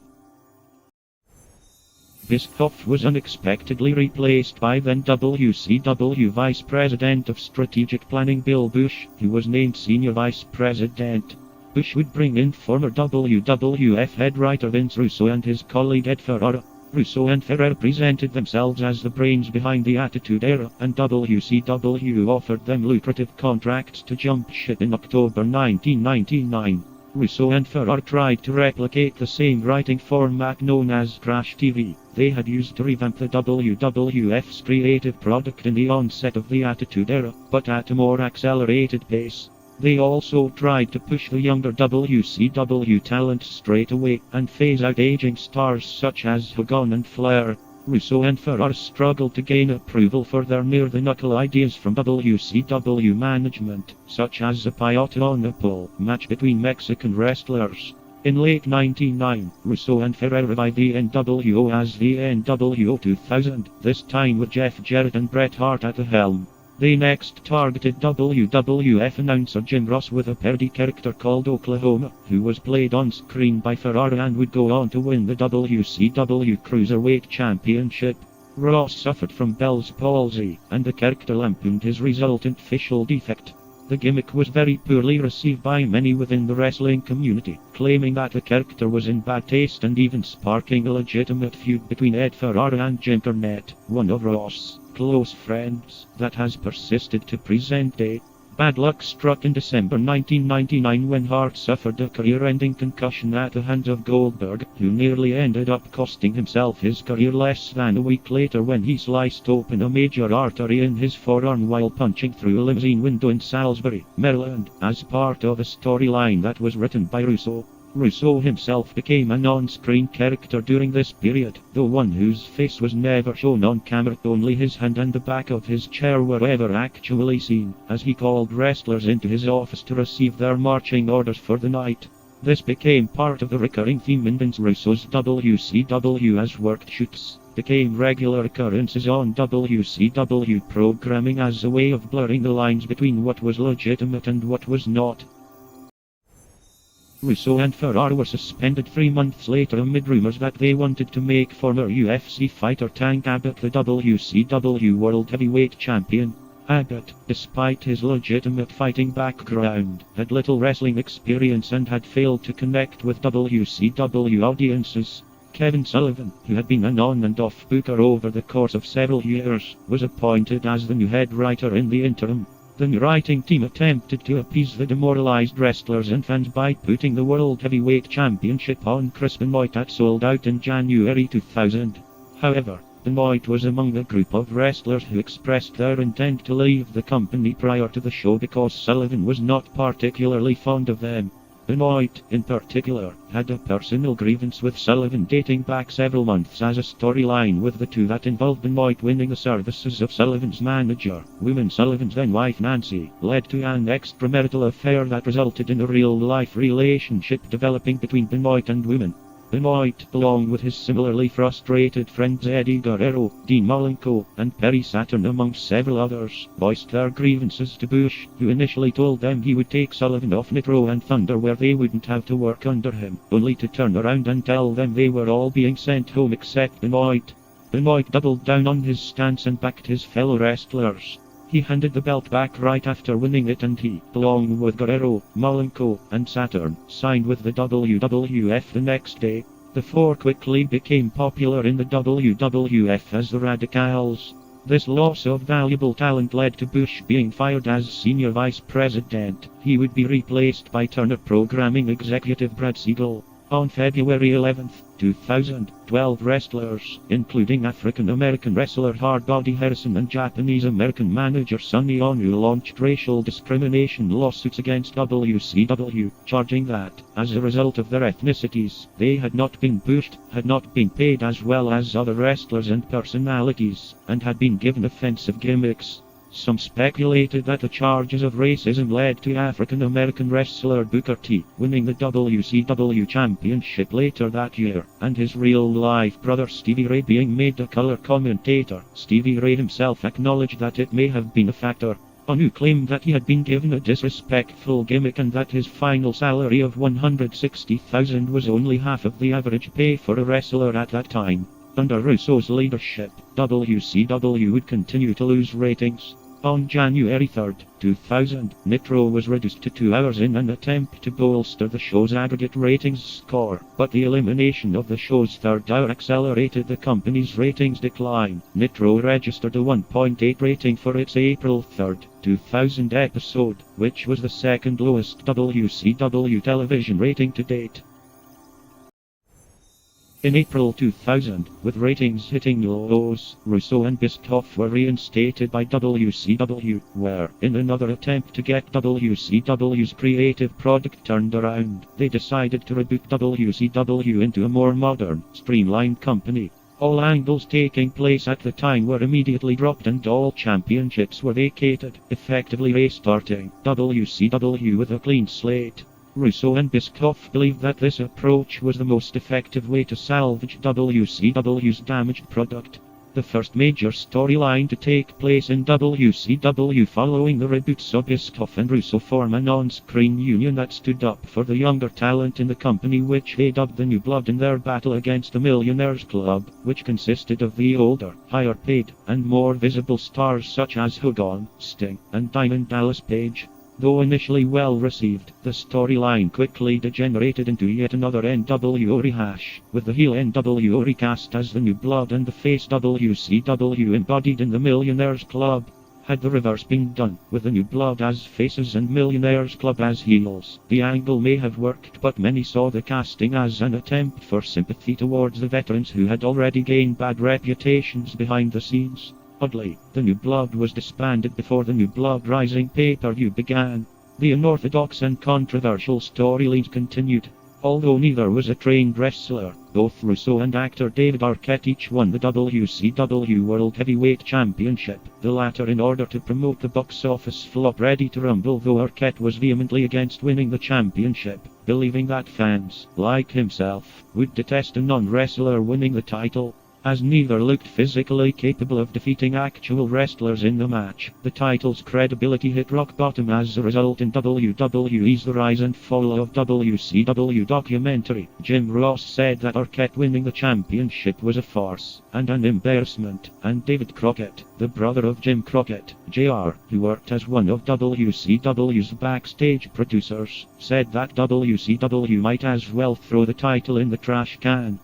Bischoff was unexpectedly replaced by then WCW Vice President of Strategic Planning Bill Bush, who was named Senior Vice President. Bush would bring in former WWF head writer Vince Russo and his colleague Ed Ferrara. Russo and Ferrer presented themselves as the brains behind the Attitude Era, and WCW offered them lucrative contracts to jump ship in October 1999. Russo and Ferrer tried to replicate the same writing format known as Trash TV they had used to revamp the WWF's creative product in the onset of the Attitude Era, but at a more accelerated pace. They also tried to push the younger WCW talent straight away, and phase out aging stars such as Hogan and Flair. Russo and Ferrer struggled to gain approval for their near-the-knuckle ideas from WCW management, such as a Payota on a pole match between Mexican wrestlers. In late 1999, Russo and Ferrer revived the NWO as the NWO 2000, this time with Jeff Jarrett and Bret Hart at the helm. They next targeted WWF announcer Jim Ross with a parody character called Oklahoma, who was played on screen by Ferrara and would go on to win the WCW Cruiserweight Championship. Ross suffered from Bell's palsy, and the character lampooned his resultant facial defect. The gimmick was very poorly received by many within the wrestling community, claiming that the character was in bad taste and even sparking a legitimate feud between Ed Ferrara and Jim Cornette, one of Ross' close friends, that has persisted to present day. Bad luck struck in December 1999 when Hart suffered a career-ending concussion at the hands of Goldberg, who nearly ended up costing himself his career less than a week later when he sliced open a major artery in his forearm while punching through a limousine window in Salisbury, Maryland, as part of a storyline that was written by Russo. Russo himself became an on-screen character during this period, though one whose face was never shown on camera. Only his hand and the back of his chair were ever actually seen, as he called wrestlers into his office to receive their marching orders for the night. This became part of the recurring theme in Vince Russo's WCW as worked shoots became regular occurrences on WCW programming as a way of blurring the lines between what was legitimate and what was not. Russo and Ferrara were suspended 3 months later amid rumors that they wanted to make former UFC fighter Tank Abbott the WCW World Heavyweight Champion. Abbott, despite his legitimate fighting background, had little wrestling experience and had failed to connect with WCW audiences. Kevin Sullivan, who had been an on and off booker over the course of several years, was appointed as the new head writer in the interim. The new writing team attempted to appease the demoralized wrestlers and fans by putting the World Heavyweight Championship on Chris Benoit at Sold Out in January 2000. However, Benoit was among the group of wrestlers who expressed their intent to leave the company prior to the show because Sullivan was not particularly fond of them. Benoit, in particular, had a personal grievance with Sullivan dating back several months as a storyline with the two that involved Benoit winning the services of Sullivan's manager, woman Sullivan's then wife Nancy, led to an extramarital affair that resulted in a real-life relationship developing between Benoit and woman. Benoit, along with his similarly frustrated friends Eddie Guerrero, Dean Malenko, and Perry Saturn amongst several others, voiced their grievances to Bush, who initially told them he would take Sullivan off Nitro and Thunder where they wouldn't have to work under him, only to turn around and tell them they were all being sent home except Benoit. Benoit doubled down on his stance and backed his fellow wrestlers. He handed the belt back right after winning it, and he, along with Guerrero, Malenko, and Saturn, signed with the WWF the next day. The four quickly became popular in the WWF as the Radicals. This loss of valuable talent led to Bush being fired as senior vice president. He would be replaced by Turner programming executive Brad Siegel. On February 11, 2000, 12 wrestlers, including African-American wrestler Hardbody Harrison and Japanese-American manager Sonny Onu, launched racial discrimination lawsuits against WCW, charging that, as a result of their ethnicities, they had not been pushed, had not been paid as well as other wrestlers and personalities, and had been given offensive gimmicks. Some speculated that the charges of racism led to African-American wrestler Booker T winning the WCW championship later that year, and his real-life brother Stevie Ray being made a color commentator. Stevie Ray himself acknowledged that it may have been a factor. Onu claimed that he had been given a disrespectful gimmick and that his final salary of $160,000 was only half of the average pay for a wrestler at that time. Under Russo's leadership, WCW would continue to lose ratings. On January 3, 2000, Nitro was reduced to 2 hours in an attempt to bolster the show's aggregate ratings score, but the elimination of the show's third hour accelerated the company's ratings decline. Nitro registered a 1.8 rating for its April 3, 2000 episode, which was the second lowest WCW television rating to date. In April 2000, with ratings hitting lows, Russo and Bischoff were reinstated by WCW, where, in another attempt to get WCW's creative product turned around, they decided to reboot WCW into a more modern, streamlined company. All angles taking place at the time were immediately dropped and all championships were vacated, effectively restarting WCW with a clean slate. Russo and Bischoff believed that this approach was the most effective way to salvage WCW's damaged product. The first major storyline to take place in WCW following the reboot saw Bischoff and Russo form an on-screen union that stood up for the younger talent in the company, which they dubbed the New Blood, in their battle against the Millionaires Club, which consisted of the older, higher-paid, and more visible stars such as Hogan, Sting, and Diamond Dallas Page. Though initially well received, the storyline quickly degenerated into yet another NWO rehash, with the heel NWO recast as the New Blood and the face WCW embodied in the Millionaires Club. Had the reverse been done, with the New Blood as faces and Millionaires Club as heels, the angle may have worked, but many saw the casting as an attempt for sympathy towards the veterans who had already gained bad reputations behind the scenes. Oddly, the New Blood was disbanded before the New Blood Rising pay-per-view began. The unorthodox and controversial storylines continued. Although neither was a trained wrestler, both Russo and actor David Arquette each won the WCW World Heavyweight Championship, the latter in order to promote the box office flop Ready to Rumble, though Arquette was vehemently against winning the championship, believing that fans, like himself, would detest a non-wrestler winning the title. As neither looked physically capable of defeating actual wrestlers in the match, the title's credibility hit rock bottom as a result. In WWE's The Rise and Fall of WCW documentary, Jim Ross said that Arquette winning the championship was a farce and an embarrassment, and David Crockett, the brother of Jim Crockett, Jr., who worked as one of WCW's backstage producers, said that WCW might as well throw the title in the trash can.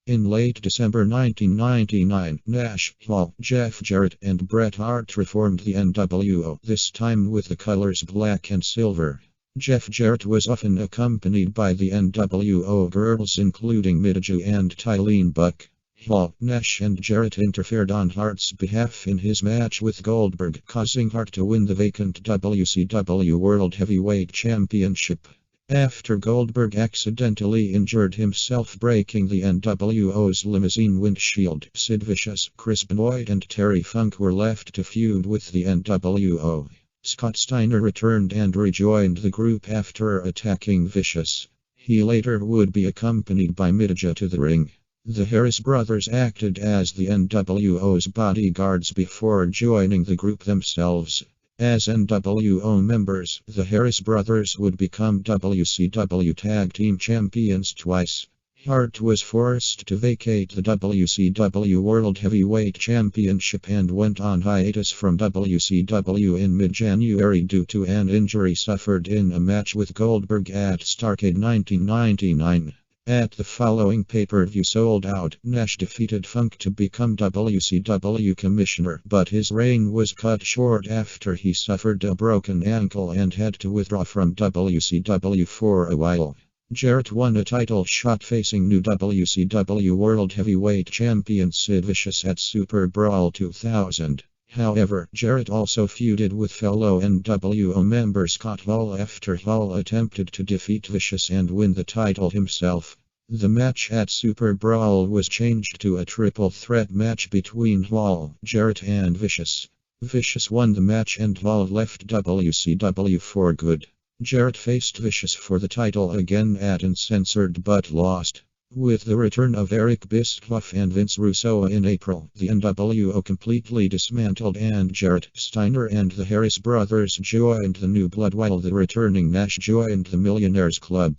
In late December 1999, Nashville, Jeff Jarrett and Bret Hart reformed the NWO, this time with the colors black and silver. Jeff Jarrett was often accompanied by the NWO girls including Midge and Tylene Buck. Hall, Nash and Jarrett interfered on Hart's behalf in his match with Goldberg, causing Hart to win the vacant WCW World Heavyweight Championship. After Goldberg accidentally injured himself breaking the NWO's limousine windshield, Sid Vicious, Chris Benoit and Terry Funk were left to feud with the NWO. Scott Steiner returned and rejoined the group after attacking Vicious. He later would be accompanied by Midja to the ring. The Harris brothers acted as the NWO's bodyguards before joining the group themselves. As NWO members, the Harris brothers would become WCW Tag Team Champions twice. Hart was forced to vacate the WCW World Heavyweight Championship and went on hiatus from WCW in mid-January due to an injury suffered in a match with Goldberg at Starrcade 1999. At the following pay-per-view sold out, Nash defeated Funk to become WCW commissioner, but his reign was cut short after he suffered a broken ankle and had to withdraw from WCW for a while. Jarrett won a title shot facing new WCW World Heavyweight Champion Sid Vicious at Super Brawl 2000. However, Jarrett also feuded with fellow NWO member Scott Hall after Hall attempted to defeat Vicious and win the title himself. The match at Super Brawl was changed to a triple threat match between Hall, Jarrett and Vicious. Vicious won the match and Hall left WCW for good. Jarrett faced Vicious for the title again at Uncensored but lost. With the return of Eric Bischoff and Vince Russo in April, the NWO completely dismantled and Jarrett, Steiner and the Harris brothers joined the New Blood while the returning Nash joined the Millionaires Club.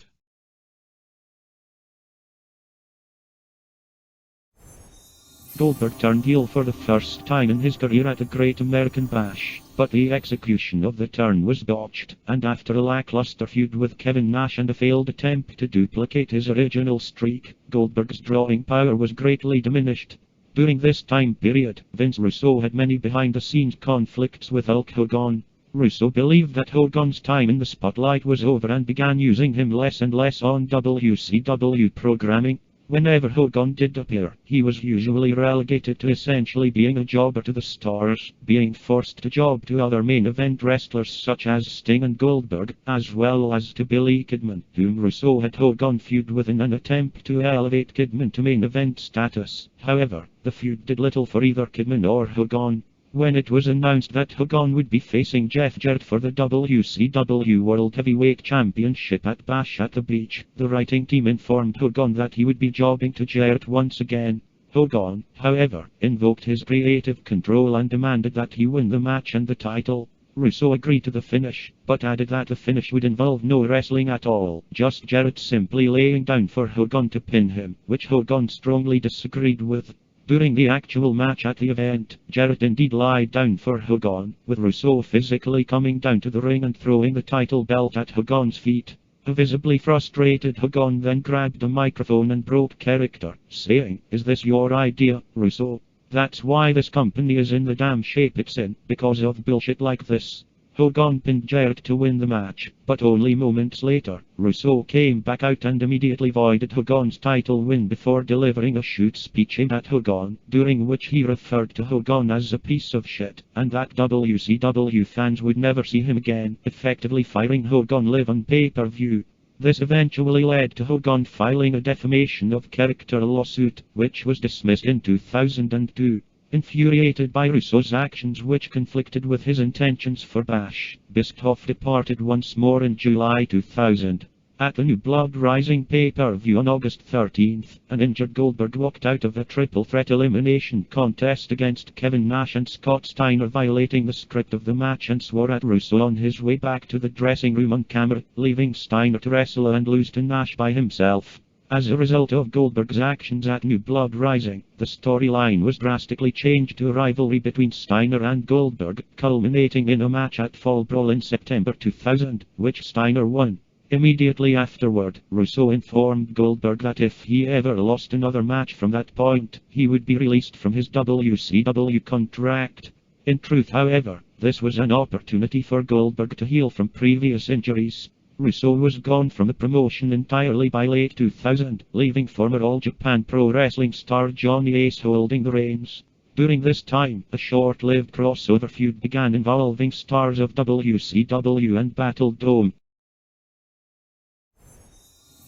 Goldberg turned heel for the first time in his career at the Great American Bash, but the execution of the turn was botched, and after a lackluster feud with Kevin Nash and a failed attempt to duplicate his original streak, Goldberg's drawing power was greatly diminished. During this time period, Vince Russo had many behind-the-scenes conflicts with Hulk Hogan. Russo believed that Hogan's time in the spotlight was over and began using him less and less on WCW programming. Whenever Hogan did appear, he was usually relegated to essentially being a jobber to the stars, being forced to job to other main event wrestlers such as Sting and Goldberg, as well as to Billy Kidman, whom Russo had Hogan feud with in an attempt to elevate Kidman to main event status. However, the feud did little for either Kidman or Hogan. When it was announced that Hogan would be facing Jeff Jarrett for the WCW World Heavyweight Championship at Bash at the Beach, the writing team informed Hogan that he would be jobbing to Jarrett once again. Hogan, however, invoked his creative control and demanded that he win the match and the title. Russo agreed to the finish, but added that the finish would involve no wrestling at all, just Jarrett simply laying down for Hogan to pin him, which Hogan strongly disagreed with. During the actual match at the event, Jarrett indeed lied down for Hogan, with Russo physically coming down to the ring and throwing the title belt at Hogan's feet. A visibly frustrated Hogan then grabbed a microphone and broke character, saying, "Is this your idea, Russo? That's why this company is in the damn shape it's in, because of bullshit like this." Hogan pinned Jarrett to win the match, but only moments later, Russo came back out and immediately voided Hogan's title win before delivering a shoot speech aimed at Hogan, during which he referred to Hogan as a piece of shit, and that WCW fans would never see him again, effectively firing Hogan live on pay-per-view. This eventually led to Hogan filing a defamation of character lawsuit, which was dismissed in 2002. Infuriated by Russo's actions which conflicted with his intentions for Bash, Bischoff departed once more in July 2000. At the New Blood Rising pay-per-view on August 13th, an injured Goldberg walked out of a triple threat elimination contest against Kevin Nash and Scott Steiner, violating the script of the match, and swore at Russo on his way back to the dressing room on camera, leaving Steiner to wrestle and lose to Nash by himself. As a result of Goldberg's actions at New Blood Rising, the storyline was drastically changed to a rivalry between Steiner and Goldberg, culminating in a match at Fall Brawl in September 2000, which Steiner won. Immediately afterward, Russo informed Goldberg that if he ever lost another match from that point, he would be released from his WCW contract. In truth, however, this was an opportunity for Goldberg to heal from previous injuries. Russo was gone from the promotion entirely by late 2000, leaving former All Japan Pro Wrestling star Johnny Ace holding the reins. During this time, a short-lived crossover feud began involving stars of WCW and Battle Dome.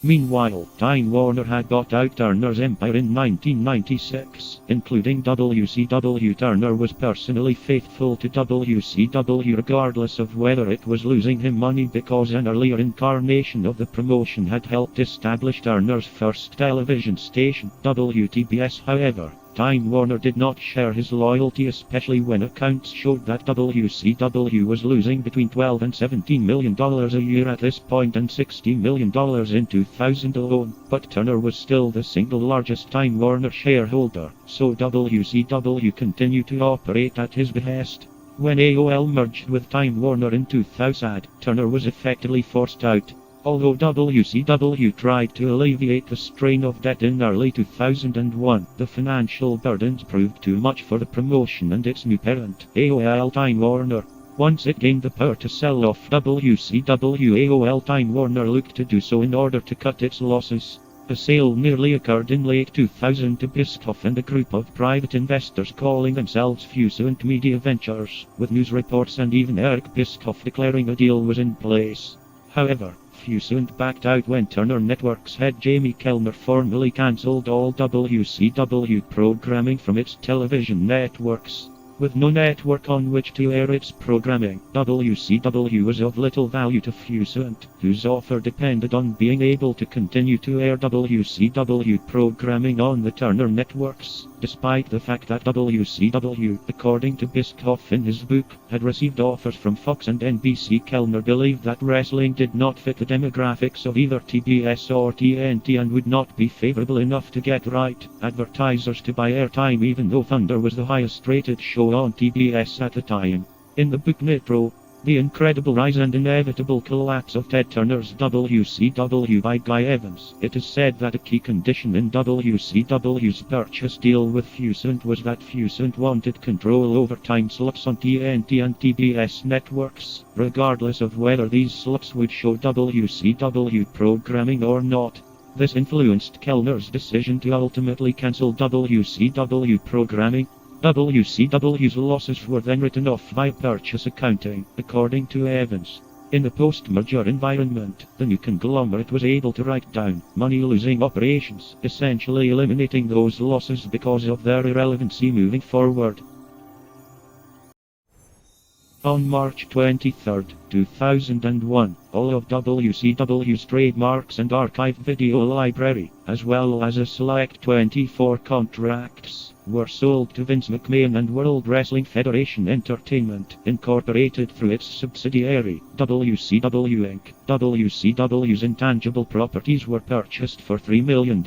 Meanwhile, Time Warner had bought out Turner's empire in 1996, including WCW. Turner was personally faithful to WCW regardless of whether it was losing him money, because an earlier incarnation of the promotion had helped establish Turner's first television station, WTBS. However, Time Warner did not share his loyalty, especially when accounts showed that WCW was losing between $12 and $17 million a year at this point, and $60 million in 2000 alone. But Turner was still the single largest Time Warner shareholder, so WCW continued to operate at his behest. When AOL merged with Time Warner in 2000, Turner was effectively forced out. Although WCW tried to alleviate the strain of debt in early 2001, the financial burdens proved too much for the promotion and its new parent, AOL Time Warner. Once it gained the power to sell off WCW, AOL Time Warner looked to do so in order to cut its losses. A sale nearly occurred in late 2000 to Biscoff and a group of private investors calling themselves Wcw Media Ventures, with news reports and even Eric Biscoff declaring a deal was in place. However, Wcw backed out when Turner Networks head Jamie Kellner formally cancelled all WCW programming from its television networks. With no network on which to air its programming, WCW was of little value to Wcw, whose offer depended on being able to continue to air WCW programming on the Turner Networks, despite the fact that WCW, according to Biscoff in his book, had received offers from Fox and NBC. Kellner believed that wrestling did not fit the demographics of either TBS or TNT and would not be favorable enough to get right advertisers to buy airtime, even though Thunder was the highest rated show on TBS at the time. In the book Nitro, The Incredible Rise and Inevitable Collapse of Ted Turner's WCW by Guy Evans, it is said that a key condition in WCW's purchase deal with Wcw was that Wcw wanted control over time slots on TNT and TBS networks, regardless of whether these slots would show WCW programming or not. This influenced Kellner's decision to ultimately cancel WCW programming. WCW's losses were then written off via purchase accounting, according to Evans. In the post-merger environment, the new conglomerate was able to write down money-losing operations, essentially eliminating those losses because of their irrelevancy moving forward. On March 23, 2001, all of WCW's trademarks and archived video library, as well as a select 24 contracts, were sold to Vince McMahon and World Wrestling Federation Entertainment, Incorporated, through its subsidiary, WCW Inc. WCW's intangible properties were purchased for $3 million.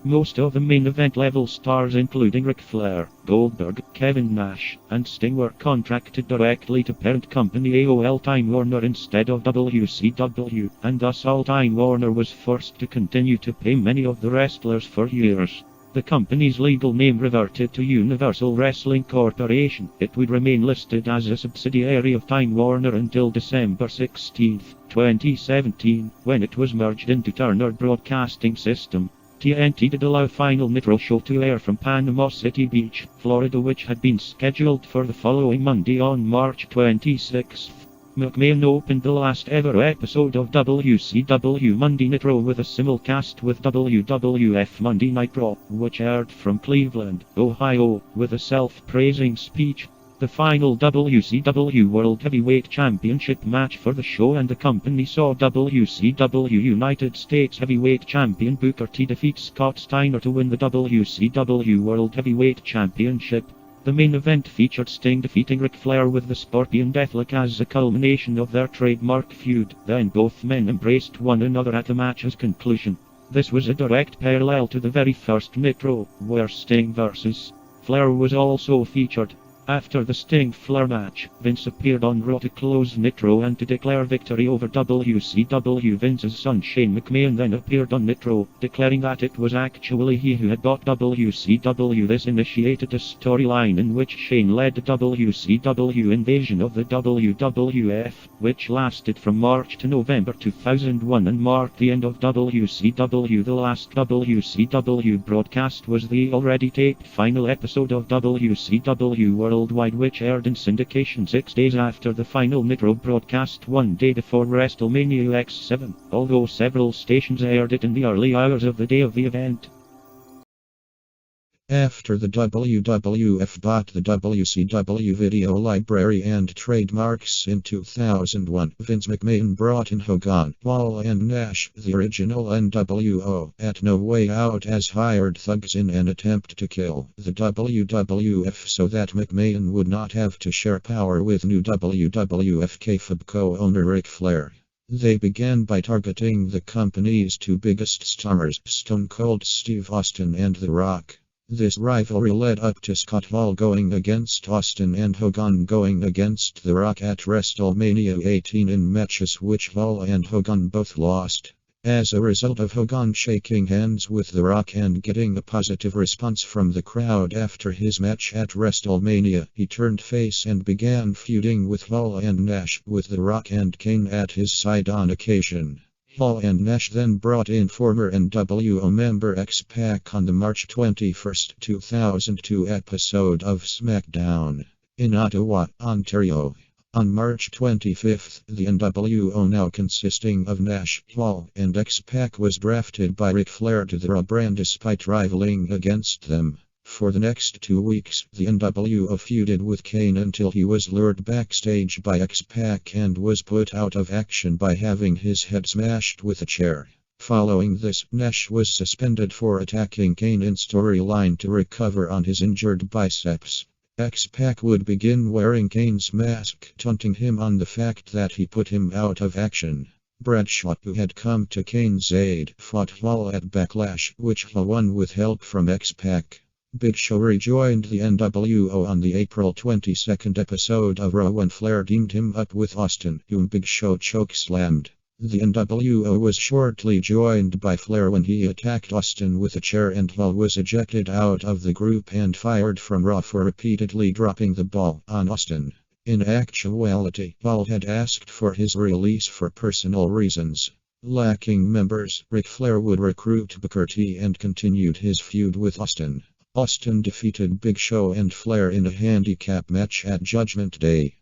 Most of the main event level stars, including Ric Flair, Goldberg, Kevin Nash, and Sting, were contracted directly to parent company AOL Time Warner instead of WCW, and thus all Time Warner was forced to continue to pay many of the wrestlers for years. The company's legal name reverted to Universal Wrestling Corporation. It would remain listed as a subsidiary of Time Warner until December 16, 2017, when it was merged into Turner Broadcasting System. TNT did allow Final Nitro show to air from Panama City Beach, Florida, which had been scheduled for the following Monday on March 26. McMahon opened the last ever episode of WCW Monday Nitro with a simulcast with WWF Monday Night Raw, which aired from Cleveland, Ohio, with a self-praising speech. The final WCW World Heavyweight Championship match for the show and the company saw WCW United States Heavyweight Champion Booker T defeat Scott Steiner to win the WCW World Heavyweight Championship. The main event featured Sting defeating Ric Flair with the Scorpion Deathlock as a culmination of their trademark feud. Then both men embraced one another at the match's conclusion. This was a direct parallel to the very first Nitro, where Sting vs. Flair was also featured. After the Sting-Flair match, Vince appeared on Raw to close Nitro and to declare victory over WCW. Vince's son Shane McMahon then appeared on Nitro, declaring that it was actually he who had bought WCW. This initiated a storyline in which Shane led the WCW invasion of the WWF, which lasted from March to November 2001 and marked the end of WCW. The last WCW broadcast was the already taped final episode of WCW Worldwide, which aired in syndication 6 days after the final Nitro broadcast, 1 day before WrestleMania X7, although several stations aired it in the early hours of the day of the event. After the WWF bought the WCW video library and trademarks in 2001, Vince McMahon brought in Hogan, Hall and Nash, the original NWO, at No Way Out as hired thugs in an attempt to kill the WWF so that McMahon would not have to share power with new WWF kayfabe co-owner Ric Flair. They began by targeting the company's two biggest stars, Stone Cold Steve Austin and The Rock. This rivalry led up to Scott Hall going against Austin and Hogan going against The Rock at WrestleMania 18 in matches which Hall and Hogan both lost. As a result of Hogan shaking hands with The Rock and getting a positive response from the crowd after his match at WrestleMania, he turned face and began feuding with Hall and Nash, with The Rock and Kane at his side on occasion. Hall and Nash then brought in former NWO member X-Pac on the March 21, 2002 episode of SmackDown in Ottawa, Ontario. On March 25, the NWO, now consisting of Nash, Hall, and X-Pac, was drafted by Ric Flair to the Raw brand despite rivaling against them. For the next 2 weeks, the NWO feuded with Kane until he was lured backstage by X-Pac and was put out of action by having his head smashed with a chair. Following this, Nash was suspended for attacking Kane in storyline to recover on his injured biceps. X-Pac would begin wearing Kane's mask, taunting him on the fact that he put him out of action. Bret, who had come to Kane's aid, fought Hall at Backlash, which Hall won with help from X-Pac. Big Show rejoined the NWO on the April 22nd episode of Raw when Flair teamed him up with Austin, whom Big Show chokeslammed. The NWO was shortly joined by Flair when he attacked Austin with a chair, and Hall was ejected out of the group and fired from Raw for repeatedly dropping the ball on Austin. In actuality, Hall had asked for his release for personal reasons. Lacking members, Ric Flair would recruit Booker T and continued his feud with Austin. Austin defeated Big Show and Flair in a handicap match at Judgment Day.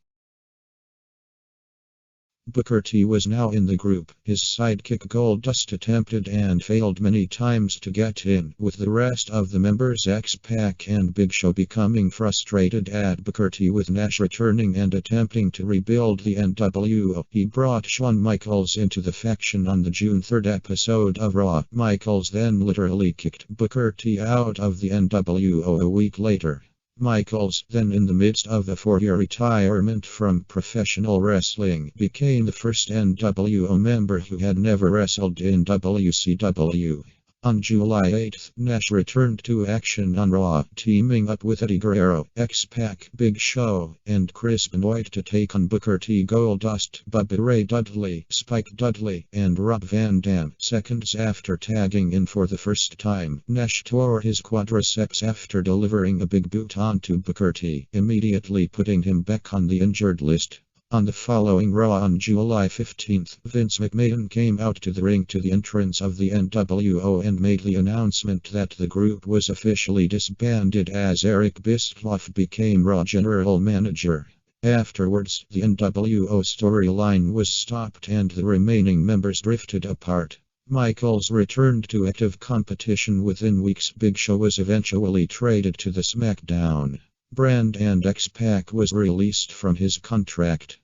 Booker T was now in the group. His sidekick Goldust attempted and failed many times to get in, with the rest of the members X-Pac and Big Show becoming frustrated at Booker T with Nash returning and attempting to rebuild the NWO. He brought Shawn Michaels into the faction on the June 3rd episode of Raw. Michaels then literally kicked Booker T out of the NWO a week later. Michaels, then in the midst of a 4-year retirement from professional wrestling, became the first NWO member who had never wrestled in WCW. On July 8, Nash returned to action on Raw, teaming up with Eddie Guerrero, X-Pac, Big Show, and Chris Benoit to take on Booker T, Goldust, Bubba Ray Dudley, Spike Dudley, and Rob Van Dam. Seconds after tagging in for the first time, Nash tore his quadriceps after delivering a big boot onto Booker T, immediately putting him back on the injured list. On the following Raw on July 15, Vince McMahon came out to the ring to the entrance of the NWO and made the announcement that the group was officially disbanded as Eric Bischoff became Raw general manager. Afterwards, the NWO storyline was stopped and the remaining members drifted apart. Michaels returned to active competition within weeks. Big Show was eventually traded to the SmackDown brand and X-Pac was released from his contract.